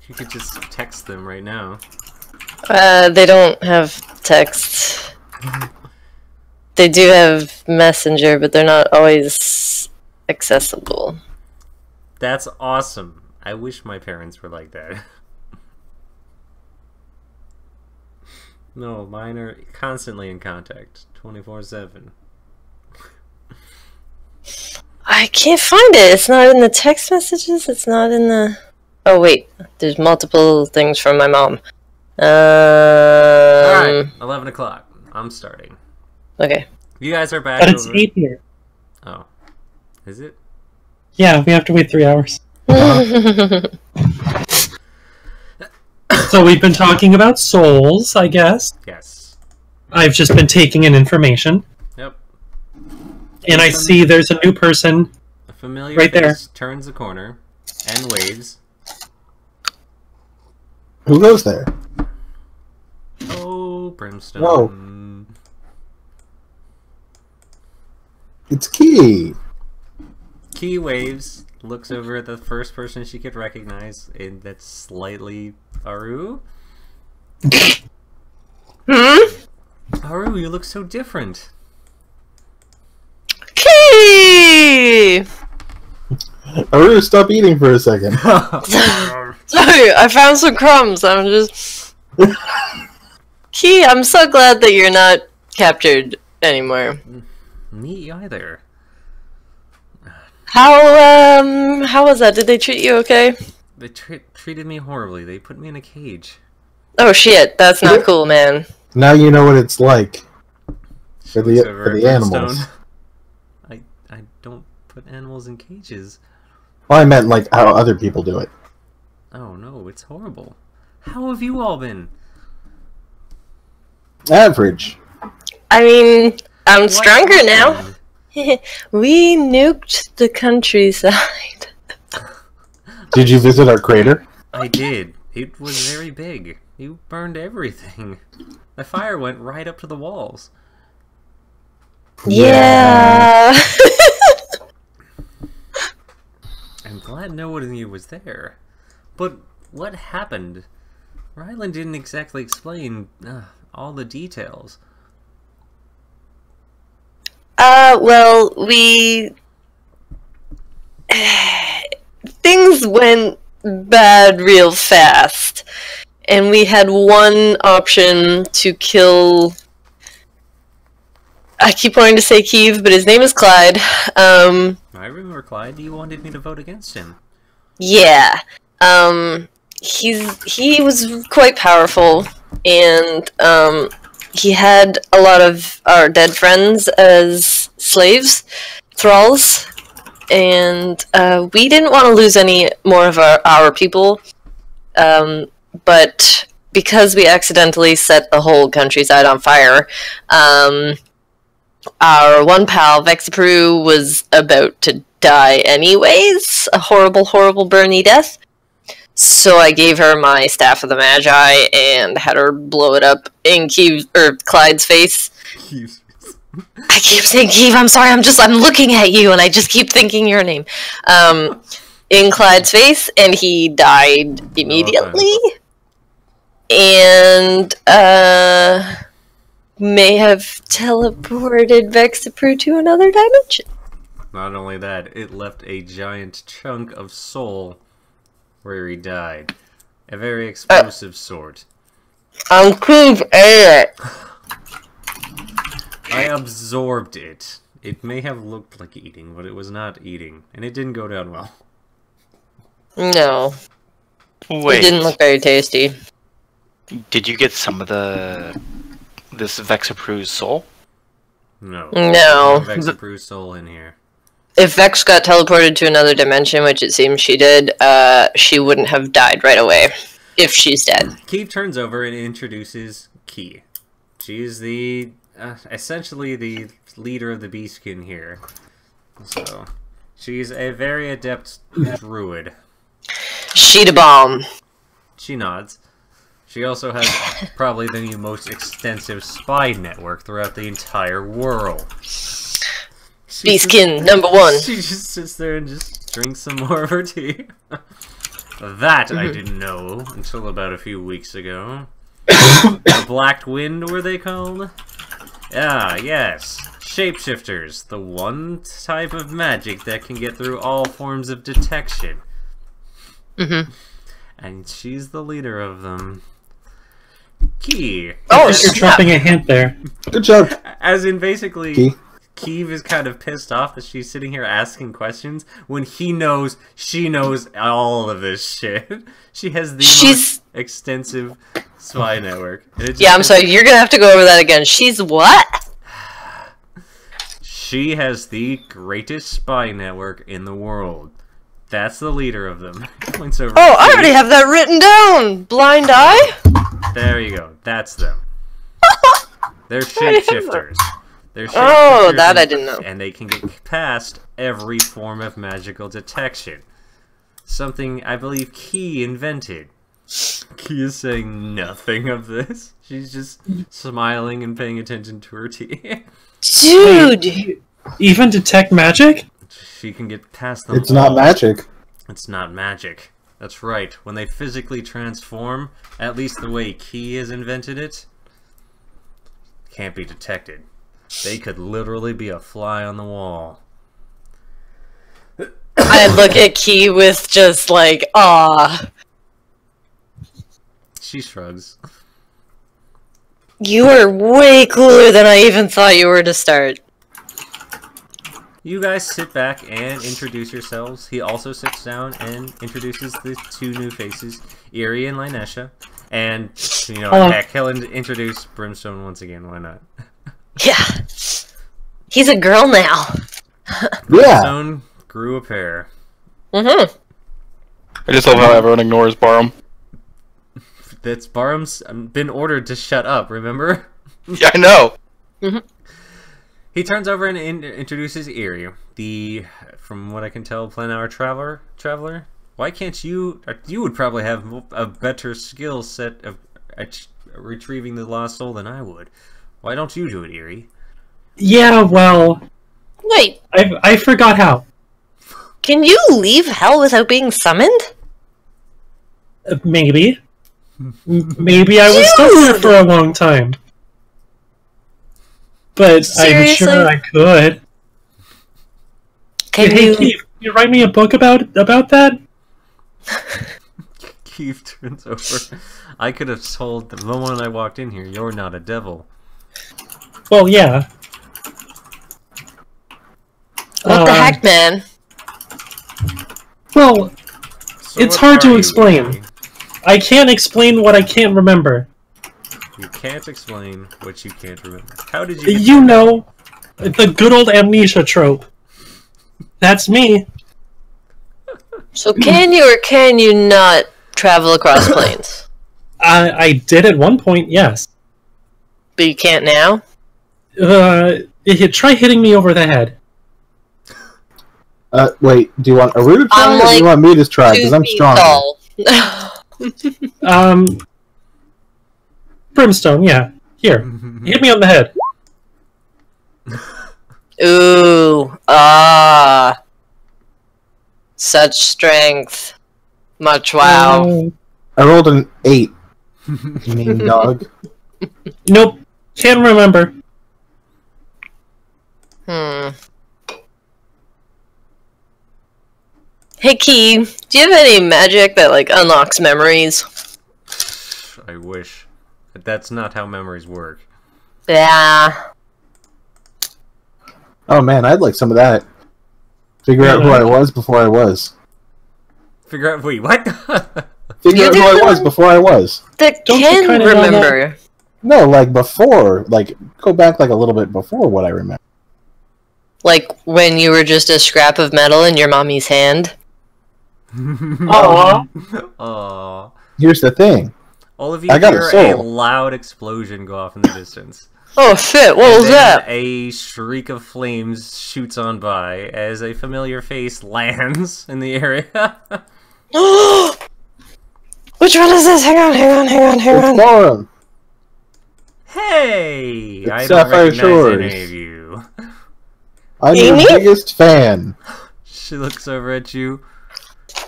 S2: You could just text them right now.
S1: They don't have text. They do have Messenger, but they're not always accessible.
S2: That's awesome. I wish my parents were like that. No, mine are constantly in contact, 24/7.
S1: I can't find it. It's not in the text messages. It's not in the... Oh, wait. There's multiple things from my mom.
S2: Alright, 11 o'clock. I'm starting.
S1: Okay.
S2: You guys are back
S5: But it's
S2: over...
S5: 8 here.
S2: Oh. Is it?
S5: Yeah, we have to wait 3 hours. So we've been talking about souls, I guess.
S2: Yes.
S5: I've just been taking in information.
S2: Yep.
S5: And I see there's a new person.
S2: A familiar
S5: right there.
S2: face turns the corner and waves.
S6: Who goes there?
S2: Oh, Brimstone.
S6: Whoa. It's Key.
S2: Key waves, looks over at the first person she could recognize, and that's slightly Aru. Aru, you look so different.
S1: Key!
S6: Aru, stop eating for a second.
S1: Sorry, I found some crumbs. I'm just... Key, I'm so glad that you're not captured anymore.
S2: Me either.
S1: How was that? Did they treat you okay?
S2: They treated me horribly. They put me in a cage.
S1: Oh shit, that's not cool, man.
S6: Now you know what it's like for
S2: Looks
S6: the
S2: over at
S6: animals.
S2: Brimstone. I don't put animals in cages.
S6: Well, I meant like how other people do it.
S2: Oh no, it's horrible. How have you all been?
S6: Average.
S1: I mean, I'm
S2: What
S1: stronger now.
S2: happened?
S1: We nuked the countryside.
S6: Did you visit our crater?
S2: I did. It was very big. You burned everything. The fire went right up to the walls.
S1: Yeah.
S2: I'm glad no one of you was there. But what happened? Ryland didn't exactly explain all the details.
S1: Well, things went bad real fast. And we had one option to kill... I keep wanting to say Keeve, but his name is Clyde.
S2: I remember Clyde. You wanted me to vote against him.
S1: Yeah. He was quite powerful, and he had a lot of our dead friends as slaves, thralls, and we didn't want to lose any more of our people, but because we accidentally set the whole countryside on fire, our one pal, Vexapru, was about to die anyways. A horrible, horrible burny death. So I gave her my Staff of the Magi and had her blow it up in Clyde's face. I keep saying Keeve, I'm sorry, I'm looking at you and I just keep thinking your name. In Clyde's face, and he died immediately. And, may have teleported Vexapru to another dimension.
S2: Not only that, it left a giant chunk of soul where he died. A very explosive sort.
S1: Keeve ate it.
S2: I absorbed it. It may have looked like eating, but it was not eating. And it didn't go down well.
S1: No.
S3: Wait.
S1: It didn't look very tasty.
S3: Did you get some of this Vexapru's soul?
S2: No.
S1: No.
S2: There's no Vexapru's soul in here.
S1: If Vex got teleported to another dimension, which it seems she did, she wouldn't have died right away. If she's dead.
S2: Keeve turns over and introduces Key. She's the essentially the leader of the Beastkin here. So, she's a very adept druid.
S1: Sheeta bomb.
S2: She nods. She also has probably the most extensive spy network throughout the entire world.
S1: Beastkin #1.
S2: She just sits there and just drinks some more of her tea. That I didn't know until about a few weeks ago. The Black Wind, were they called? Ah, yes. Shapeshifters, the one type of magic that can get through all forms of detection. And she's the leader of them. Key.
S5: Oh, you're dropping a hint there.
S6: Good job.
S2: As in, basically,
S6: Key.
S2: Keeve is kind of pissed off that she's sitting here asking questions when he knows she knows all of this shit. She has the most extensive spy network.
S1: Yeah, I'm sorry, you're gonna have to go over that again. She's what?
S2: She has the greatest spy network in the world. That's the leader of them. Points over.
S1: Oh, I already have that written down! Blind eye?
S2: There you go. That's them. They're shapeshifters.
S1: Oh, that I didn't know.
S2: And they can get past every form of magical detection. Something I believe Key invented. Key is saying nothing of this. She's just smiling and paying attention to her tea.
S1: Dude!
S5: Even detect magic?
S2: She can get past them.
S6: It's not magic.
S2: It's not magic. That's right. When they physically transform, at least the way Key has invented it, can't be detected. They could literally be a fly on the wall.
S1: I look at Key with just like, aw.
S2: She shrugs.
S1: You are way cooler than I even thought you were to start.
S2: You guys sit back and introduce yourselves. He also sits down and introduces the two new faces, Eerie and Linesha. And, you know, heck, he'll introduce Brimstone once again, why not?
S1: Yeah. He's a girl now.
S2: Brimstone grew a pair.
S3: I just love how everyone ignores Barham.
S2: That's Barham's been ordered to shut up, remember?
S3: Yeah, I know.
S2: He turns over and introduces Eerie, the, from what I can tell, Plan-Hour Traveler. Why can't you... You would probably have a better skill set of retrieving the lost soul than I would. Why don't you do it, Eerie?
S5: Yeah, well...
S1: Wait.
S5: I forgot how.
S1: Can you leave hell without being summoned?
S5: Maybe. Maybe I was stuck there for a long time. But
S1: Seriously?
S5: I'm sure I could. Hey, Keith, can you write me a book about that?
S2: Keith turns over. I could have told the moment I walked in here, you're not a devil.
S5: Well, yeah.
S1: What the heck, man?
S5: Well,
S2: So
S5: it's
S2: what
S5: hard
S2: are
S5: to
S2: you,
S5: explain.
S2: Eerie?
S5: I can't explain what I can't remember.
S2: You can't explain what you can't remember. How did you...
S5: You know, the good old amnesia trope. That's me.
S1: So can you or can you not travel across planes?
S5: I did at one point, yes.
S1: But you can't now?
S5: Try hitting me over the head.
S6: Wait, do you want Aru to try, or do you want me to try? Because I'm stronger.
S5: Brimstone, yeah. Here, hit me on the head.
S1: Ooh, ah. Such strength. Much wow.
S6: I rolled an 8. You mean dog?
S5: Nope. Can't remember.
S1: Hey, Key, do you have any magic that, like, unlocks memories?
S2: I wish. But that's not how memories work.
S1: Yeah.
S6: Oh man, I'd like some of that. Figure out who I was before I was.
S2: Figure out... Wait, what?
S6: Figure out who I was before I was.
S1: That can remember.
S6: No, like before. Like, go back like a little bit before what I remember.
S1: Like when you were just a scrap of metal in your mommy's hand?
S5: Aww.
S2: Aww.
S6: Here's the thing.
S2: All of you hear a loud explosion go off in the distance.
S1: Oh shit, what was that?
S2: A shriek of flames shoots on by as a familiar face lands in the area.
S1: Which one is this? Hang on.
S6: It's Borum.
S2: Hey!
S6: It's
S2: I don't
S6: Sapphire
S2: recognize
S6: Shores.
S2: any of you.
S6: I'm your biggest fan.
S2: She looks over at you.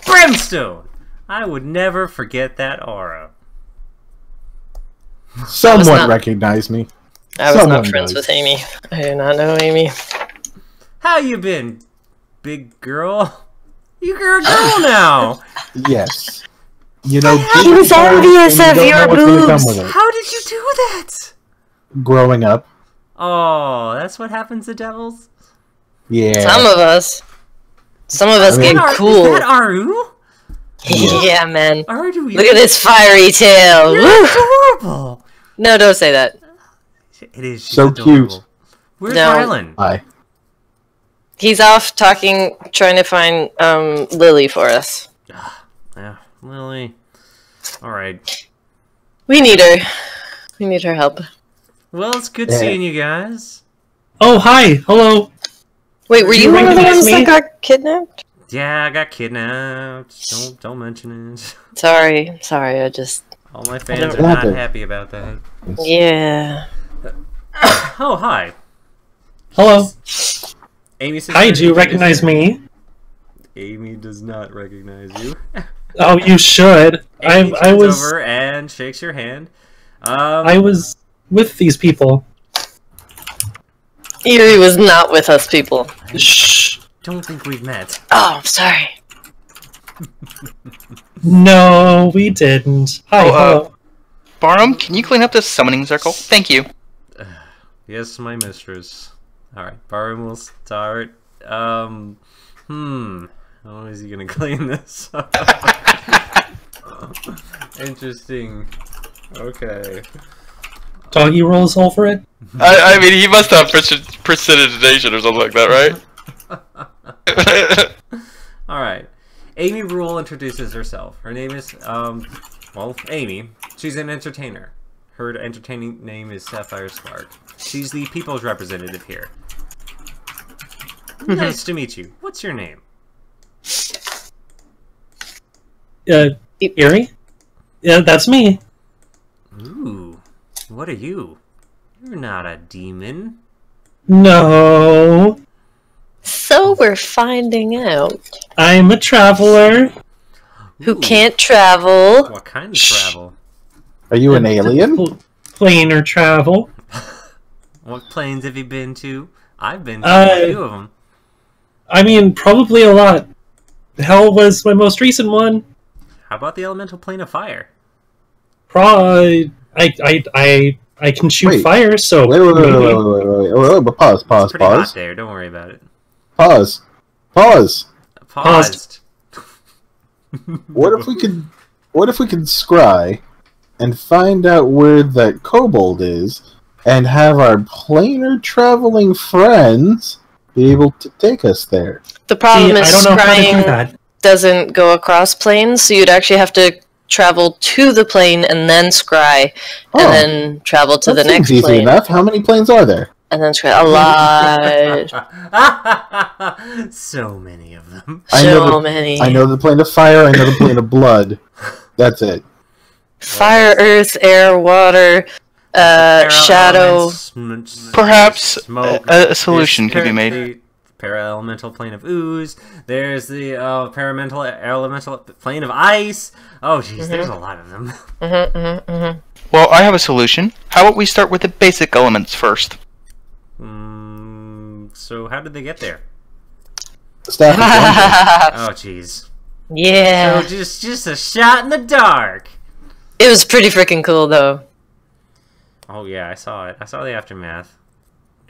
S2: Brimstone! I would never forget that aura.
S6: Someone recognize me.
S1: I was not friends with Amy. I do not know Amy.
S2: How you been, big girl? You're a girl now!
S6: Yes. You know,
S1: he was envious of your boobs.
S2: How did you do that?
S6: Growing up.
S2: Oh, that's what happens to devils?
S6: Yeah.
S1: Some of us. Some of us get cool.
S2: Is that Aru?
S1: Yeah, man.
S2: Aru,
S1: look at this fiery tail.
S2: You're adorable.
S1: No, don't say that.
S2: It is
S6: so
S2: adorable.
S6: cute.
S2: Where's Rylan?
S6: Hi.
S1: He's off trying to find Lily for us.
S2: Yeah, Lily. Alright.
S1: We need her. We need her help.
S2: Well, it's good seeing you guys.
S5: Oh, hi. Hello.
S1: Wait, were you one of the ones that got kidnapped?
S2: Yeah, I got kidnapped. Don't mention it.
S1: Sorry, I just...
S2: All my fans are not happy about that.
S1: Yeah.
S2: Oh, hi.
S5: Hello.
S2: Amy says,
S5: hi, do you recognize me?
S2: Amy does not recognize you.
S5: Oh, you should.
S2: Amy I was over and shakes your hand.
S5: I was with these people.
S1: Erie was not with us, people.
S2: Shh. Don't think we've met.
S1: Oh, I'm sorry.
S5: No, we didn't. Hi, hello.
S3: Barnum, can you clean up this summoning circle? Thank you.
S2: Yes, my mistress. Alright, Barnum will start. How is he gonna clean this up? Interesting. Okay.
S5: Doggy rolls over it?
S3: I mean, he must have precipitation or something like that, right?
S2: Alright. Amy Rule introduces herself. Her name is, well, Amy. She's an entertainer. Her entertaining name is Sapphire Spark. She's the people's representative here. Nice to meet you. What's your name?
S5: Erie? Yeah, that's me.
S2: Ooh. What are you? You're not a demon.
S5: No.
S1: So we're finding out.
S5: I'm a traveler.
S1: Who can't travel.
S2: What kind of travel?
S6: Are you an alien?
S5: Planar travel.
S2: What planes have you been to? I've been to a few of them.
S5: I mean, probably a lot. Hell was my most recent one.
S2: How about the elemental plane of fire?
S5: I can shoot fire, so...
S6: Wait, but pause.
S2: It's pretty hot there, don't worry about it.
S6: Pause.
S2: Paused.
S6: What if we could scry and find out where that kobold is and have our planar traveling friends be able to take us there?
S1: The problem is scrying doesn't go across planes, so you'd actually have to travel to the plane and then scry, and then travel to the next
S6: easy
S1: plane.
S6: Enough. How many planes are there?
S1: And then a lot.
S2: So many of them.
S1: So many.
S6: I know the plane of fire, I know the plane of blood. That's it.
S1: Fire, earth, air, water, shadow.
S3: Perhaps
S2: smoke.
S3: a solution could be made.
S2: The para-elemental plane of ooze. There's the elemental plane of ice. Oh, jeez, there's a lot of them.
S3: Well, I have a solution. How about we start with the basic elements first?
S2: So how did they get there?
S6: Staff is
S2: Oh, jeez.
S1: Yeah.
S2: So just a shot in the dark.
S1: It was pretty freaking cool, though.
S2: Oh yeah, I saw it. I saw the aftermath.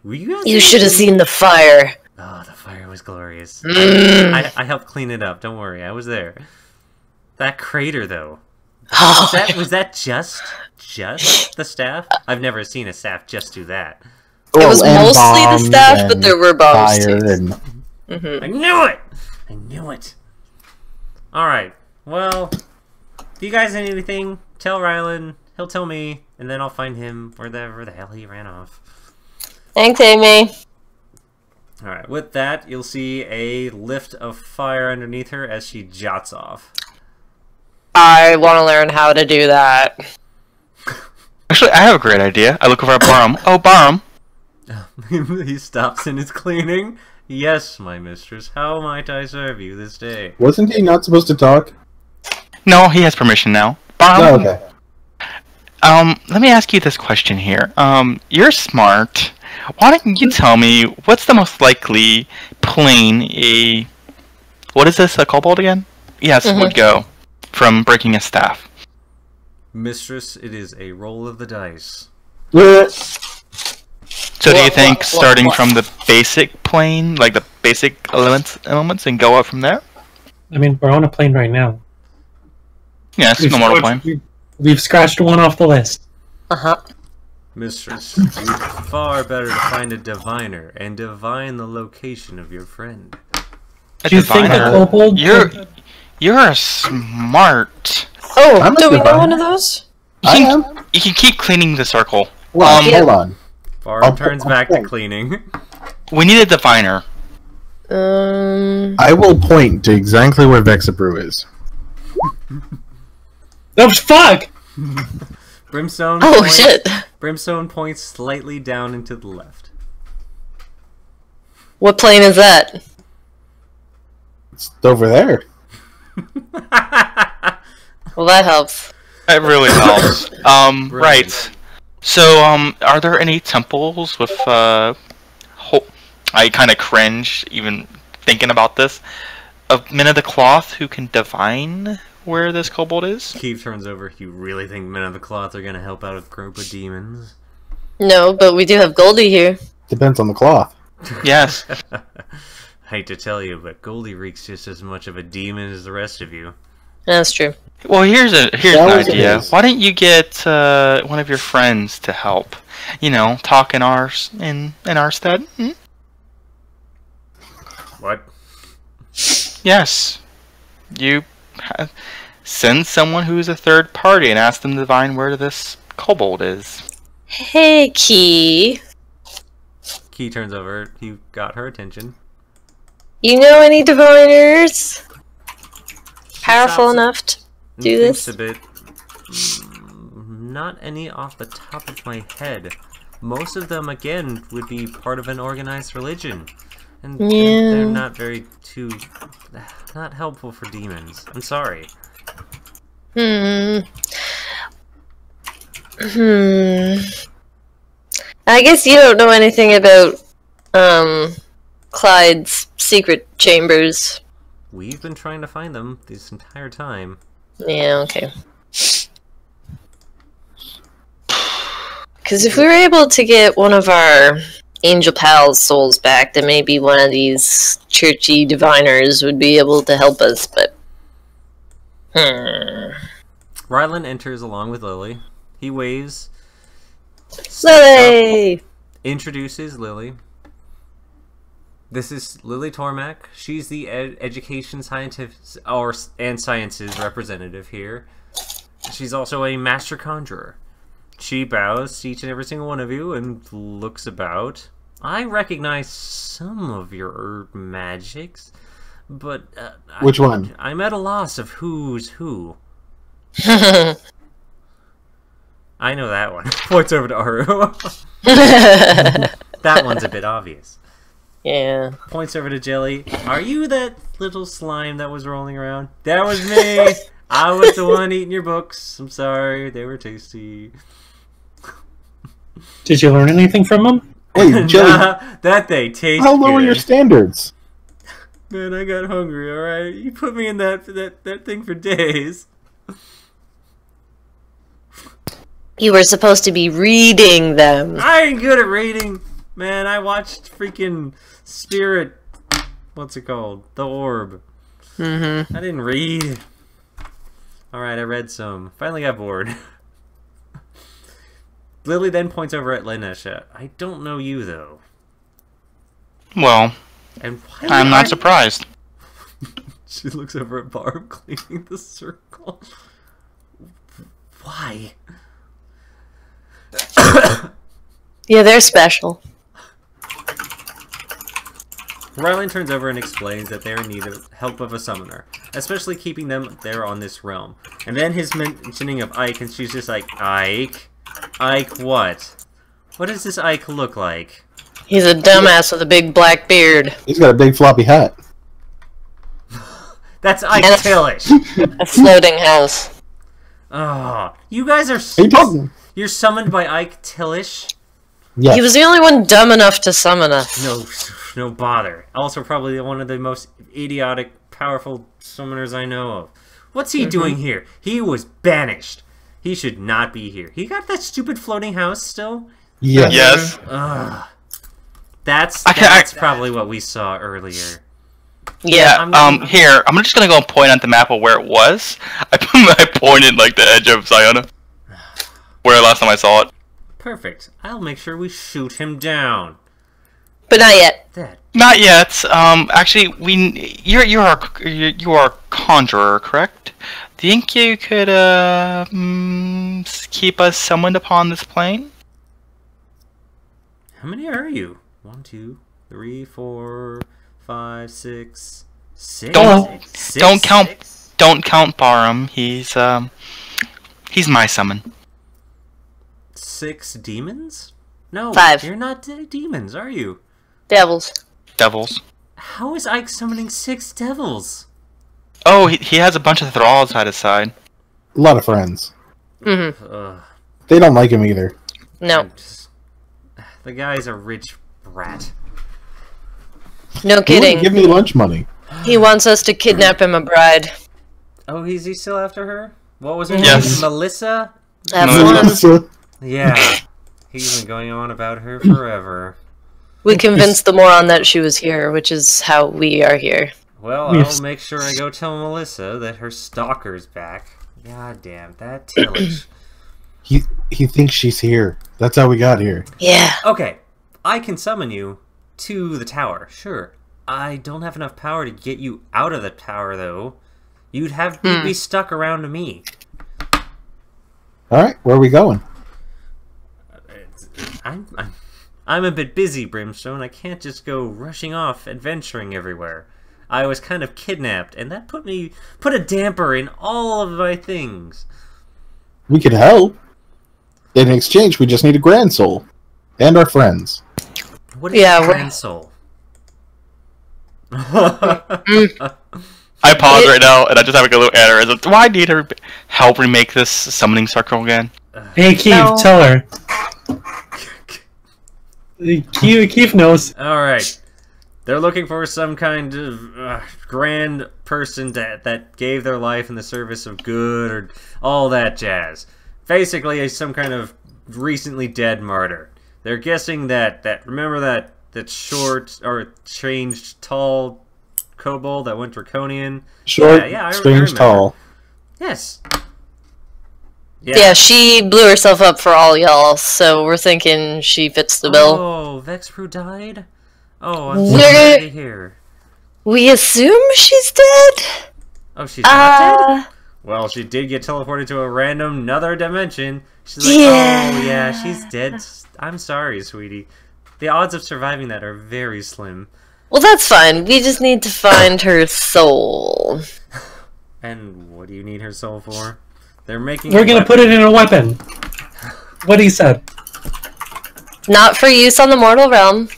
S2: Were you guys?
S1: You should have seen the fire.
S2: Oh, the fire was glorious. I helped clean it up. Don't worry, I was there. That crater, though.
S1: Oh,
S2: Was that just the staff? I've never seen a staff just do that.
S1: it was
S6: and
S1: mostly the
S6: bombs
S1: staff, but
S6: and
S1: there were bombs
S6: fire
S1: too.
S6: and
S2: I knew it! I knew it. Alright, well, if you guys need anything, tell Rylan, he'll tell me, and then I'll find him wherever the hell he ran off.
S1: Thanks, Amy.
S2: Alright, with that, you'll see a lift of fire underneath her as she jots off.
S1: I want to learn how to do that.
S3: Actually, I have a great idea. I look over at Barham. Oh, Barham.
S2: He stops in his cleaning. Yes, my mistress, how might I serve you this day?
S6: wasn't he not supposed to talk?
S3: No, he has permission now.
S6: Oh,
S3: Barham.
S6: okay.
S3: Let me ask you this question here. You're smart. Why don't you tell me what's the most likely plane what is this, a kobold again? Yes, would go from breaking a staff.
S2: Mistress, it is a roll of the dice.
S3: So do you think starting from the basic plane, like the basic elements, and go up from there?
S5: I mean, we're on a plane right now.
S3: Yes, no mortal plane.
S5: We've scratched one off the list.
S2: Mistress, you'd far better to find a diviner and divine the location of your friend.
S5: Do you think a kobold?
S3: You're smart.
S1: Oh, do we know one of those?
S3: You can keep cleaning the circle.
S6: Well, hold on.
S2: Farm turns back to cleaning.
S3: We need a diviner.
S6: I will point to exactly where Vexabrew is.
S5: Oh, fuck!
S2: Brimstone.
S1: Oh, shit.
S2: Brimstone points slightly down and to the left.
S1: What plane is that?
S6: It's over there.
S1: Well, that helps.
S3: It really helps. Right. So, are there any temples with, I kind of cringe even thinking about this, of men of the cloth who can divine where this kobold is?
S2: Keeve turns over. You really think Men of the Cloth are going to help out a group of demons?
S1: No, but we do have Goldie here.
S6: Depends on the cloth.
S3: Yes.
S2: Hate to tell you, but Goldie reeks just as much of a demon as the rest of you.
S1: That's true.
S3: Well, here's an idea. Why don't you get one of your friends to help? You know, talk in our stead. Hmm?
S2: What?
S3: Yes. You send someone who's a third party and ask them to divine where this kobold is.
S1: Hey, Key.
S2: Key turns over. You got her attention.
S1: You know any diviners? Powerful
S2: stops
S1: enough to do
S2: thinks
S1: this?
S2: a bit. Not any off the top of my head. Most of them, again, would be part of an organized religion. And they're not not helpful for demons. I'm sorry.
S1: I guess you don't know anything about, Clyde's secret chambers.
S2: We've been trying to find them this entire time.
S1: Yeah, okay. Because if we were able to get one of our angel pals' souls back, then maybe one of these churchy diviners would be able to help us, but...
S2: Rylan enters along with Lily. He waves.
S1: Lily!
S2: Introduces Lily. This is Lily Tormac. She's the education and sciences representative here. She's also a master conjurer. She bows to each and every single one of you and looks about. I recognize some of your herb magics, but
S6: Which one?
S2: I'm at a loss of who's who. I know that one. Points over to Aru. That one's a bit obvious.
S1: Yeah.
S2: Points over to Jelly. Are you that little slime that was rolling around? That was me. I was the one eating your books. I'm sorry. They were tasty.
S5: Did you learn anything from them?
S6: Hey, Jelly,
S2: That they taste
S6: how low are
S2: good.
S6: your standards?
S2: Man, I got hungry, alright? You put me in that thing for days.
S1: You were supposed to be reading them.
S2: I ain't good at reading. Man, I watched freaking Spirit. What's it called? The Orb.
S1: Mm-hmm.
S2: I didn't read. Alright, I read some. Finally got bored. Lily then points over at Lanesha. I don't know you, though.
S3: Well,
S2: And why
S3: I'm not surprised.
S2: She looks over at Barb cleaning the circle. Why?
S1: Yeah, they're special.
S2: Rylan turns over and explains that they are in need of help of a summoner, especially keeping them there on this realm. And then his mentioning of Ike, and she's just like, Ike? Ike what? What does this Ike look like?
S1: He's a dumbass with a big black beard.
S6: He's got a big floppy hat.
S2: That's Ike
S1: And
S2: Tillish!
S1: A floating house.
S2: Oh, you guys are...
S6: Are you talking?
S2: You're summoned by Ike Tillish?
S6: Yes.
S1: He was the only one dumb enough to summon us.
S2: No bother. Also probably one of the most idiotic, powerful summoners I know of. What's he doing here? He was banished. He should not be here. He got that stupid floating house still?
S6: Yes.
S3: Yes.
S2: Ugh. That's probably what we saw earlier.
S1: Yeah.
S3: Here, I'm just gonna go and point at the map of where it was. I pointed like the edge of Ziona, where last time I saw it.
S2: Perfect. I'll make sure we shoot him down.
S1: But not yet.
S2: That.
S3: Not yet. Actually, you are a conjurer, correct? Do you think you could keep us summoned upon this plane?
S2: How many are you? 1, 2, 3, 4, 5, 6, 6.
S3: Don't count Barham. He's my summon.
S2: 6 demons? No,
S1: 5.
S2: You're not demons, are you?
S1: Devils.
S3: Devils.
S2: How is Ike summoning 6 devils?
S3: Oh, he has a bunch of thralls at his side.
S6: A lot of friends.
S1: Mm-hmm.
S2: Ugh.
S6: They don't like him either.
S1: No.
S2: The guy's a rich brat.
S1: No
S6: He wouldn't
S1: kidding.
S6: give me lunch money.
S1: He wants us to kidnap him a bride.
S2: Oh, is he still after her? What was her
S3: Yes.
S2: name? Melissa?
S1: That's one.
S2: Yeah. He's been going on about her forever.
S1: We convinced the moron that she was here, which is how we are here.
S2: Well,
S5: Yes.
S2: I'll make sure I go tell Melissa that her stalker's back. God damn, that Tillish.
S6: He thinks she's here. That's how we got here.
S1: Yeah.
S2: Okay, I can summon you to the tower, sure. I don't have enough power to get you out of the tower, though. You'd be stuck around me.
S6: All right, where are we going?
S2: I'm a bit busy, Brimstone. I can't just go rushing off adventuring everywhere. I was kind of kidnapped, and that put a damper in all of my things.
S6: We could help. In exchange, we just need a grand soul. And our friends.
S2: What is Grand Soul?
S3: I pause right now, and I just have like a little aneurysm. Do I need her help remake this summoning circle again?
S5: Hey, Keith,
S1: No.
S5: tell her. Keith knows.
S2: Alright. They're looking for some kind of grand person that gave their life in the service of good, or all that jazz. Basically, some kind of recently dead martyr. They're guessing that remember that short, or changed, tall kobold that went draconian?
S6: Short,
S2: I
S6: strange,
S2: remember.
S6: tall.
S2: Yes.
S1: Yeah, she blew herself up for all y'all, so we're thinking she fits the bill.
S2: Oh, Vexpru died? Oh, I'm sorry to hear.
S1: We assume she's dead?
S2: Oh, she's not dead? Well, she did get teleported to a random other dimension. She's like,
S1: Yeah.
S2: oh, yeah, she's dead. I'm sorry, sweetie. The odds of surviving that are very slim.
S1: Well, that's fine. We just need to find her soul.
S2: And what do you need her soul for? They're making.
S5: We're gonna put it in a weapon. What he said.
S1: Not for use on the mortal realm.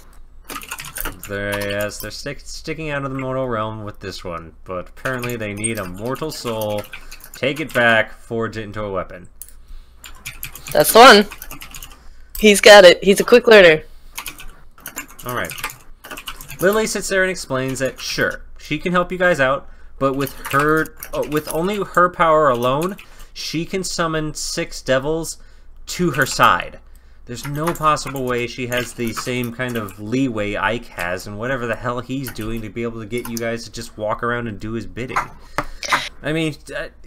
S2: They're sticking out of the mortal realm with this one, but apparently they need a mortal soul. Take it back, forge it into a weapon.
S1: That's the one. He's got it. He's a quick learner.
S2: Alright. Lily sits there and explains that, sure, she can help you guys out, but with only her power alone, she can summon 6 devils to her side. There's no possible way she has the same kind of leeway Ike has and whatever the hell he's doing to be able to get you guys to just walk around and do his bidding. I mean,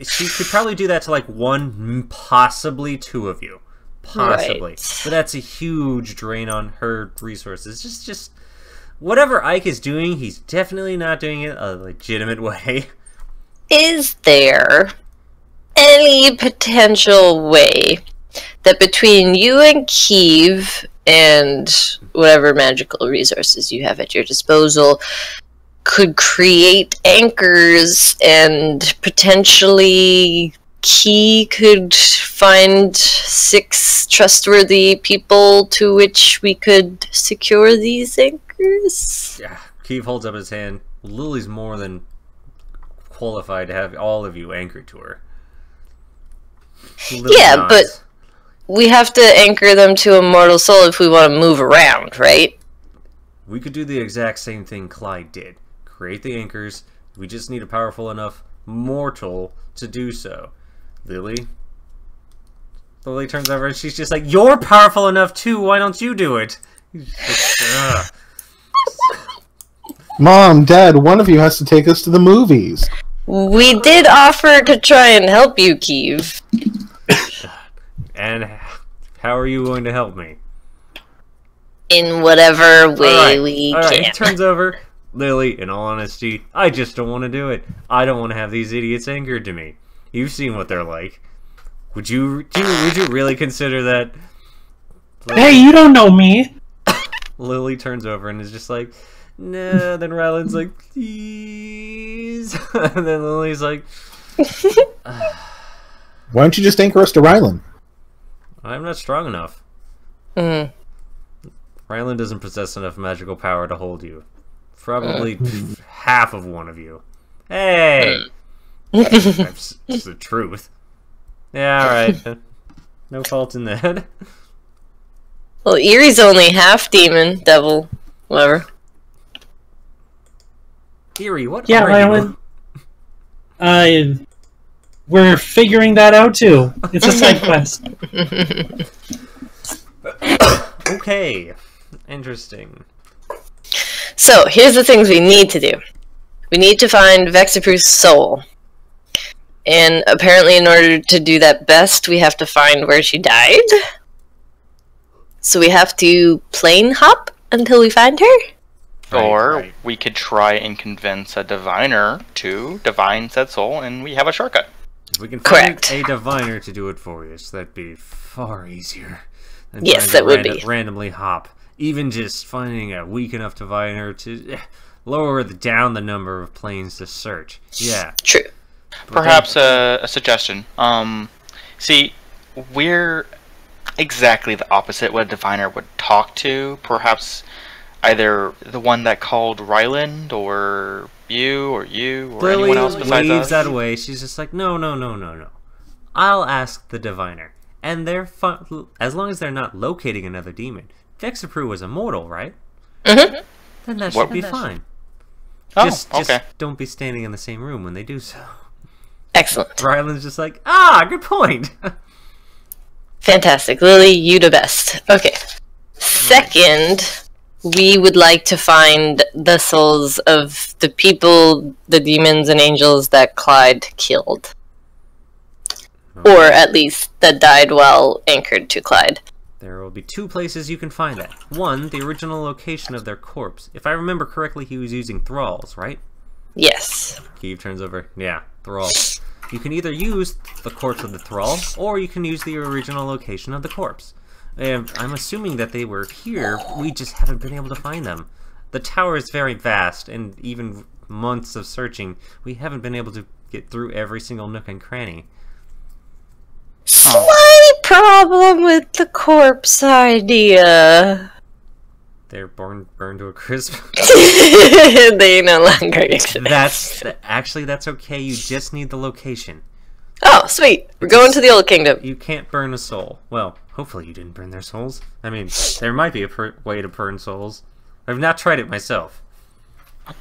S2: she could probably do that to like 1, possibly 2 of you. Possibly. Right. But that's a huge drain on her resources. Just whatever Ike is doing, he's definitely not doing it a legitimate way.
S1: Is there any potential way that between you and Kiev and whatever magical resources you have at your disposal could create anchors and potentially Key could find 6 trustworthy people to which we could secure these anchors?
S2: Yeah, Kiev holds up his hand. Lily's more than qualified to have all of you anchored to her. Lily
S1: yeah,
S2: nods.
S1: but we have to anchor them to a mortal soul if we want to move around, right?
S2: We could do the exact same thing Clyde did. Create the anchors. We just need a powerful enough mortal to do so. Lily turns over and she's just like, you're powerful enough too, why don't you do it? Like,
S6: Mom, Dad, one of you has to take us to the movies.
S1: We did offer to try and help you, Kiev.
S2: And how are you going to help me?
S1: In whatever way we can.
S2: He turns over. Lily, in all honesty, I just don't want to do it. I don't want to have these idiots anchored to me. You've seen what they're like. Would you really consider that? Lily,
S5: hey, you don't know me.
S2: Lily turns over and is just like, nah. Then Ryland's like, please. And then Lily's like,
S6: why don't you just anchor us to Ryland?
S2: I'm not strong enough. Ryland doesn't possess enough magical power to hold you. Probably half of one of you. Hey! That's the truth. Yeah, alright. No fault in that.
S1: Well, Erie's only half demon, devil, whatever.
S2: Erie, what
S5: yeah,
S2: are
S5: Ryland.
S2: you?
S5: We're figuring that out too. It's a side quest.
S2: Okay. Interesting.
S1: So, here's the things we need to do. We need to find Vexapru's soul. And apparently in order to do that best, we have to find where she died. So we have to plane hop until we find her?
S3: Or we could try and convince a diviner to divine said soul, and we have a shortcut.
S2: If we can find a diviner to do it for you, so that'd be far easier than
S1: yes,
S2: trying
S1: that
S2: to
S1: would be.
S2: randomly hop. Even just finding a weak enough diviner to lower down the number of planes to search. Yeah.
S1: True.
S3: Perhaps a suggestion. See, we're exactly the opposite what a diviner would talk to. Perhaps either the one that called Ryland, or you, or
S2: Lily
S3: anyone else besides
S2: waves
S3: us.
S2: that away. She's just like, no. I'll ask the diviner. And they're as long as they're not locating another demon. Vexapru was immortal, right?
S1: Mm-hmm.
S2: Then that should be fine.
S3: Oh,
S2: just
S3: okay.
S2: don't be standing in the same room when they do so.
S1: Excellent.
S2: Ryland's just like, good point.
S1: Fantastic. Lily, you the best. Okay. Second, we would like to find the souls of the people, the demons and angels that Clyde killed.
S2: Okay.
S1: Or at least that died while anchored to Clyde.
S2: There will be 2 places you can find that. One, the original location of their corpse. If I remember correctly, he was using thralls, right?
S1: Yes.
S2: Kiev turns over. Yeah, thralls. You can either use the corpse of the thrall, or you can use the original location of the corpse. And I'm assuming that they were here, we just haven't been able to find them. The tower is very vast, and even months of searching, we haven't been able to get through every single nook and cranny.
S1: Slight problem with the corpse idea.
S2: They're burned to a crisp.
S1: They no longer exist.
S2: Actually, that's okay. You just need the location.
S1: Oh, sweet. We're going to the Old Kingdom.
S2: You can't burn a soul. Well, hopefully you didn't burn their souls. I mean, there might be a way to burn souls. I've not tried it myself.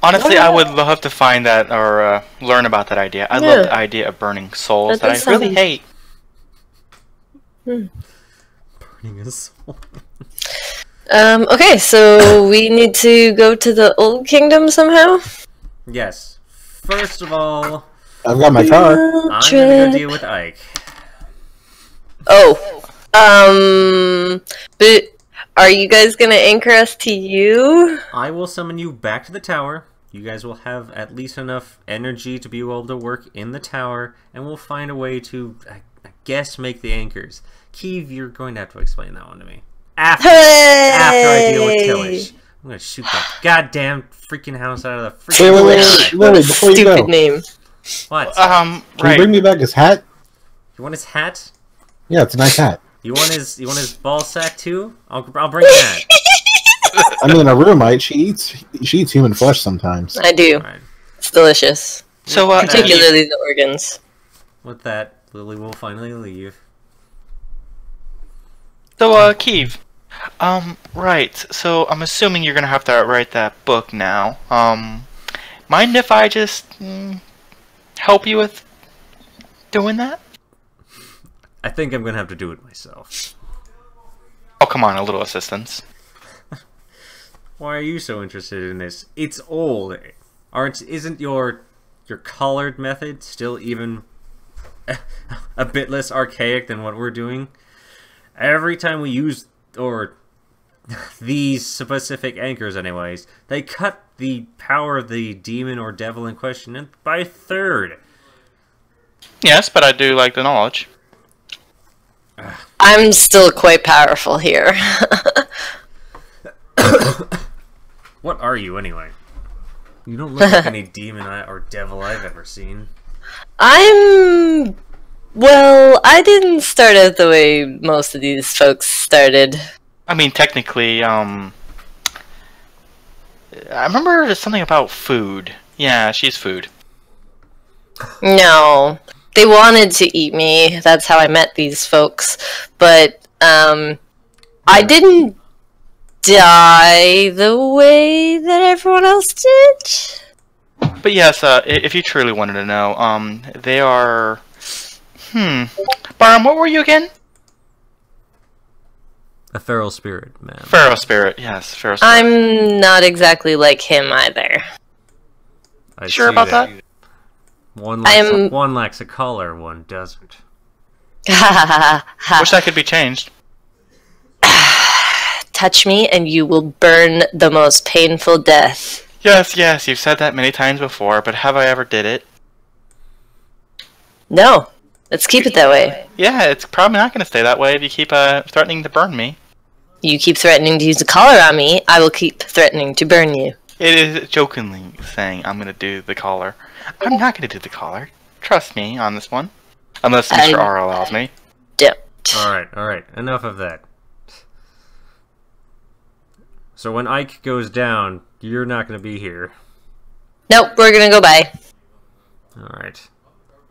S3: Honestly, I would love to find that or learn about that idea. I love the idea of burning souls that I really hate.
S2: Burning a soul.
S1: Okay, so we need to go to the Old Kingdom somehow?
S2: Yes. First of all,
S6: I've got my car.
S2: I'm gonna go deal with Ike.
S1: Oh. But are you guys gonna anchor us to you?
S2: I will summon you back to the tower. You guys will have at least enough energy to be able to work in the tower, and we'll find a way to, I guess, make the anchors. Keeve, you're going to have to explain that one to me. After I deal with Tillish. I'm gonna shoot that goddamn freaking house out of the freaking...
S6: Wait, before you go.
S1: Stupid name.
S2: What?
S6: Can
S3: Right.
S6: you bring me back his hat?
S2: You want his hat?
S6: Yeah, it's a nice hat.
S2: You want his ball sack too? I'll bring that.
S6: I mean, a roommate, she eats human flesh sometimes.
S1: I do.
S2: Right.
S1: It's delicious.
S3: So,
S1: Particularly the organs.
S2: With that, Lily will finally leave.
S3: So, Keeve. Right. So, I'm assuming you're gonna have to write that book now. Mind if I just help you with doing that?
S2: I think I'm gonna have to do it myself.
S3: Oh, come on, a little assistance.
S2: Why are you so interested in this? It's old. Isn't your colored method still even a bit less archaic than what we're doing? Every time we use these specific anchors anyways, they cut the power of the demon or devil in question by a third.
S3: Yes, but I do like the knowledge.
S1: I'm still quite powerful here.
S2: What are you anyway? You don't look like any demon or devil I've ever seen.
S1: Well, I didn't start out the way most of these folks started.
S3: I mean, technically, I remember there's something about food. Yeah, she's food.
S1: No. They wanted to eat me. That's how I met these folks. But, I didn't die the way that everyone else did.
S3: But yes, if you truly wanted to know, they are... Barham, what were you again?
S2: A feral spirit, man.
S3: Pharaoh spirit, yes, Pharaoh spirit.
S1: I'm not exactly like him either.
S2: I
S3: Sure
S2: see
S3: about that?
S2: One lacks a collar, one doesn't.
S3: Wish that could be changed.
S1: Touch me and you will burn the most painful death.
S3: Yes, you've said that many times before, but have I ever did it?
S1: No. Let's keep it that way.
S3: Yeah, it's probably not going to stay that way if you keep threatening to burn me.
S1: You keep threatening to use a collar on me, I will keep threatening to burn you.
S3: It is jokingly saying I'm going to do the collar. I'm not going to do the collar. Trust me on this one. Unless Mr. R allows me.
S1: Don't.
S2: Alright. Enough of that. So when Ike goes down, you're not going to be here.
S1: Nope, we're gonna go by.
S2: Alright.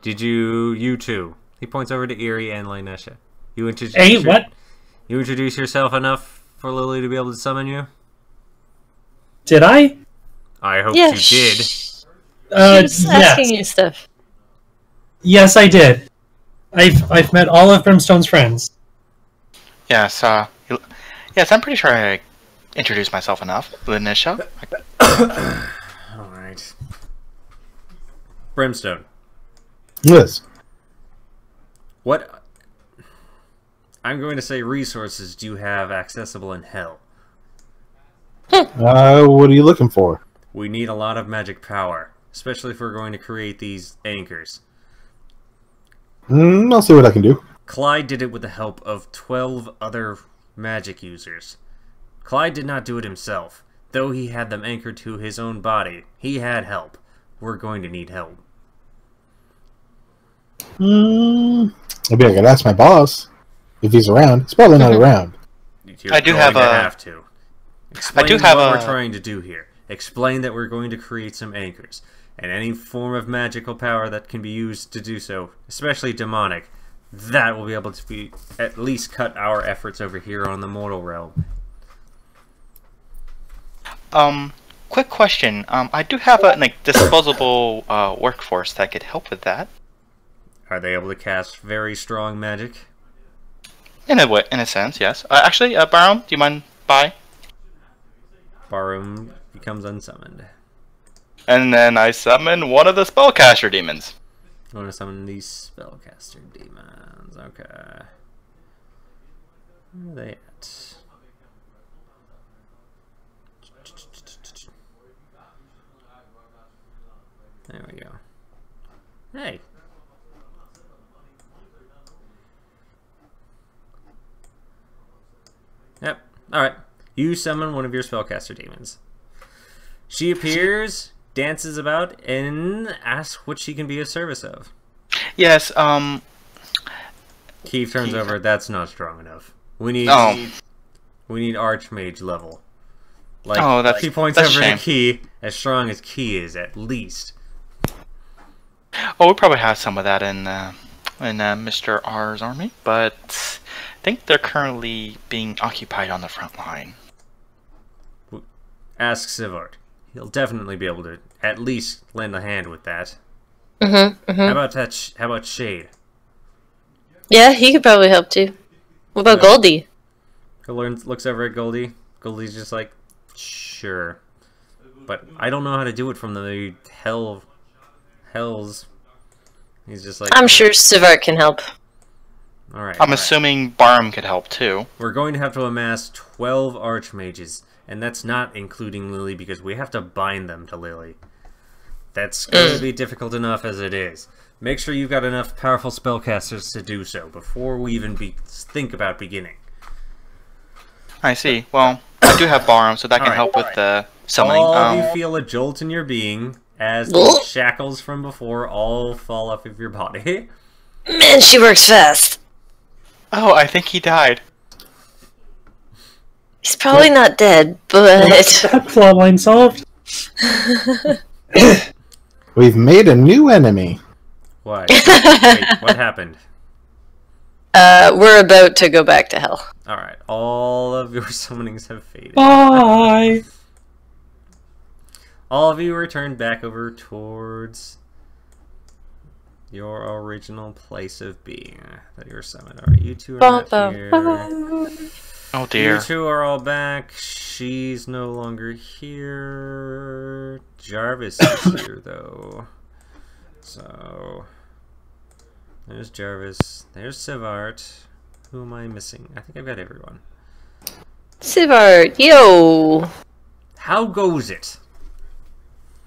S2: Did you two? He points over to Eerie and Lainesha. You introduce yourself enough for Lily to be able to summon you?
S5: Did I?
S2: I hope
S1: Yeah,
S2: she did.
S1: She was asking you stuff.
S5: Yes, I did. I've met all of Brimstone's friends.
S3: Yes, yes, I'm pretty sure I introduced myself enough. Lanisha.
S2: Alright. Brimstone.
S6: Yes.
S2: What... I'm going to say resources do you have accessible in Hell?
S6: What are you looking for?
S2: We need a lot of magic power, especially if we're going to create these anchors.
S6: I'll see what I can do.
S2: Clyde did it with the help of 12 other magic users. Clyde did not do it himself. Though he had them anchored to his own body, he had help. We're going to need help.
S6: Maybe I could ask my boss if he's around. He's probably not around.
S3: I do have
S2: to. Explain what we're trying to do here. Explain that we're going to create some anchors, and any form of magical power that can be used to do so, especially demonic, that will be able to be at least cut our efforts over here on the mortal realm.
S3: Quick question. I do have a disposable workforce that could help with that.
S2: Are they able to cast very strong magic?
S3: In a sense, yes. Actually, Barum, do you mind bye?
S2: Barum becomes unsummoned.
S3: And then I summon one of the spellcaster demons.
S2: I want to summon these spellcaster demons. Okay. Where are they at? There we go. Hey. Yep. Alright. You summon one of your spellcaster demons. She appears, dances about, and asks what she can be of service of.
S3: Yes,
S2: Keith turns over, that's not strong enough. We need Archmage level. Like, he points over to Key, as strong as Key is, at least.
S3: Oh, we probably have some of that in Mr. R's army, but I think they're currently being occupied on the front line.
S2: Ask Sivart. He'll definitely be able to at least lend a hand with that.
S1: How
S2: about that? How about Shade?
S1: Yeah, he could probably help too. What about Goldie?
S2: He looks over at Goldie. Goldie's just like, sure, but I don't know how to do it from the hells. He's just like,
S1: I'm sure Sivart can help.
S2: All right.
S3: I'm assuming Barum could help too.
S2: We're going to have to amass 12 archmages, and that's not including Lily because we have to bind them to Lily. That's going to be difficult enough as it is. Make sure you've got enough powerful spellcasters to do so before we even think about beginning.
S3: I see. Well, I do have Barum, so that can help with the summoning.
S2: All of you feel a jolt in your being as the shackles from before all fall off of your body.
S1: Man, she works fast.
S3: Oh, I think he died.
S1: He's probably not dead, but...
S5: That plotline solved.
S6: We've made a new enemy.
S2: Why? Wait, what happened?
S1: We're about to go back to hell.
S2: Alright, all of your summonings have faded.
S5: Bye!
S2: All of you return back over towards your original place of being that you're summoned. Alright, you two are not here.
S3: Oh dear.
S2: You two are all back. She's no longer here. Jarvis is here though. So there's Jarvis. There's Sivart. Who am I missing? I think I've got everyone.
S1: Sivart, yo!
S2: How goes it?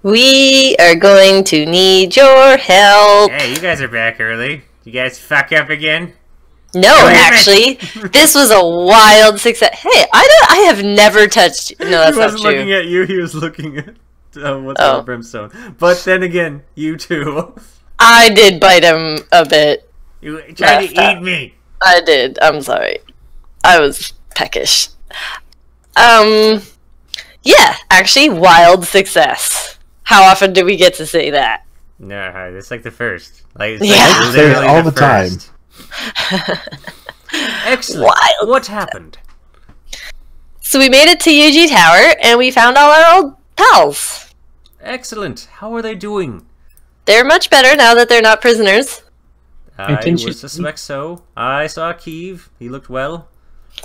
S1: We are going to need your help.
S2: Hey, you guys are back early. You guys fuck up again?
S1: No, actually, this was a wild success. Hey, I have never touched. No, that's not true.
S2: He wasn't looking at you. He was looking at what's called Brimstone. But then again, you too.
S1: I did bite him a bit.
S2: You tried to eat me.
S1: I did. I'm sorry. I was peckish. Yeah, actually, wild success. How often do we get to say that?
S2: No, it's like the first. Like, it's
S1: yeah,
S6: like all the time.
S2: Excellent.
S1: Wild.
S2: What happened?
S1: So we made it to UG Tower, and we found all our old pals.
S2: Excellent. How are they doing?
S1: They're much better now that they're not prisoners.
S2: I would suspect so. I saw Keeve. He looked well.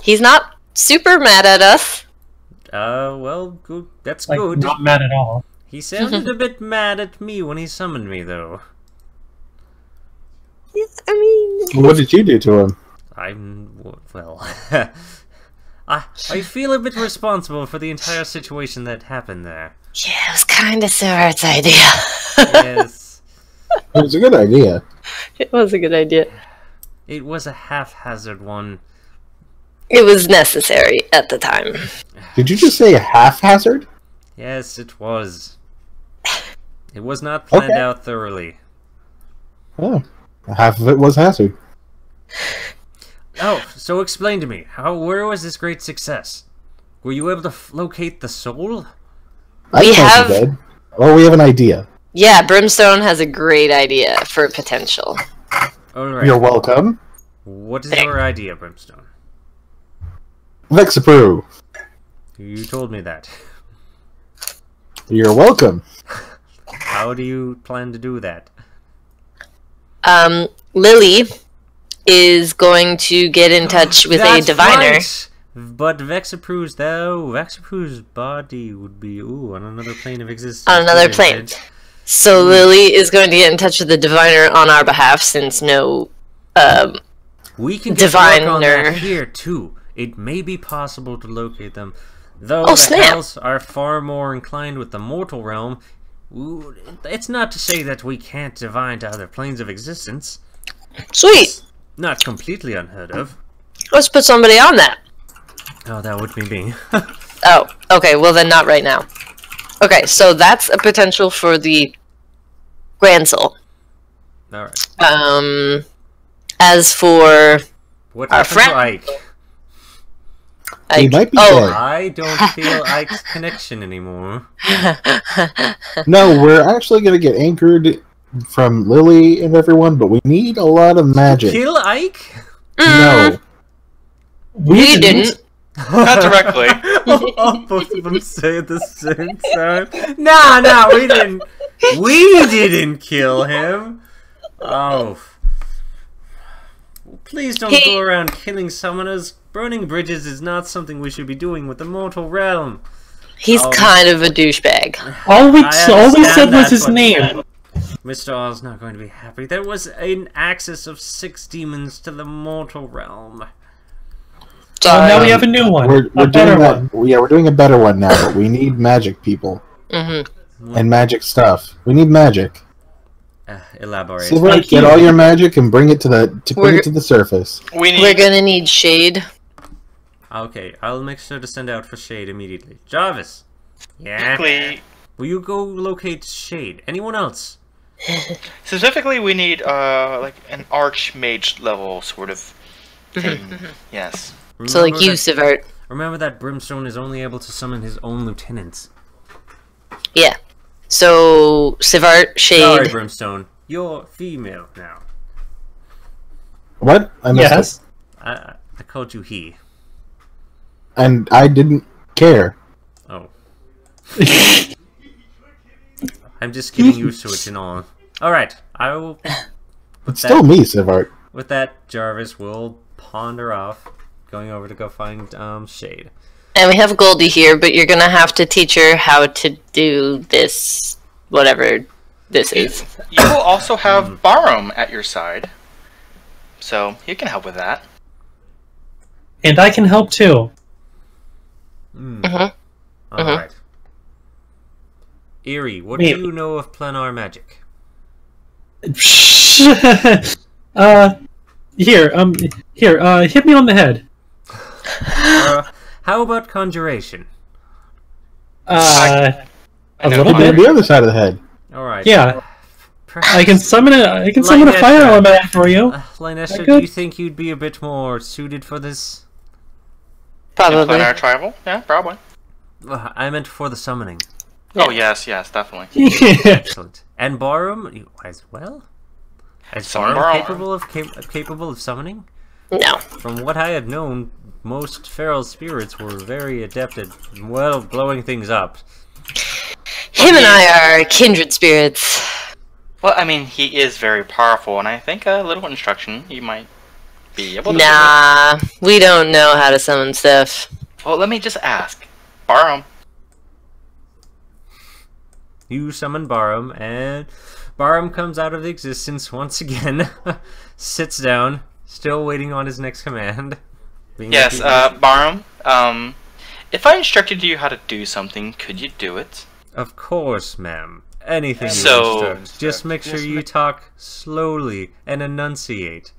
S1: He's not super mad at us.
S2: Well, good. That's
S5: like,
S2: good.
S5: Not mad at all.
S2: He sounded a bit mad at me when he summoned me, though.
S1: Yeah, I mean...
S6: What did you do to him?
S2: Well... I feel a bit responsible for the entire situation that happened there.
S1: Yeah, it was kind of Sivart's idea.
S2: Yes.
S6: It was a good idea.
S1: It was a good idea.
S2: It was a haphazard one.
S1: It was necessary at the time.
S6: Did you just say haphazard?
S2: Yes, it was. It was not planned
S6: Okay.
S2: out thoroughly.
S6: Oh, half of it was hazard.
S2: Oh, so explain to me, where was this great success? Were you able to locate the soul?
S6: I
S1: We
S6: don't know if
S1: have-
S6: you did. Or we have an idea.
S1: Yeah, Brimstone has a great idea for potential.
S2: Alright.
S6: You're welcome.
S2: What is your idea, Brimstone?
S6: Vexapru.
S2: You told me that.
S6: You're welcome.
S2: How do you plan to do that?
S1: Lily is going to get in touch with a
S2: That's
S1: diviner.
S2: right! But Vexapru's body would be on another plane of existence.
S1: On another
S2: wouldn't
S1: plane.
S2: it?
S1: So Lily is going to get in touch with the diviner on our behalf, since no
S2: We can get to work on
S1: diviner.
S2: that here too. It may be possible to locate them, though
S1: Oh,
S2: the
S1: snap.
S2: Hells are far more inclined with the mortal realm. It's not to say that we can't divine to other planes of existence.
S1: Sweet.
S2: Not completely unheard of.
S1: Let's put somebody on that.
S2: Oh, that would be me.
S1: Oh, okay. Well, then not right now. Okay, so that's a potential for the Grand Soul.
S2: Alright.
S1: As for
S2: What
S1: our
S2: happened to
S1: friend-
S2: Ike?
S6: He might be
S1: oh,
S6: dead.
S2: I don't feel Ike's connection anymore.
S6: No, we're actually going to get anchored from Lily and everyone, but we need a lot of magic.
S2: Kill Ike?
S6: No.
S1: we didn't.
S3: Not directly.
S2: Oh, both of them say at the same time. No, we didn't. We didn't kill him. Oh. Please don't go around killing summoners. Burning bridges is not something we should be doing with the mortal realm.
S1: He's
S2: Oh.
S1: kind of a douchebag.
S5: All we
S2: understand
S5: said was
S2: that,
S5: his
S2: but-
S5: name.
S2: Mr. Oz not going to be happy. There was an access of 6 demons to the mortal realm.
S5: Well, now we have a new one.
S6: We're
S5: a better
S6: doing
S5: one.
S6: that. Yeah, we're doing a better one now, but we need magic people and magic stuff. We need magic.
S2: Elaborate.
S6: Silver,
S5: Like
S6: get
S5: you.
S6: all your magic and bring it to the surface.
S3: We
S1: We're
S3: need.
S1: gonna need shade.
S2: Okay, I'll make sure to send out for Shade immediately. Jarvis! Yeah?
S3: Specifically,
S2: Will you go locate Shade? Anyone else?
S3: specifically, we need like an archmage level sort of thing. Yes.
S1: So, like
S2: Remember
S1: you,
S2: that-
S1: Sivert.
S2: Remember that Brimstone is only able to summon his own lieutenants.
S1: Yeah. So, Sivert,
S2: Sorry,
S1: shade.
S2: Brimstone. You're female now.
S6: What? I missed
S5: Yes.
S2: I called you he.
S6: it. And I didn't care.
S2: Oh. I'm just getting used to it and all. Alright, I will...
S6: It's still me, Sivart.
S2: With that, Jarvis will ponder off, going over to go find Shade.
S1: And we have Goldie here, but you're gonna have to teach her how to do this, whatever this is.
S3: You will also have Barum at your side, so he can help with that.
S5: And I can help too.
S2: Alright. Eerie, what
S5: Maybe.
S2: do you know of planar magic?
S5: Hit me on the head.
S2: How about conjuration?
S5: A
S3: I know
S5: little
S3: Hunter.
S6: On
S5: bit.
S6: the other side of the head.
S2: Alright.
S5: Yeah,
S2: Perhaps,
S5: I can summon a fire
S2: Linesha.
S5: element for you.
S2: Linesha,
S5: I
S2: do you
S5: could.
S2: think you'd be a bit more suited for this?
S1: Probably.
S3: Planar tribal? Yeah, probably.
S2: I meant for the summoning.
S3: Oh yes, definitely.
S2: Excellent. And Barum you as well? Is
S3: Summon
S2: Barum
S3: Barum.
S2: capable of summoning?
S1: No.
S2: From what I have known, most feral spirits were very adept at, well, blowing things up.
S1: Him and I are kindred spirits.
S3: Well, I mean, he is very powerful, and I think a little instruction he might be able to do it.
S1: Nah, we don't know how to summon stuff.
S3: Well, let me just ask. Barum.
S2: You summon Barum, and Barum comes out of existence once again, sits down, still waiting on his next command. Being
S3: Yes,
S2: like-
S3: Barum. If I instructed you how to do something, could you do it?
S2: Of course, ma'am. Anything you
S3: So-
S2: instruct. Just make sure you talk slowly and enunciate.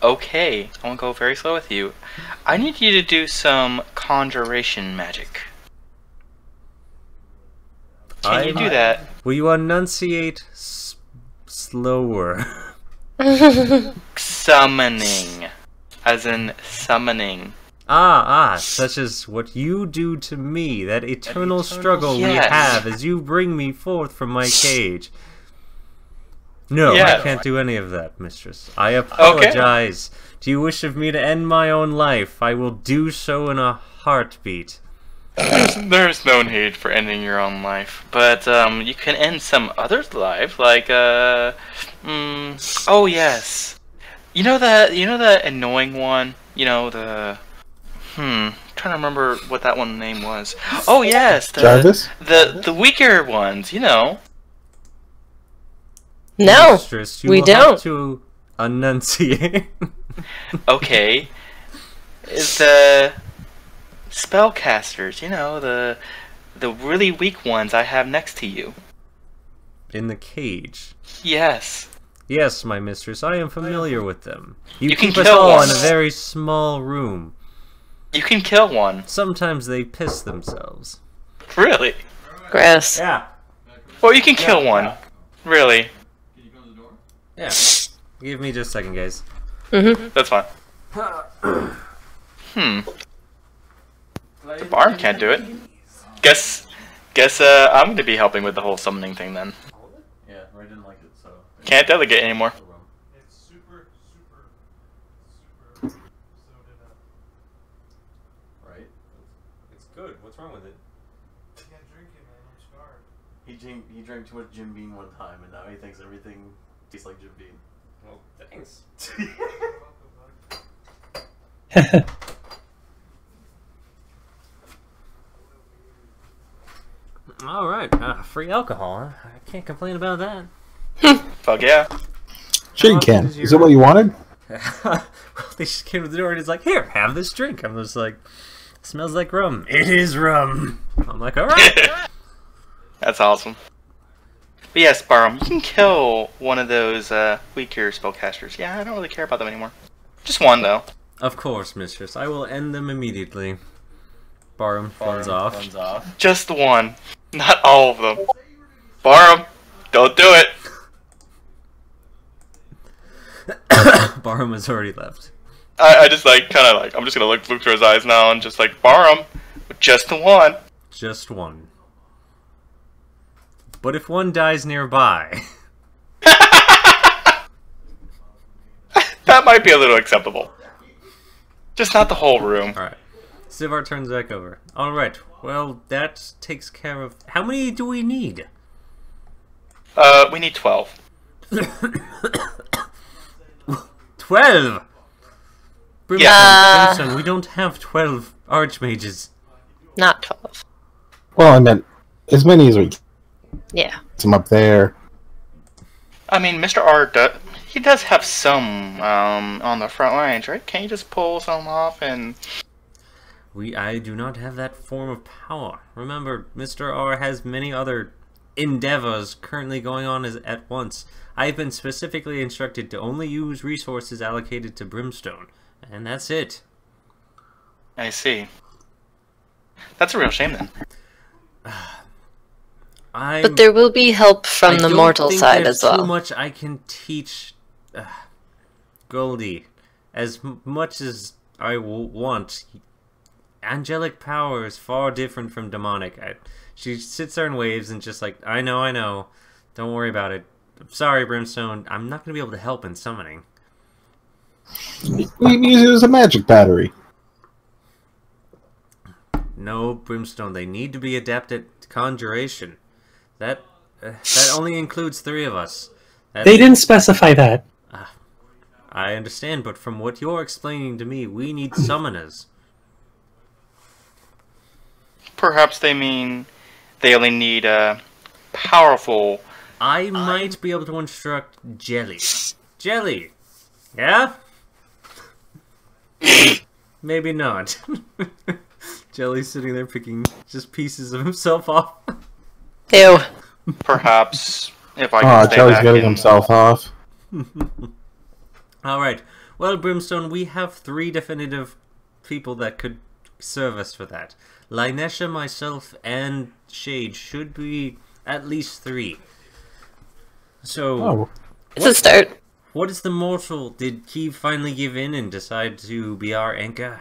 S3: Okay, I won't go very slow with you. I need you to do some conjuration magic. Can you do that?
S2: Will you enunciate slower?
S3: Summoning. As in summoning.
S2: Such as what you do to me, that eternal struggle we have as you bring me forth from my cage. No, I can't do any of that, mistress. I apologize. Okay. Do you wish of me to end my own life? I will do so in a heartbeat.
S3: There's no need for ending your own life, but you can end some other's life, like oh yes, you know that annoying one, you know the trying to remember what that one name was. Oh yes, the weaker ones, you know.
S1: No,
S2: mistress,
S1: we don't.
S2: Have to enunciate.
S3: Okay, it's the spellcasters, you know, the really weak ones I have next to you.
S2: In the cage?
S3: Yes.
S2: Yes, my mistress, I am familiar with them.
S3: You
S2: keep
S3: can
S2: us
S3: kill
S2: all
S3: one.
S2: in a very small room.
S3: You can kill one.
S2: Sometimes they piss themselves.
S3: Really?
S1: Gross.
S2: Yeah.
S3: Well, you can kill one. Yeah. Really.
S2: Can you go to the door? Yeah. Give me just a second, guys.
S3: That's fine. The barn can't do it. Guess I'm gonna be helping with the whole summoning thing then.
S2: Yeah, I didn't like it, so.
S3: Can't delegate anymore.
S4: It's super.
S2: Right? It's good. What's wrong with it?
S4: I can't drink it, man. I'm scarred.
S2: He drank too much Jim Beam one time, and now he thinks everything tastes like Jim Beam. Well, thanks. Alright, free alcohol, huh? I can't complain about that.
S3: Fuck yeah.
S6: Sure you can. Is it what you wanted?
S2: Well, they just came to the door and he's like, here, have this drink. I'm just like, smells like rum. It is rum. I'm like, alright.
S3: That's awesome. But yes, Barham, you can kill one of those weaker spellcasters. Yeah, I don't really care about them anymore. Just one, though.
S2: Of course, mistress. I will end them immediately. Barham runs off.
S3: Just one. Not all of them. Barham, don't do it.
S2: Barham has already left.
S3: I just I'm just gonna look through his eyes now and just like, Barham, just the one.
S2: Just one. But if one dies nearby...
S3: That might be a little acceptable. Just not the whole room.
S2: Alright. Sivar turns back over. Alright, well, that takes care of... How many do we need?
S3: We need 12.
S2: 12? Brimstone, we don't have 12 archmages.
S1: Not 12.
S6: Well, I meant as many as we can.
S1: Yeah.
S6: Some up there.
S3: I mean, Mr. R, he does have some on the front lines, right? Can't you just pull some off and...
S2: I do not have that form of power. Remember, Mr. R has many other endeavors currently going on at once. I've been specifically instructed to only use resources allocated to Brimstone, and that's it.
S3: I see. That's a real shame then.
S1: But there will be help from the mortal side as well.
S2: Too much I can teach Goldie. As much as I want, angelic power is far different from demonic. She sits there and waves and just like, I know, don't worry about it. I'm sorry, Brimstone, I'm not going to be able to help in summoning.
S6: We can use it as a magic battery.
S2: No, Brimstone, they need to be adept at conjuration. That only includes 3 of us.
S5: They didn't specify that.
S2: I understand, but from what you're explaining to me, we need summoners.
S3: Perhaps they mean they only need powerful...
S2: I might be able to instruct Jelly. Jelly! Yeah? Maybe not. Jelly's sitting there picking just pieces of himself off.
S1: Ew.
S3: Perhaps, if I can stay
S6: Jelly's
S3: back
S6: getting
S3: in...
S6: himself off.
S2: Alright. Well, Brimstone, we have 3 definitive people that could serve us for that. Linesha, myself, and Shade should be at least 3. So,
S1: it's a start.
S2: What is the mortal? Did Key finally give in and decide to be our anchor?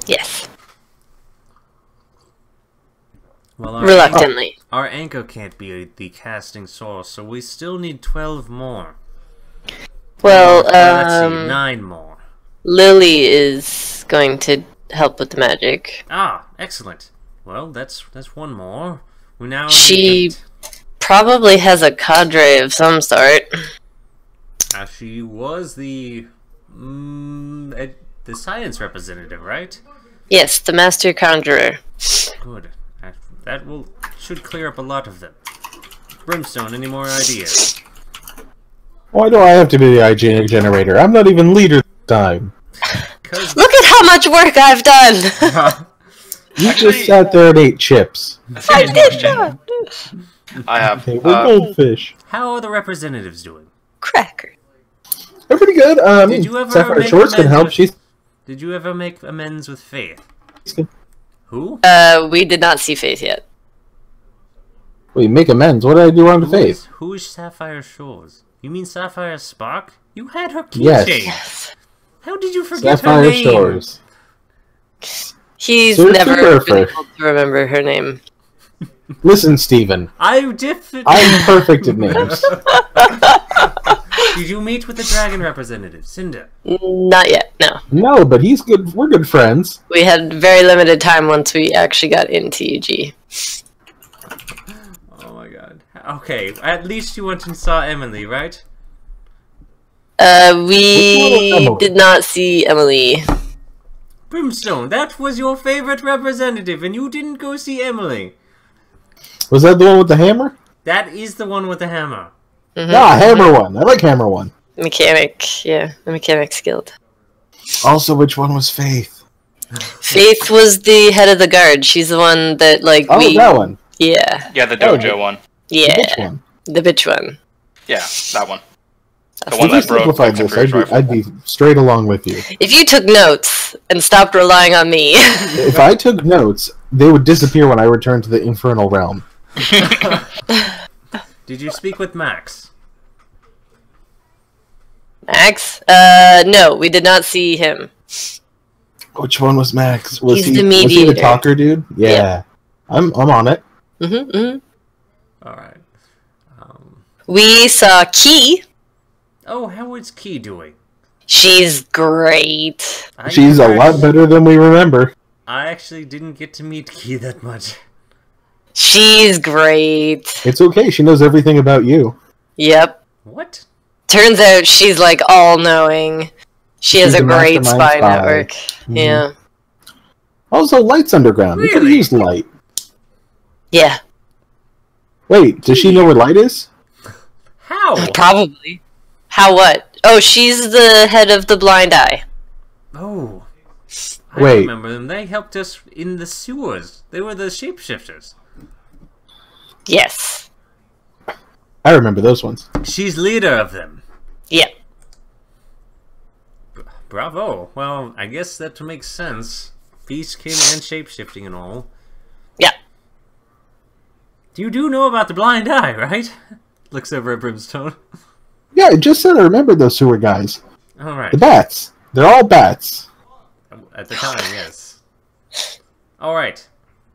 S1: Yes.
S2: Well,
S1: reluctantly.
S2: Our anchor can't be the casting source, so we still need 12 more.
S1: Well,
S2: let's see, 9 more.
S1: Lily is going to help with the magic.
S2: Ah, excellent. Well, that's 1 more. We now
S1: she probably has a cadre of some sort.
S2: She was the science representative, right?
S1: Yes, the master conjurer.
S2: Good. That should clear up a lot of them. Brimstone, any more ideas?
S6: Why do I have to be the hygienic generator? I'm not even leader this time.
S1: Look at how much work I've done!
S6: You just sat there and ate chips.
S1: I did not!
S3: I have.
S6: Okay, we're goldfish.
S2: How are the representatives doing?
S1: Cracker.
S6: They're pretty good.
S2: Did you ever
S6: Sapphire
S2: make
S6: Shores can help.
S2: Did you ever make amends with Faith? Who?
S1: We did not see Faith yet.
S6: Wait, make amends? What did I do wrong to Faith?
S2: Who is Sapphire Shores? You mean Sapphire Spark? You had her
S6: Yes.
S2: keychain.
S1: Yes.
S2: How did you forget
S6: Sapphire
S2: her name?
S6: Shores.
S1: He's
S6: Surfer
S1: never
S6: Surfer.
S1: been able to remember her name.
S6: Listen, Steven.
S2: I'm
S6: perfect at names.
S2: Did you meet with the dragon representative, Cinder?
S1: Not yet, no.
S6: No, but he's good. We're good friends.
S1: We had very limited time once we actually got into UG.
S2: Oh my god. Okay, at least you went and saw Emily, right?
S1: We did not see Emily.
S2: Brimstone, that was your favorite representative, and you didn't go see Emily.
S6: Was that the one with the hammer?
S2: That is the one with the hammer.
S1: Mm-hmm.
S6: Ah, Hammer one. I like Hammer one.
S1: Mechanic, yeah, the Mechanic's Guild.
S6: Also, which one was Faith?
S1: Faith was the head of the guard. She's the one that, like,
S6: Oh, that one.
S1: Yeah.
S3: Yeah, the dojo one.
S1: Yeah.
S6: Which one?
S1: The bitch one.
S3: Yeah, that one. The
S6: If
S3: one
S6: we
S3: that broke
S6: simplified
S3: the
S6: this,
S3: temporary rifle.
S6: I'd be straight along with you.
S1: If you took notes and stopped relying on me.
S6: If I took notes, they would disappear when I returned to the infernal realm.
S2: Did you speak with Max?
S1: Max? No, we did not see him.
S6: Which one was Max? Was
S1: He's
S6: he
S1: the
S6: Was he
S1: mediator.
S6: the talker dude? Yeah. I'm on it.
S2: Alright.
S1: We saw Key.
S2: Oh, how is Key doing?
S1: She's great.
S6: She's a lot better than we remember.
S2: I actually didn't get to meet Key that much.
S1: She's great.
S6: It's okay. She knows everything about you.
S1: Yep.
S2: What?
S1: Turns out she's, like, all-knowing. She has
S6: She's
S1: a
S6: a
S1: great
S6: mastermind
S1: spy
S6: spy.
S1: network.
S6: Mhm.
S1: Yeah.
S6: Also, light's underground. We could
S2: Really?
S6: use light.
S1: Yeah.
S6: Wait, does she know where light is?
S2: How?
S1: Probably. How what? Oh, she's the head of the blind eye.
S2: Oh. I
S6: Wait.
S2: remember them. They helped us in the sewers. They were the shapeshifters.
S1: Yes.
S6: I remember those ones.
S2: She's leader of them.
S1: Yep.
S2: Bravo. Well, I guess that makes sense. Beastkin and shapeshifting and all.
S1: Yeah.
S2: You do know about the blind eye, right? Looks over at Brimstone.
S6: Yeah, I just said I remembered those sewer guys.
S2: Alright.
S6: The bats. They're all bats.
S2: At the time, yes. Alright.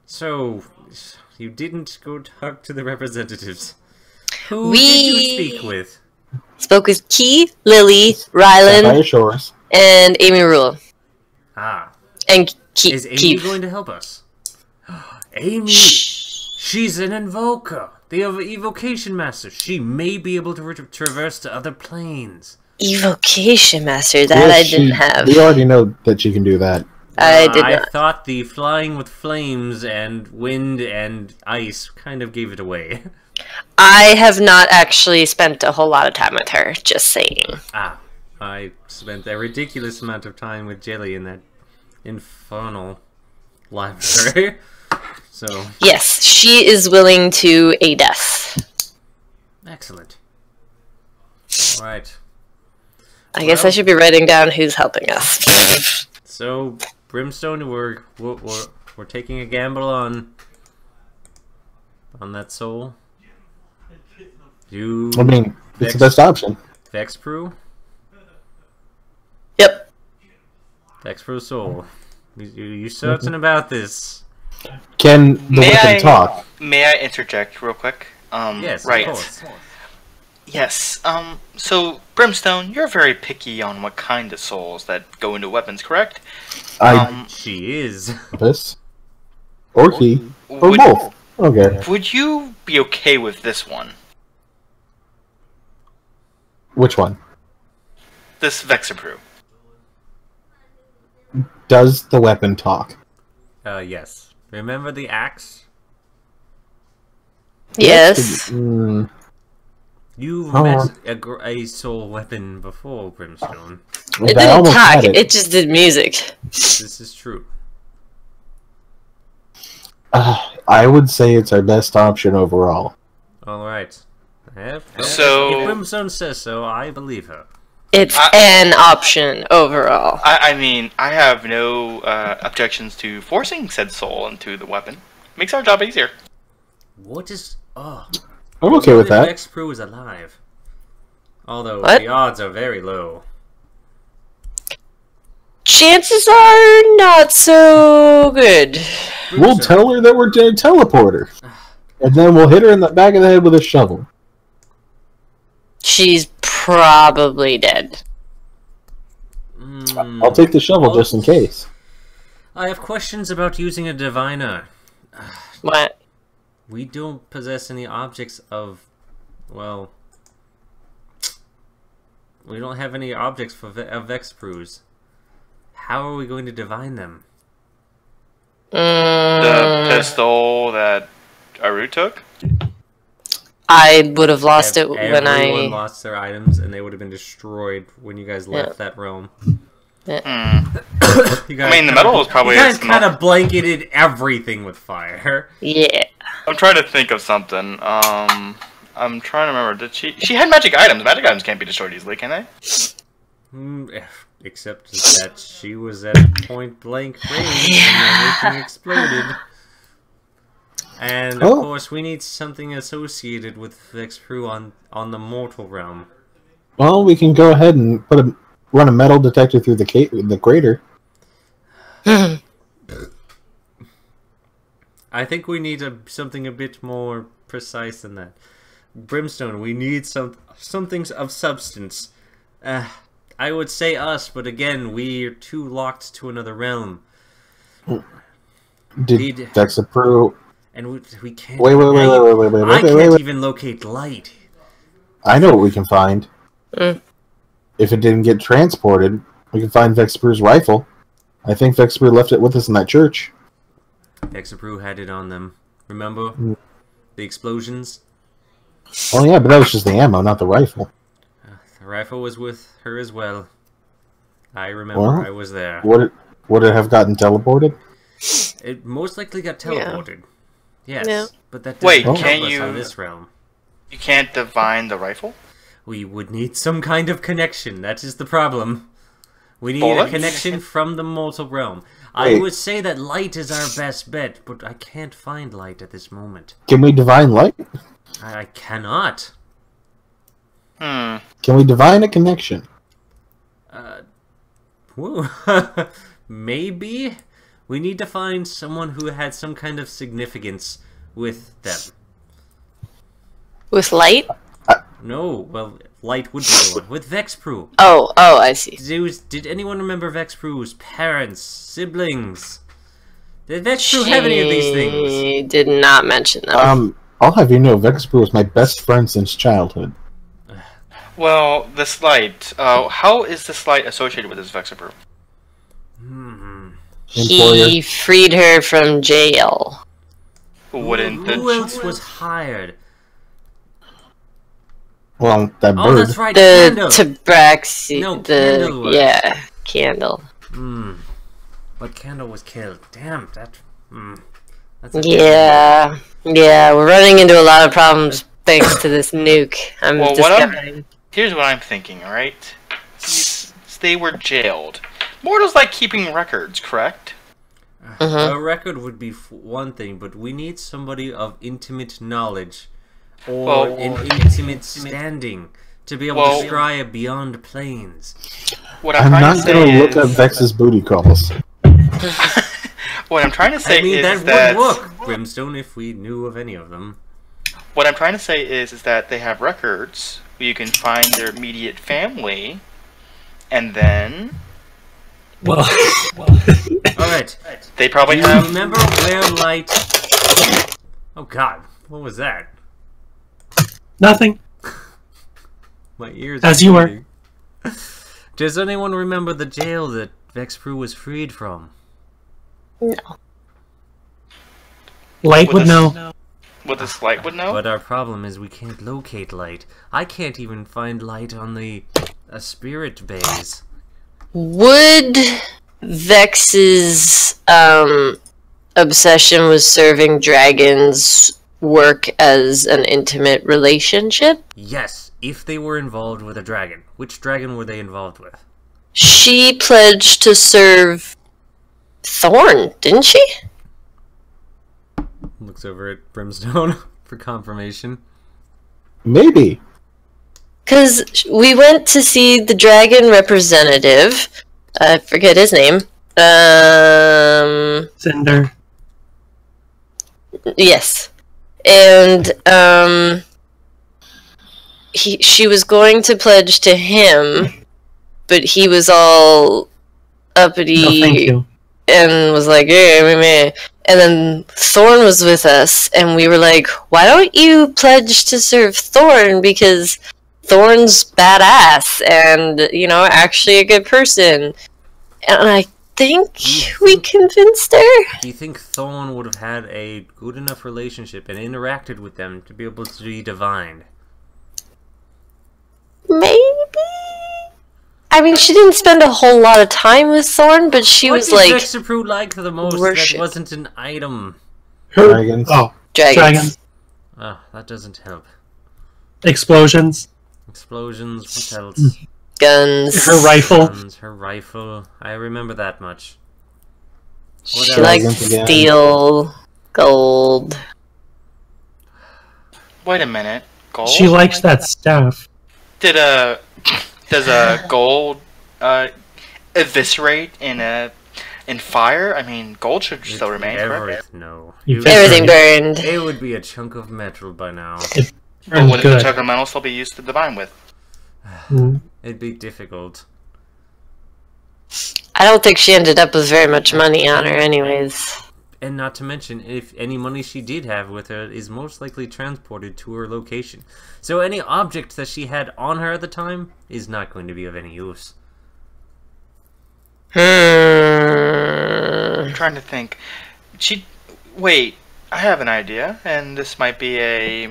S2: So, you didn't go talk to the representatives. Who did you speak with?
S1: Spoke with Key, Lily,
S6: Sapphire
S1: Rylan,
S6: Shores.
S1: and Amy Rule.
S2: Ah.
S1: And Key.
S2: Is Amy
S1: Keith.
S2: going to help us? Amy!
S1: Shh.
S2: She's an invoker. The evocation master. She may be able to traverse to other planes.
S1: Evocation Master, that
S6: Yes,
S1: I didn't have.
S6: We already know that she can do that.
S1: I did
S2: I
S1: not.
S2: thought the flying with flames and wind and ice kind of gave it away.
S1: I have not actually spent a whole lot of time with her, just saying.
S2: Ah, I spent a ridiculous amount of time with Jelly in that infernal library. So,
S1: Yes, she is willing to aid us.
S2: excellent. Alright.
S1: I guess I should be writing down who's helping us.
S2: So, Brimstone, we're taking a gamble on that soul.
S6: I mean, it's the best option.
S2: Vexprue?
S1: Yep.
S2: Vexprue soul. You certain about this?
S6: Can the weapon talk?
S3: May I interject real quick?
S2: Yes,
S3: right.
S2: of course.
S3: Yes. So Brimstone, you're very picky on what kind of souls that go into weapons, correct?
S2: She is.
S6: This? Or he? Or both? Okay.
S3: Would you be okay with this one?
S6: Which one?
S3: This Vexaprue.
S6: Does the weapon talk?
S2: Yes. Remember the axe?
S1: Yes.
S2: You've met a soul weapon before, Brimstone.
S1: It didn't talk, it just did music.
S2: This is true.
S6: I would say it's our best option overall.
S2: Alright. If Brimstone says so, I believe her.
S1: It's an option overall.
S3: I mean, I have no objections to forcing said soul into the weapon. Makes our job easier.
S2: What is... Oh.
S6: I'm okay with that.
S2: Vexprue is alive. Although,
S1: what?
S2: the odds are very low.
S1: Chances are not so good.
S6: We'll tell her that we're going to teleport her. And then we'll hit her in the back of the head with a shovel.
S1: She's probably dead.
S6: I'll take the shovel just in case.
S2: I have questions about using a diviner.
S1: What?
S2: We don't possess any objects of... Well... We don't have any objects of Vexprues. How are we going to divine them?
S3: The pistol that Aru took?
S1: I would have lost it when
S2: Everyone lost their items, and they would have been destroyed when you guys left that realm.
S1: Yeah.
S3: I mean, the metal was probably...
S2: You guys kind of blanketed everything with fire.
S1: Yeah.
S3: I'm trying to think of something. I'm trying to remember. Did she had magic items. Magic items can't be destroyed easily, can they?
S2: Except that she was at point blank range and everything exploded. And of course, we need something associated with Vexprue on the mortal realm.
S6: Well, we can go ahead and run a metal detector through the crater.
S2: I think we need something a bit more precise than that. Brimstone, we need something of substance. I would say us, but again, we're too locked to another realm.
S6: Did Vexaprue...
S2: And we can't...
S6: Wait,
S2: I can't even locate light.
S6: I know what we can find. If it didn't get transported, we can find Vexaprue's rifle. I think Vexaprue left it with us in that church.
S2: Vexaprue had it on them. Remember? The explosions?
S6: Oh yeah, but that was just the ammo, not the rifle.
S2: The rifle was with her as well. I remember, I was there.
S6: Would it have gotten teleported?
S2: It most likely got teleported. Yes,
S1: Yeah.
S2: but that doesn't help
S3: can
S2: us
S3: you...
S2: on this realm.
S3: You can't divine the rifle?
S2: We would need some kind of connection. That is the problem. We need
S3: Bullets?
S2: a connection from the mortal realm.
S6: Wait.
S2: I would say that light is our best bet, but I can't find light at this moment.
S6: Can we divine light?
S2: I cannot.
S6: Can we divine a connection?
S2: Woo. Maybe? We need to find someone who had some kind of significance with them.
S1: With light?
S2: No, well, light would be the one. With Vexprue.
S1: Oh, I see.
S2: Did anyone remember Vexprue's parents, siblings? Did Vexprue have any of these things?
S1: She did not mention them.
S6: I'll have you know, Vexprue was my best friend since childhood.
S3: Well, this light, how is this light associated with this Vexaprue?
S1: He freed her from jail.
S2: Who else was hired?
S6: Well, that bird.
S2: Oh, that's right,
S1: The
S2: Candle.
S1: tabaxi.
S2: No, Candle was.
S1: Yeah, Candle.
S2: But Candle was killed. Damn, that's a
S1: Yeah, we're running into a lot of problems thanks to this nuke. I'm discovering.
S3: Here's what I'm thinking, alright? they were jailed, mortals like keeping records, correct?
S2: A record would be one thing, but we need somebody of intimate knowledge or an intimate standing to be able to scry beyond planes.
S6: I'm not going to look up Vex's booty calls.
S3: What I'm trying to say is
S2: that would work, Brimstone, if we knew of any of them.
S3: What I'm trying to say is that they have records where you can find their immediate family, and then...
S5: Well...
S2: Alright.
S3: They probably have...
S2: Remember where light... Oh god, what was that?
S5: Nothing.
S2: My ears
S5: As you were.
S3: Does anyone remember the jail that Vexprue was freed from?
S1: No.
S5: Light would know.
S3: What this Light would know?
S2: But our problem is we can't locate Light. I can't even find Light on the spirit base.
S1: Would Vex's obsession with serving dragons work as an intimate relationship?
S2: Yes, if they were involved with a dragon. Which dragon were they involved with?
S1: She pledged to serve Thorn, didn't she?
S2: Looks over at Brimstone for confirmation.
S6: Maybe.
S1: Because we went to see the dragon representative. I forget his name.
S5: Cinder.
S1: Yes. And she was going to pledge to him, but he was all uppity.
S5: No, thank you.
S1: And was like, meh, meh. And then Thorn was with us, and we were like, why don't you pledge to serve Thorn? Because Thorn's badass and, you know, actually a good person. And I think we convinced her.
S2: Do you think Thorn would have had a good enough relationship and interacted with them to be able to be divined?
S1: Maybe? I mean, she didn't spend a whole lot of time with Thorn, but she was like...
S2: What did Vexprue like the most
S1: worship.
S2: that wasn't an item?
S6: Dragons.
S5: Oh,
S1: Dragons.
S2: Ah, that doesn't help.
S5: Explosions.
S2: Explosions, what else?
S1: Guns.
S5: Her rifle.
S2: Guns, her rifle. I remember that much. What
S1: She
S2: else?
S1: likes
S6: Again.
S1: steel, gold.
S3: Wait a minute. Gold?
S5: She likes that staff.
S3: Does a gold eviscerate in fire? I mean, gold should still remain, correct?
S2: No.
S1: Everything burned.
S2: It would be a chunk of metal by now.
S3: But would the chunk of metal still be used to divine with?
S2: It'd be difficult.
S1: I don't think she ended up with very much money on her anyways.
S2: And not to mention, if any money she did have with her is most likely transported to her location. So any object that she had on her at the time is not going to be of any use.
S3: I'm trying to think. Wait, I have an idea, and this might be a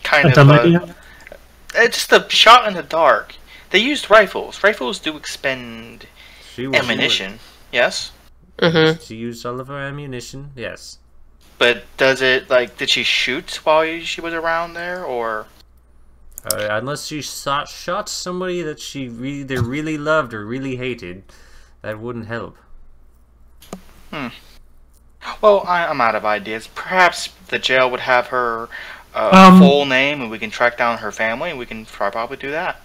S3: kind of
S5: idea?
S3: Just a shot in the dark. They used rifles. Rifles do expend ammunition. Yes?
S1: Mm-hmm.
S2: She used all of her ammunition, yes.
S3: But does it, did she shoot while she was around there, or?
S2: Unless she shot somebody that she either really loved or really hated, that wouldn't help.
S3: Well, I'm out of ideas. Perhaps the jail would have her full name, and we can track down her family, and we can probably do that.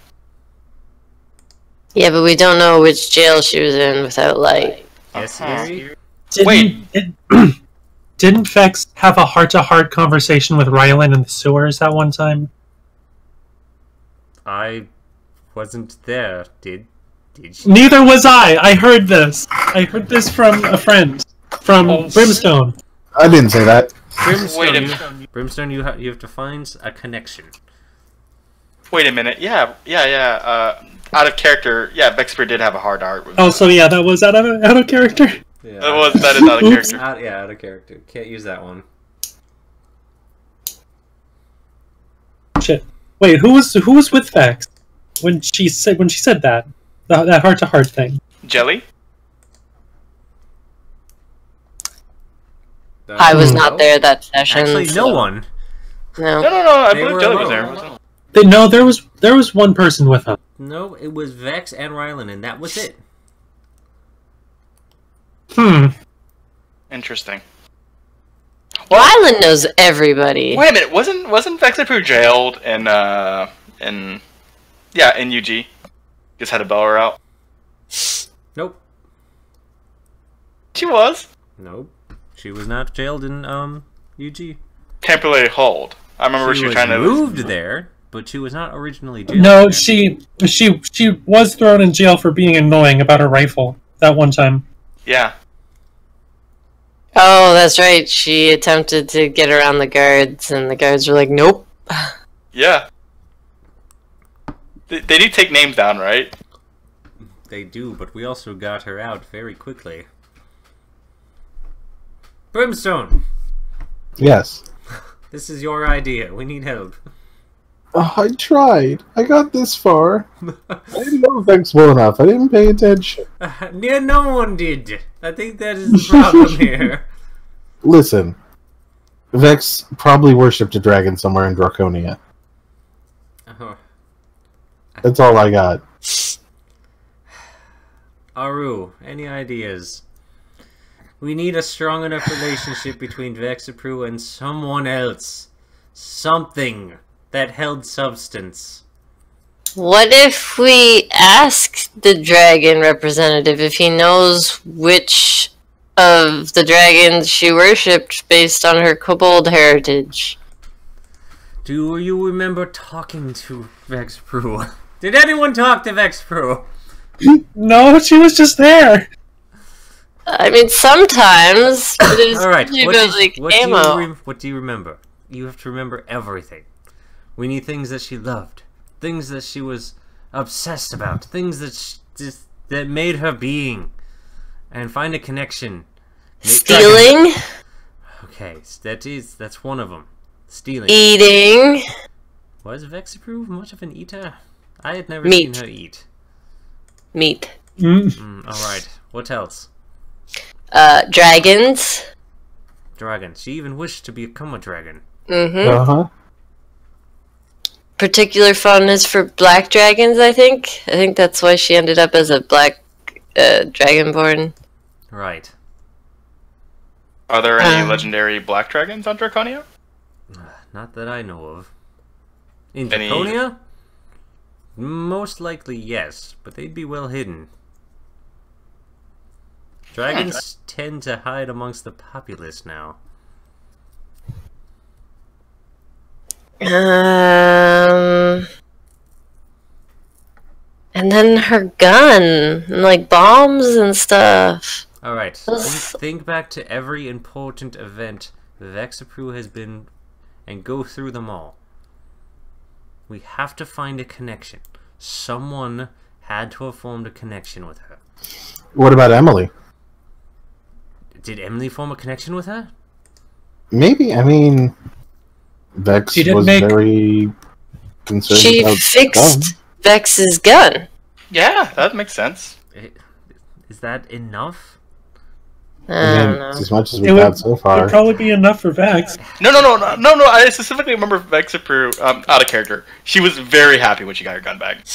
S1: Yeah, but we don't know which jail she was in without light.
S2: Yes, Gary?
S5: Didn't Vex have a heart-to-heart conversation with Rylan in the sewers at one time?
S2: I wasn't there, did she?
S5: Neither was I! I heard this! I heard this from a friend. From Brimstone.
S6: I didn't say that.
S2: Brimstone, you have to find a connection.
S3: Wait a minute. Yeah. Out of character. Yeah, Vexprue did have a hard heart.
S5: Oh, so yeah, that was out of character?
S2: Yeah.
S3: That is out of character.
S2: Out of character. Can't use that one.
S5: Shit. Wait, who was with Vex when she said that? That heart-to-heart thing.
S3: Jelly?
S1: I was not there that session.
S2: Actually, no one.
S1: No.
S3: No. I believe Jelly was there.
S5: No, there was one person with him.
S2: No, it was Vex and Rylan, and that was it.
S3: Interesting.
S1: Rylan knows everybody.
S3: Wait a minute, wasn't Vexapru jailed in UG? Just had a bell her out.
S2: Nope.
S3: She was.
S2: Nope. She was not jailed in UG.
S3: Temporarily hold. I remember she was trying to
S2: moved there, but she was not originally jailed.
S5: No,
S2: there.
S5: she was thrown in jail for being annoying about her rifle that one time.
S3: Yeah.
S1: Oh, that's right. She attempted to get around the guards, and the guards were like, nope.
S3: Yeah. They do take names down, right?
S2: They do, but we also got her out very quickly. Brimstone!
S6: Yes.
S2: This is your idea. We need help.
S6: I tried. I got this far. I didn't know Vex well enough. I didn't pay attention.
S2: No one did. I think that is the problem here.
S6: Listen. Vex probably worshipped a dragon somewhere in Draconia.
S2: Oh.
S6: That's all I got.
S2: Aru, any ideas? We need a strong enough relationship between Vexapru and someone else. Something that held substance.
S1: What if we ask the dragon representative if he knows which of the dragons she worshipped based on her kobold heritage?
S2: Do you remember talking to Vexapru? Did anyone talk to Vexapru?
S5: No, she was just there.
S1: I mean, sometimes.
S2: Alright,
S1: what
S2: what do you remember? You have to remember everything. We need things that she loved. Things that she was obsessed about. Things that that made her being. And find a connection.
S1: Stealing?
S2: Okay, that's one of them. Stealing.
S1: Eating.
S2: Was Vexapru much of an eater? I had never
S1: Meat.
S2: seen her eat.
S1: Meat.
S2: Alright, what else?
S1: Dragons.
S2: Dragon. She even wished to become a dragon.
S6: Uh-huh.
S1: Particular fondness for black dragons, I think. I think that's why she ended up as a black dragonborn.
S2: Right.
S3: Are there any legendary black dragons on Draconia?
S2: Not that I know of. In Draconia? Most likely yes, but they'd be well hidden. Dragons tend to hide amongst the populace now.
S1: And then her gun, and like bombs and stuff.
S2: Alright, think back to every important event Vexapru has been, and go through them all. We have to find a connection. Someone had to have formed a connection with her.
S6: What about Emily?
S2: Did Emily form a connection with her?
S6: Maybe. I mean, Vex was very concerned
S1: She
S6: about
S1: fixed Vex's gun.
S3: Yeah, that makes sense.
S2: Is that enough?
S1: I don't know.
S6: As much as we've had so far.
S5: It would probably be enough for Vex.
S3: No. I specifically remember Vexapru, out of character. She was very happy when she got her gun back.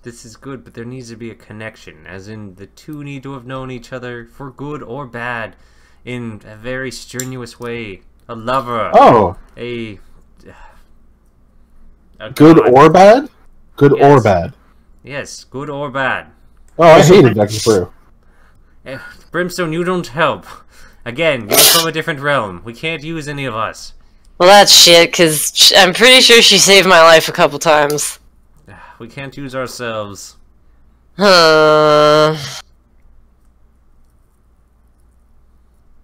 S2: This is good, but there needs to be a connection. As in, the two need to have known each other for good or bad in a very strenuous way. A lover.
S6: Oh.
S2: A
S6: good
S2: god.
S6: or bad? Good
S2: Yes.
S6: or bad?
S2: Yes, good or bad.
S6: Oh, I hated Vexapru.
S2: Brimstone, you don't help. Again, you're from a different realm. We can't use any of us.
S1: Well, that's shit, because I'm pretty sure she saved my life a couple times.
S2: We can't use ourselves.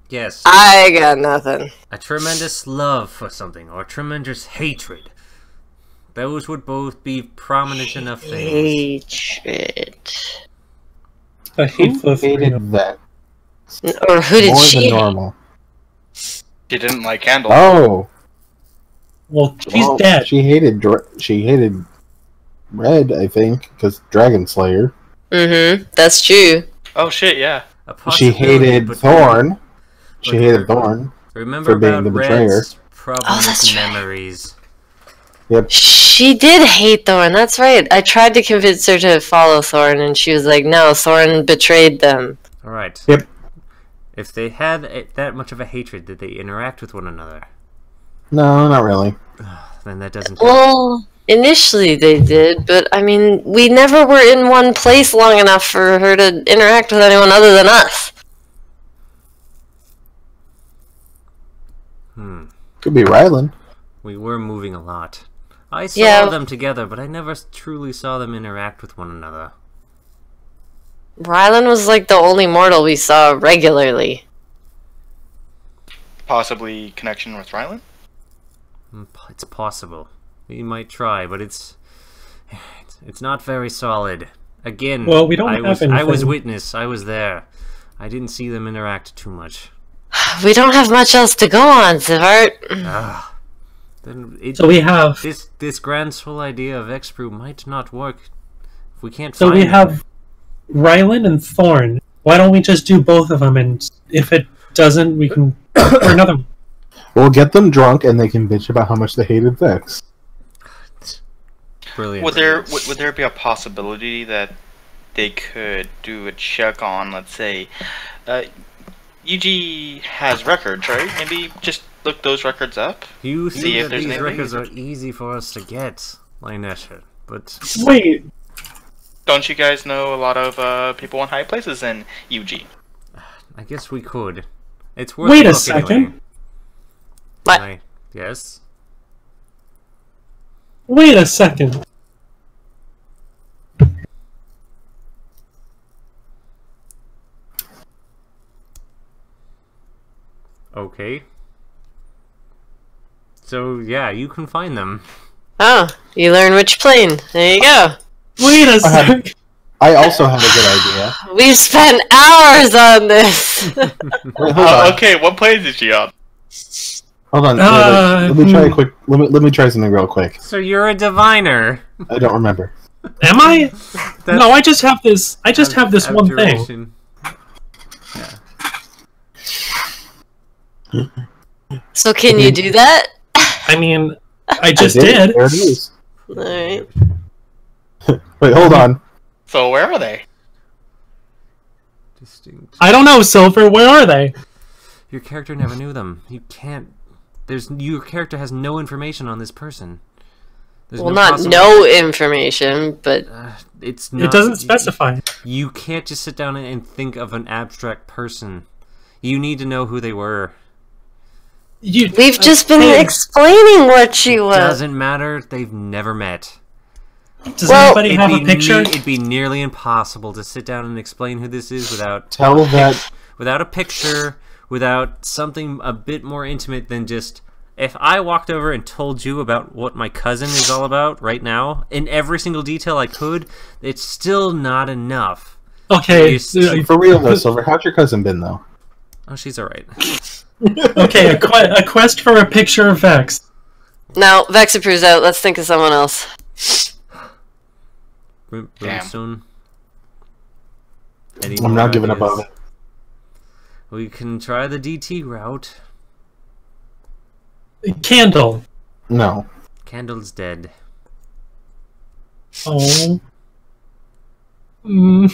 S2: Yes.
S1: I got nothing.
S2: A tremendous love for something, or tremendous hatred. Those would both be prominent enough things.
S1: Hatred.
S5: A hateful
S6: hated Vex
S1: Or who did
S6: more
S1: she?
S6: than normal.
S3: She didn't like candles.
S6: Oh.
S5: Well, she's dead.
S6: She hated Red, I think, because Dragon Slayer.
S1: That's true.
S3: Oh shit, yeah.
S6: She hated Thorn. She hated Thorn
S2: Remember
S6: for being
S2: about
S6: the betrayer.
S2: Red's problematic memories.
S6: Yep.
S1: She did hate Thorn, that's right. I tried to convince her to follow Thorn, and she was like, no, Thorn betrayed them.
S2: Alright.
S6: Yep.
S2: If they had that much of a hatred, did they interact with one another?
S6: No, not really.
S2: Then that doesn't...
S1: Well, initially they did, but I mean, we never were in one place long enough for her to interact with anyone other than us.
S6: Could be Rylan.
S2: We were moving a lot. I saw them together, but I never truly saw them interact with one another.
S1: Rylan was like the only mortal we saw regularly.
S3: Possibly connection with Rylan?
S2: It's possible. We might try, but it's not very solid. Again,
S5: Well, we don't have anything.
S2: I was witness. I was there. I didn't see them interact too much.
S1: We don't have much else to go on, Sivart.
S2: Then
S5: So we have...
S2: this grand soul idea of X-Brew might not work if we can't
S5: So
S2: find
S5: we
S2: them.
S5: have Rylan and Thorn. Why don't we just do both of them, and if it doesn't, we can... or another one.
S6: We'll get them drunk, and they can bitch about how much they hated Vex.
S2: Brilliant.
S3: Would there be a possibility that they could do a check on, let's say, UG has records, right? Maybe just look those records up.
S2: You
S3: See
S2: see
S3: if
S2: that
S3: there's
S2: these
S3: anything.
S2: records are easy for us to get, Linesha, but
S5: Wait,
S3: Don't you guys know a lot of people in high places in UG?
S2: I guess we could. It's worth
S5: wait
S2: a
S5: a
S2: look
S5: second.
S2: anyway.
S1: What?
S2: Yes?
S5: Wait a second.
S2: Okay. So, yeah, you can find them.
S1: Oh, you learn which plane. There you go.
S5: Wait a second.
S6: I also had a good idea.
S1: We spent hours on this.
S6: Wait, hold on.
S3: Okay, what plane is she on?
S6: Hold on. Let me try a quick. Let me try something real quick.
S2: So you're a diviner.
S6: I don't remember.
S5: Am I?
S2: That's
S5: No, I just have this. I just have this one thing.
S2: abjuration.
S1: So can you do that?
S5: I mean, I just
S6: I
S5: did.
S6: There it is.
S1: Alright.
S6: Wait, hold on.
S3: So where are they?
S2: Distinct.
S5: I don't know, Silver. Where are they?
S2: Your character never knew them. You can't. Your character has no information on this person. There's
S1: Well,
S2: no
S1: not
S2: possible-
S1: no information, but
S2: It's not.
S5: It doesn't specify.
S2: You can't just sit down and think of an abstract person. You need to know who they were.
S1: we've just been
S5: Hey,
S1: explaining what she was.
S2: Doesn't matter. They've never met.
S5: Does
S1: Well,
S5: anybody have a picture?
S2: It'd be nearly impossible to sit down and explain who this is
S6: Tell that.
S2: without a picture, without something a bit more intimate than just. If I walked over and told you about what my cousin is all about right now, in every single detail I could, it's still not enough.
S5: Okay.
S6: For real though, Silver. How's your cousin been though?
S2: Oh, she's alright.
S5: Okay. A quest for a picture of Vex.
S1: Now, Vexaproo's out. Let's think of someone else.
S2: Brimstone.
S6: I'm not giving up on it.
S2: We can try the DT route.
S5: Candle.
S6: No.
S2: Candle's dead.
S5: Oh. Hmm.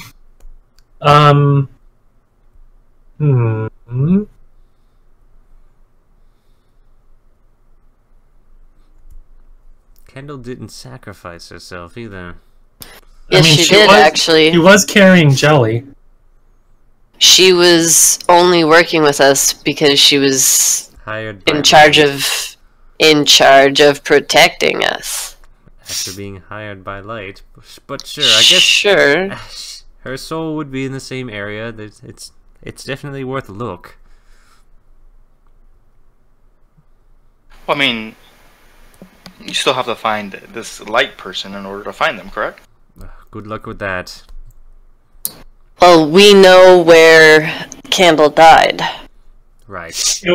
S5: Hmm.
S2: Candle didn't sacrifice herself either.
S1: Yes, she did, actually.
S5: She was carrying jelly.
S1: She was only working with us because she was
S2: Hired by
S1: in charge of protecting us.
S2: after being hired by Light. But sure, I guess
S1: Sure.
S2: her soul would be in the same area. It's definitely worth a look.
S3: Well, I mean, you still have to find this light person in order to find them, correct?
S2: Good luck with that.
S1: Well, we know where Candle died.
S2: Right.
S5: It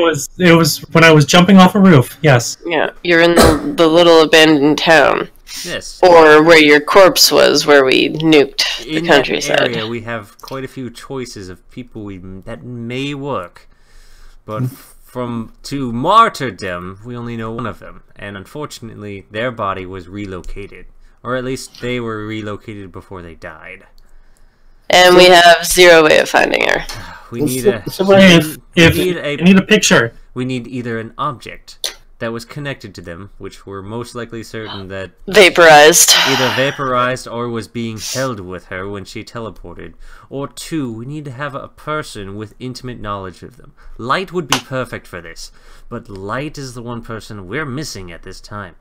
S5: was when I was jumping off a roof. Yes.
S1: Yeah, you're in the little abandoned town.
S2: Yes.
S1: Or where your corpse was, where we nuked the
S2: In that
S1: countryside.
S2: area, we have quite a few choices of people that may work. But to martyrdom, we only know one of them, and unfortunately, their body was relocated, or at least they were relocated before they died.
S1: And we have zero way of finding her.
S2: We need
S5: I need a picture.
S2: We need either an object that was connected to them, which we're most likely certain that
S1: Vaporized.
S2: either vaporized or was being held with her when she teleported. Or 2, we need to have a person with intimate knowledge of them. Light would be perfect for this, but Light is the one person we're missing at this time.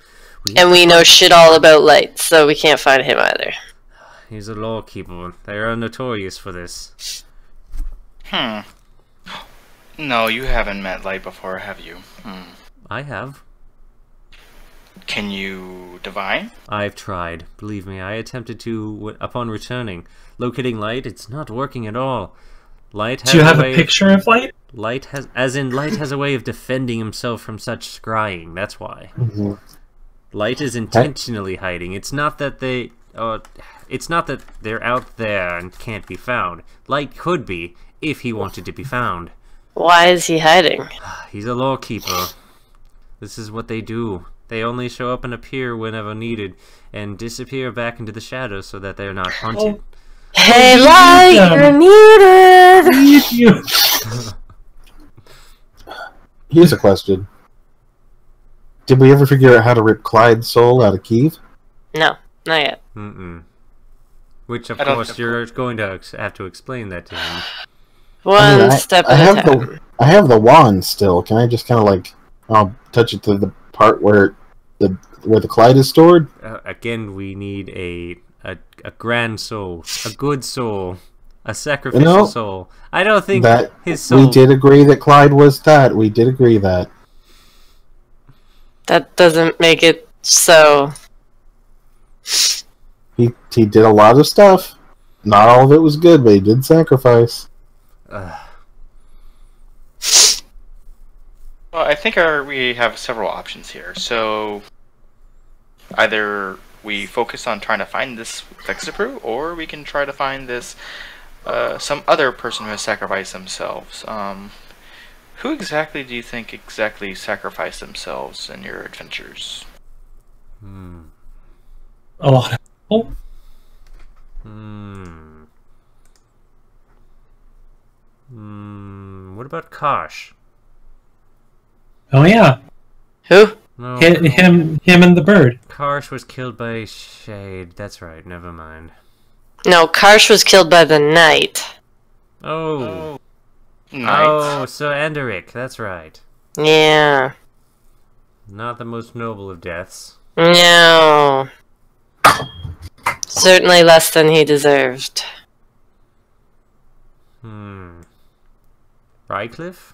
S1: And we know shit all about Light, so we can't find him either.
S2: He's a lawkeeper. They are notorious for this.
S3: No, you haven't met Light before, have you?
S2: I have.
S3: Can you divine?
S2: I've tried. Believe me, I attempted to upon returning. Locating Light, it's not working at all. Light has
S5: Do you have a picture of Light?
S2: Light has a way of defending himself from such scrying. That's why.
S6: Mm-hmm.
S2: Light is intentionally hiding. It's not that they're out there and can't be found. Light could be if he wanted to be found.
S1: Why is he hiding?
S2: He's a lawkeeper. This is what they do. They only show up and appear whenever needed, and disappear back into the shadows so that they're not hunted.
S1: Hey, Light, you're needed!
S5: Need you.
S6: Here's a question. Did we ever figure out how to rip Clyde's soul out of Kiev?
S1: No, not yet.
S2: Which, of course, you're going to have to explain that to him.
S1: One step at a time.
S6: I have the wand still. Can I just kind of like... I'll touch it to the part where the Clyde is stored?
S2: Again, we need a grand soul. A good soul. A sacrificial soul. I don't think
S6: that
S2: his soul...
S6: We did agree that Clyde was that. We did agree that.
S1: That doesn't make it so...
S6: He did a lot of stuff. Not all of it was good, but he did sacrifice.
S3: Well, I think we have several options here. So, either we focus on trying to find this Vexapru, or we can try to find this some other person who has sacrificed themselves. Who exactly do you think sacrificed themselves in your adventures?
S5: A lot of people.
S2: What about Kosh?
S5: Oh yeah.
S1: Who?
S2: No,
S5: Him and the bird.
S2: Karsh was killed by Shade. That's right, never mind.
S1: No, Karsh was killed by the Knight.
S2: Oh,
S3: Knight.
S2: so Enderic, that's right.
S1: Yeah.
S2: Not the most noble of deaths.
S1: No. Certainly less than he deserved.
S2: Rycliffe?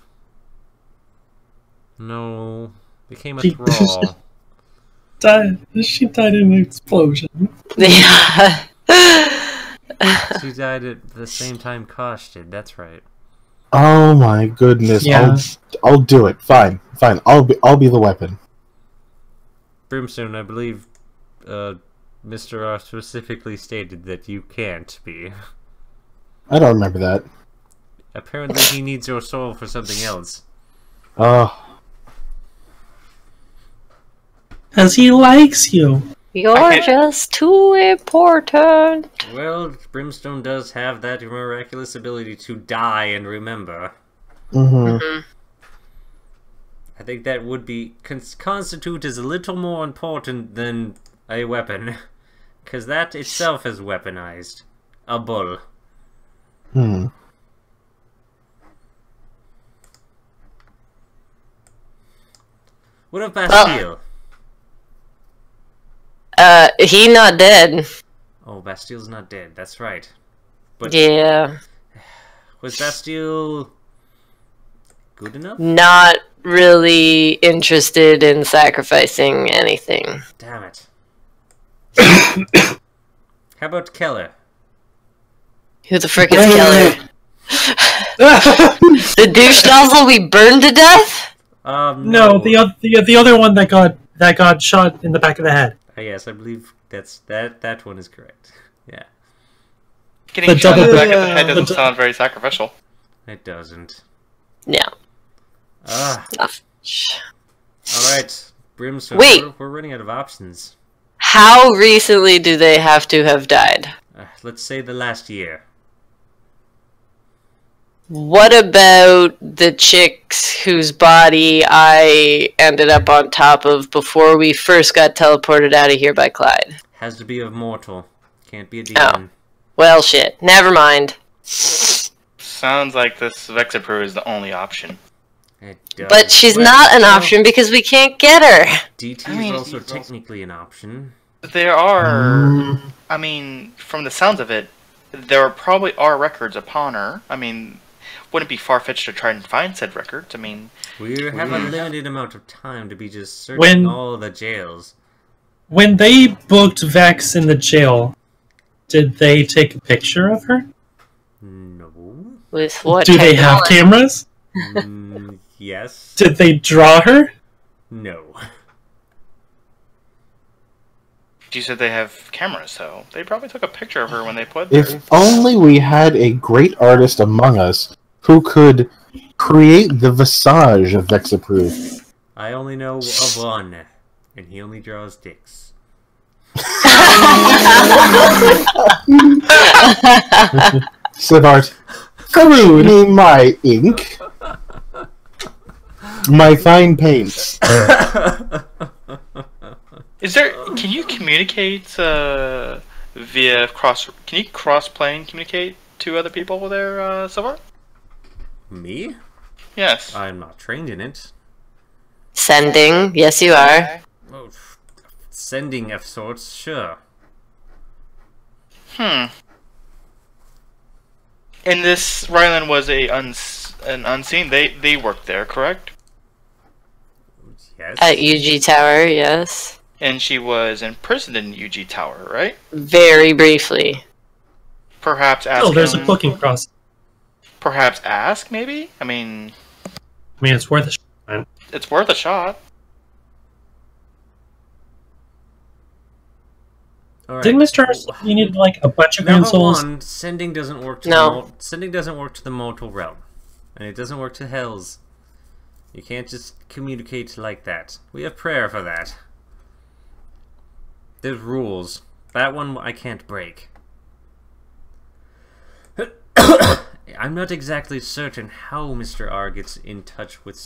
S2: No. Became a thrall.
S5: She died in an explosion.
S1: Yeah.
S2: She died at the same time Kosh did, that's right.
S6: Oh my goodness.
S5: Yeah.
S6: I'll do it. Fine. I'll be the weapon.
S2: Brimstone, I believe Mr. R specifically stated that you can't be.
S6: I don't remember that.
S2: Apparently he needs your soul for something else.
S5: Because he likes you.
S1: You're just too important.
S2: Well, Brimstone does have that miraculous ability to die and remember.
S6: Mm-hmm.
S2: I think that would be constitute as a little more important than a weapon, because that itself is weaponized. A bull. What of Bastille?
S1: He not dead.
S2: Oh, Bastille's not dead. That's right. But
S1: yeah.
S2: Was Bastille good enough?
S1: Not really interested in sacrificing anything.
S2: Damn it. How about Keller?
S1: Who the frick is Keller? The douche nozzle we burned to death?
S5: No, the other one that got shot in the back of the head.
S2: Yes, I believe that one is correct. Yeah.
S3: Getting shot in the back of the head doesn't sound very sacrificial.
S2: It doesn't.
S1: Yeah.
S2: Alright, Brimstone.
S1: Wait.
S2: We're running out of options.
S1: How recently do they have to have died?
S2: Let's say the last year.
S1: What about the chicks whose body I ended up on top of before we first got teleported out of here by Clyde?
S2: Has to be of mortal. Can't be a demon.
S1: Oh. Well, shit. Never mind.
S3: Sounds like this Vexapro is the only option.
S2: It does.
S1: But she's not an option because we can't get her.
S2: DT is also technically an option.
S3: There are... I mean, from the sounds of it, there probably are records upon her. I mean, wouldn't it be far-fetched to try and find said records? I mean...
S2: We have a limited amount of time to be just searching all the jails.
S5: When they booked Vex in the jail, did they take a picture of her?
S2: No.
S1: With what?
S5: Do they have cameras?
S2: Yes.
S5: Did they draw her?
S2: No.
S3: You said they have cameras, so they probably took a picture of her when they put her.
S6: If only we had a great artist among us who could create the visage of Vexapro.
S2: I only know of one, and he only draws dicks.
S6: Sivart, give me my ink. My fine paints.
S3: Is there... Can you communicate via cross... Can you cross-plane communicate to other people there, Silver?
S2: Me?
S3: Yes.
S2: I'm not trained in it.
S1: Sending. Yes, you are.
S2: Oh, sending of sorts, sure.
S3: And this Ryland was an unseen. They worked there, correct?
S2: Yes.
S1: At UG Tower, yes.
S3: And she was imprisoned in UG Tower, right?
S1: Very briefly.
S3: Perhaps ask.
S5: Oh, there's a booking process.
S3: Perhaps ask, maybe. I mean,
S5: It's worth a shot.
S3: it's worth a shot.
S2: All right.
S5: Didn't Mr. You need like a bunch of
S2: Number
S5: consoles?
S2: one, sending doesn't work to sending doesn't work to the mortal realm, and it doesn't work to Hell's. You can't just communicate like that. We have prayer for that. There's rules. That one I can't break. I'm not exactly certain how Mr. R gets in touch with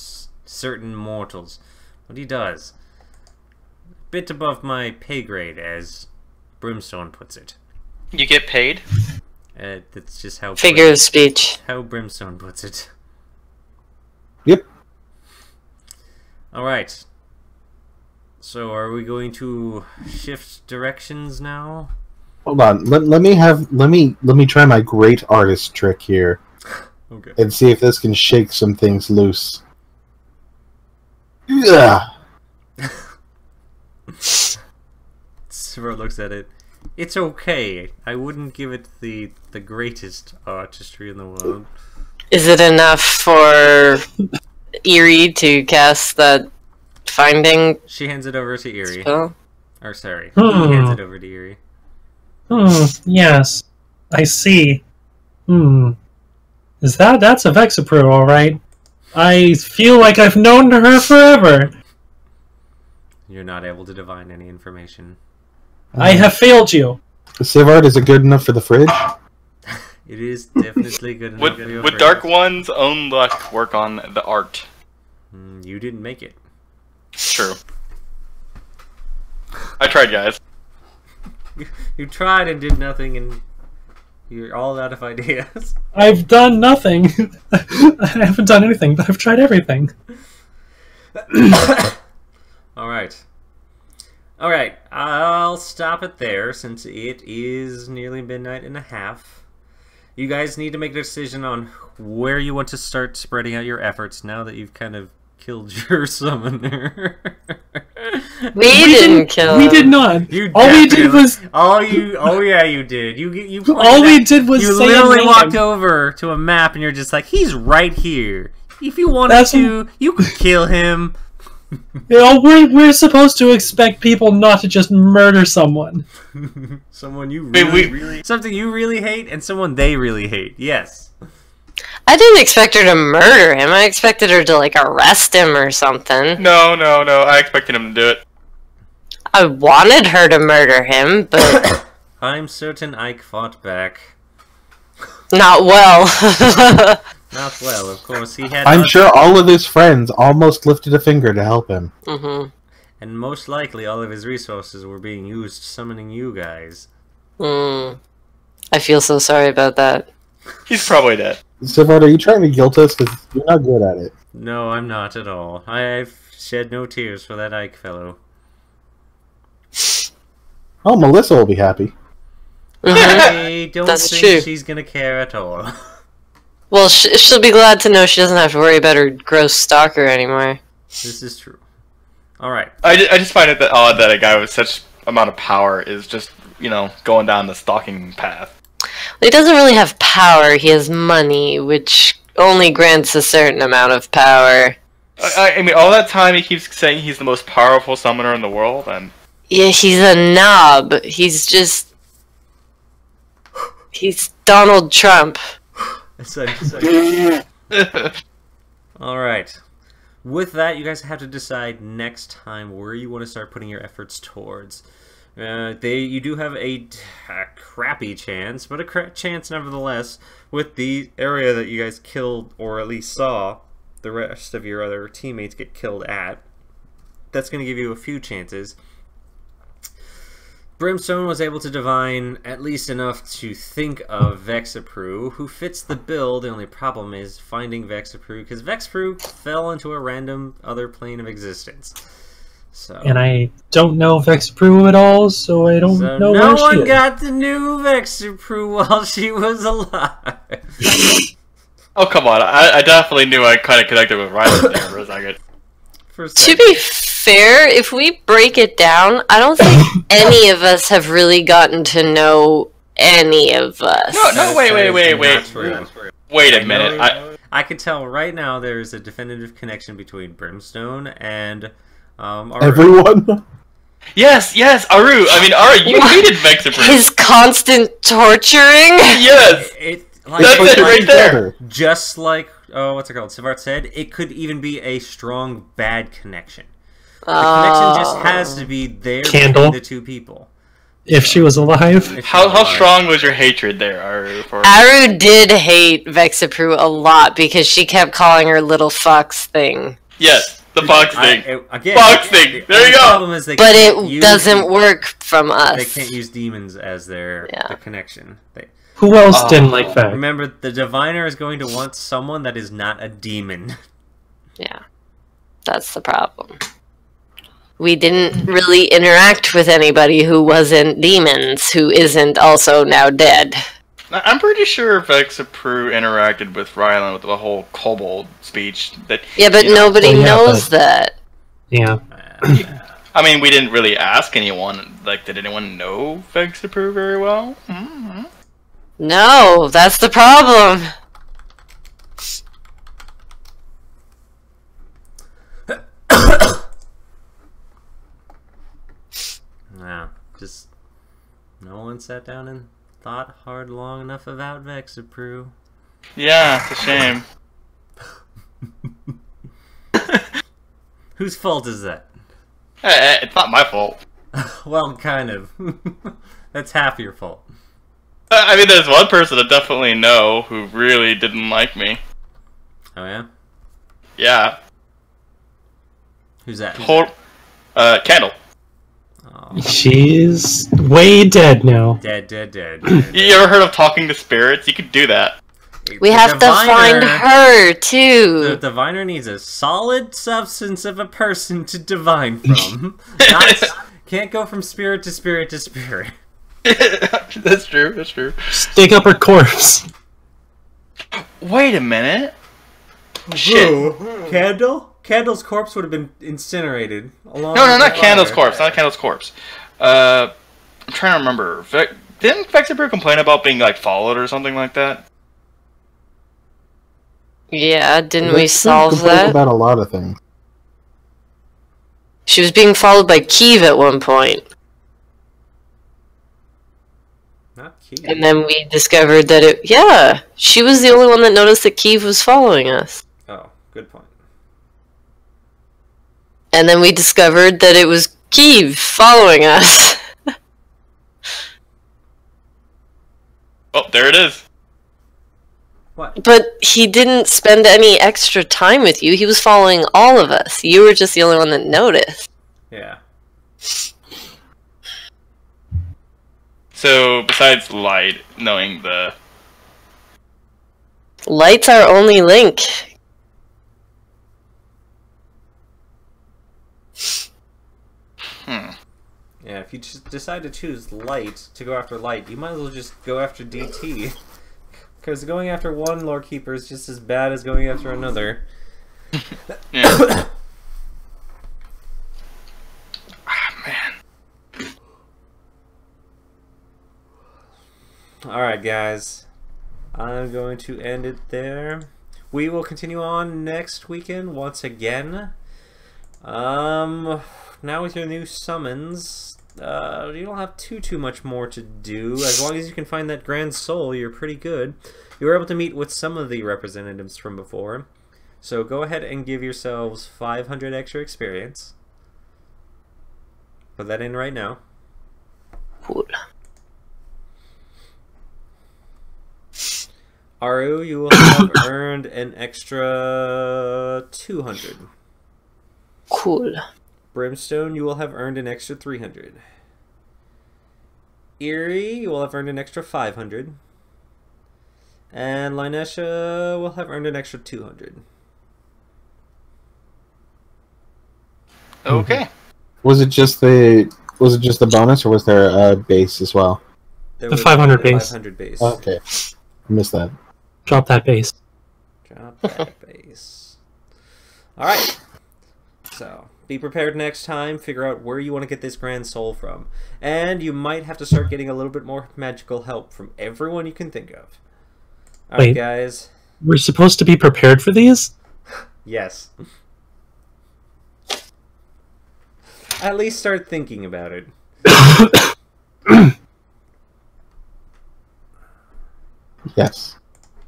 S2: certain mortals, but he does. A bit above my pay grade, as Brimstone puts it.
S3: You get paid.
S2: That's just how
S1: Figure of speech.
S2: how Brimstone puts it.
S6: Yep.
S2: Alright. So are we going to shift directions now?
S6: Hold on. Let me try my great artist trick here.
S2: Okay.
S6: And see if this can shake some things loose. Yeah.
S2: Sivert looks at it. It's okay. I wouldn't give it the greatest artistry in the world.
S1: Is it enough for Eerie to cast that finding
S2: She hands it over to Eerie.
S1: spell?
S2: Or sorry, he hands it over to Eerie.
S5: Yes. I see. That's a Vexapro, alright. I feel like I've known her forever.
S2: You're not able to divine any information.
S5: I have failed you.
S6: Sivart, is it good enough for the fridge?
S2: It is definitely good enough.
S3: Would Dark One's own luck work on the art?
S2: You didn't make it.
S3: True. I tried, guys.
S2: You tried and did nothing, and you're all out of ideas.
S5: I've done nothing. I haven't done anything, but I've tried everything.
S2: Alright. Alright, I'll stop it there since it is nearly midnight and a half. You guys need to make a decision on where you want to start spreading out your efforts now that you've kind of killed your summoner.
S1: We didn't kill
S5: We
S1: him.
S5: did not.
S2: You
S5: All we did
S2: definitely-
S5: was
S2: oh yeah, you did. You pointed
S5: all we
S2: out-
S5: did was
S2: you
S5: say
S2: literally
S5: a name.
S2: walked over to a map and you're just like, he's right here. If you wanted
S5: That's-
S2: to, you could kill him.
S5: You know, we're supposed to expect people not to just murder someone.
S2: Someone you
S3: Wait,
S2: really something you really hate and someone they really hate. Yes.
S1: I didn't expect her to murder him. I expected her to, like, arrest him or something.
S3: No. I expected him to do it.
S1: I wanted her to murder him, but...
S2: I'm certain Ike fought back.
S1: Not well.
S2: Not well, of course. He had.
S6: I'm sure all of his friends almost lifted a finger to help him.
S1: Mm-hmm.
S2: And most likely all of his resources were being used summoning you guys.
S1: I feel so sorry about that.
S3: He's probably dead.
S6: Sivart, are you trying to guilt us? Because you're not good at it.
S2: No, I'm not at all. I've shed no tears for that Ike fellow.
S6: Oh, Melissa will be happy.
S2: I don't
S1: That's
S2: think
S1: true.
S2: she's gonna care at all.
S1: Well, she'll be glad to know she doesn't have to worry about her gross stalker anymore.
S2: This is true. Alright.
S3: I just find it odd that a guy with such amount of power is just, you know, going down the stalking path.
S1: Well, he doesn't really have power. He has money, which only grants a certain amount of power.
S3: I mean, all that time he keeps saying he's the most powerful summoner in the world, and...
S1: Yeah, he's a knob. He's Donald Trump.
S2: Alright. With that, you guys have to decide next time where you want to start putting your efforts towards. You do have a crappy chance, but a chance nevertheless, with the area that you guys killed, or at least saw the rest of your other teammates get killed at. That's going to give you a few chances. Brimstone was able to divine at least enough to think of Vexapru, who fits the bill. The only problem is finding Vexapru, because Vexapru fell into a random other plane of existence. So,
S5: And I don't know Vexapru at all, so I don't know
S2: no
S5: where she
S2: one
S5: is.
S2: got the new Vexapru while she was alive.
S3: Oh, come on. I definitely knew I kind of connected with Rylan there for a second.
S1: To be fair, if we break it down, I don't think any of us have really gotten to know any of us.
S3: No, wait. Wait a minute.
S2: I can tell right now there's a definitive connection between Brimstone and Aru.
S6: Everyone?
S3: Yes, Aru. I mean, Aru, you hated Vexapru.
S1: His constant torturing?
S3: Yes! That's it right there.
S2: Just like, what's it called? Sivart said, it could even be a strong bad connection. The connection just has to be there between the two people.
S5: If she was alive.
S3: How strong was your hatred there, Aru?
S1: Aru did hate Vexapru a lot because she kept calling her little fox thing.
S3: Yes, the fox thing.
S2: Again,
S3: fox thing. There you go.
S1: But it doesn't work from us.
S2: They can't use demons as their connection.
S5: Who else didn't like that?
S2: Remember, the diviner is going to want someone that is not a demon.
S1: Yeah, that's the problem. We didn't really interact with anybody who wasn't demons, who isn't also now dead.
S3: I'm pretty sure Vexapru interacted with Rylan with the whole kobold speech. That
S1: yeah, but nobody knows that.
S5: Yeah.
S3: I mean, we didn't really ask anyone. Like, did anyone know Vexapru very well? Mm-hmm.
S1: No, that's the problem.
S2: Yeah, just no one sat down and thought hard long enough about Vexapru.
S3: Yeah, it's a shame.
S2: Whose fault is that?
S3: It's not my fault.
S2: Well, kind of. That's half your fault.
S3: I mean, there's one person I definitely know who really didn't like me.
S2: Oh, yeah?
S3: Yeah.
S2: Who's that?
S3: Candle.
S2: Oh.
S5: She's way dead now.
S2: Dead.
S3: You ever heard of talking to spirits? You could do that.
S1: We have to find her, too.
S2: The diviner needs a solid substance of a person to divine from. Can't go from spirit to spirit to spirit.
S3: That's true.
S5: Just dig up her corpse.
S3: Wait a minute. Shit.
S2: Candle? Candle's corpse would have been incinerated.
S3: No, not Candle's corpse. Not Candle's corpse. I'm trying to remember. Didn't Vexapru complain about being, like, followed or something like that?
S1: Yeah, didn't we solve that?
S6: About a lot of things.
S1: She was being followed by Keeve at one point.
S2: Not
S1: And then we discovered that yeah, she was the only one that noticed that Keeve was following us.
S2: Oh, good point.
S1: And then we discovered that it was Keeve following us.
S3: Oh, there it is.
S2: What?
S1: But he didn't spend any extra time with you. He was following all of us. You were just the only one that noticed.
S2: Yeah.
S3: So, besides Light, knowing the...
S1: Light's our only link.
S2: Yeah, if you just decide to choose Light to go after Light, you might as well just go after DT. Because going after one Lore Keeper is just as bad as going after another.
S3: Yeah. Man.
S2: Alright, guys. I'm going to end it there. We will continue on next weekend once again. Now with your new summons, you don't have too much more to do. As long as you can find that Grand Soul, you're pretty good. You were able to meet with some of the representatives from before. So go ahead and give yourselves 500 extra experience. Put that in right now.
S1: Cool.
S2: Aru, you will have earned an extra 200.
S1: Cool.
S2: Brimstone, you will have earned an extra 300. Eerie, you will have earned an extra 500. And Linesha will have earned an extra 200.
S3: Okay.
S6: Was it just the bonus, or was there a base as well?
S2: There
S5: The
S2: was
S5: 500
S2: a
S5: base.
S2: 500 base.
S6: Okay, I missed that.
S5: Drop that base.
S2: Drop that base. Alright. So, be prepared next time. Figure out where you want to get this Grand Soul from. And you might have to start getting a little bit more magical help from everyone you can think of. Alright,
S5: Wait.
S2: guys.
S5: We're supposed to be prepared for these?
S2: Yes. At least start thinking about it.
S6: Yes.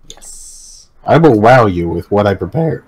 S2: Yes.
S6: I will wow you with what I prepared.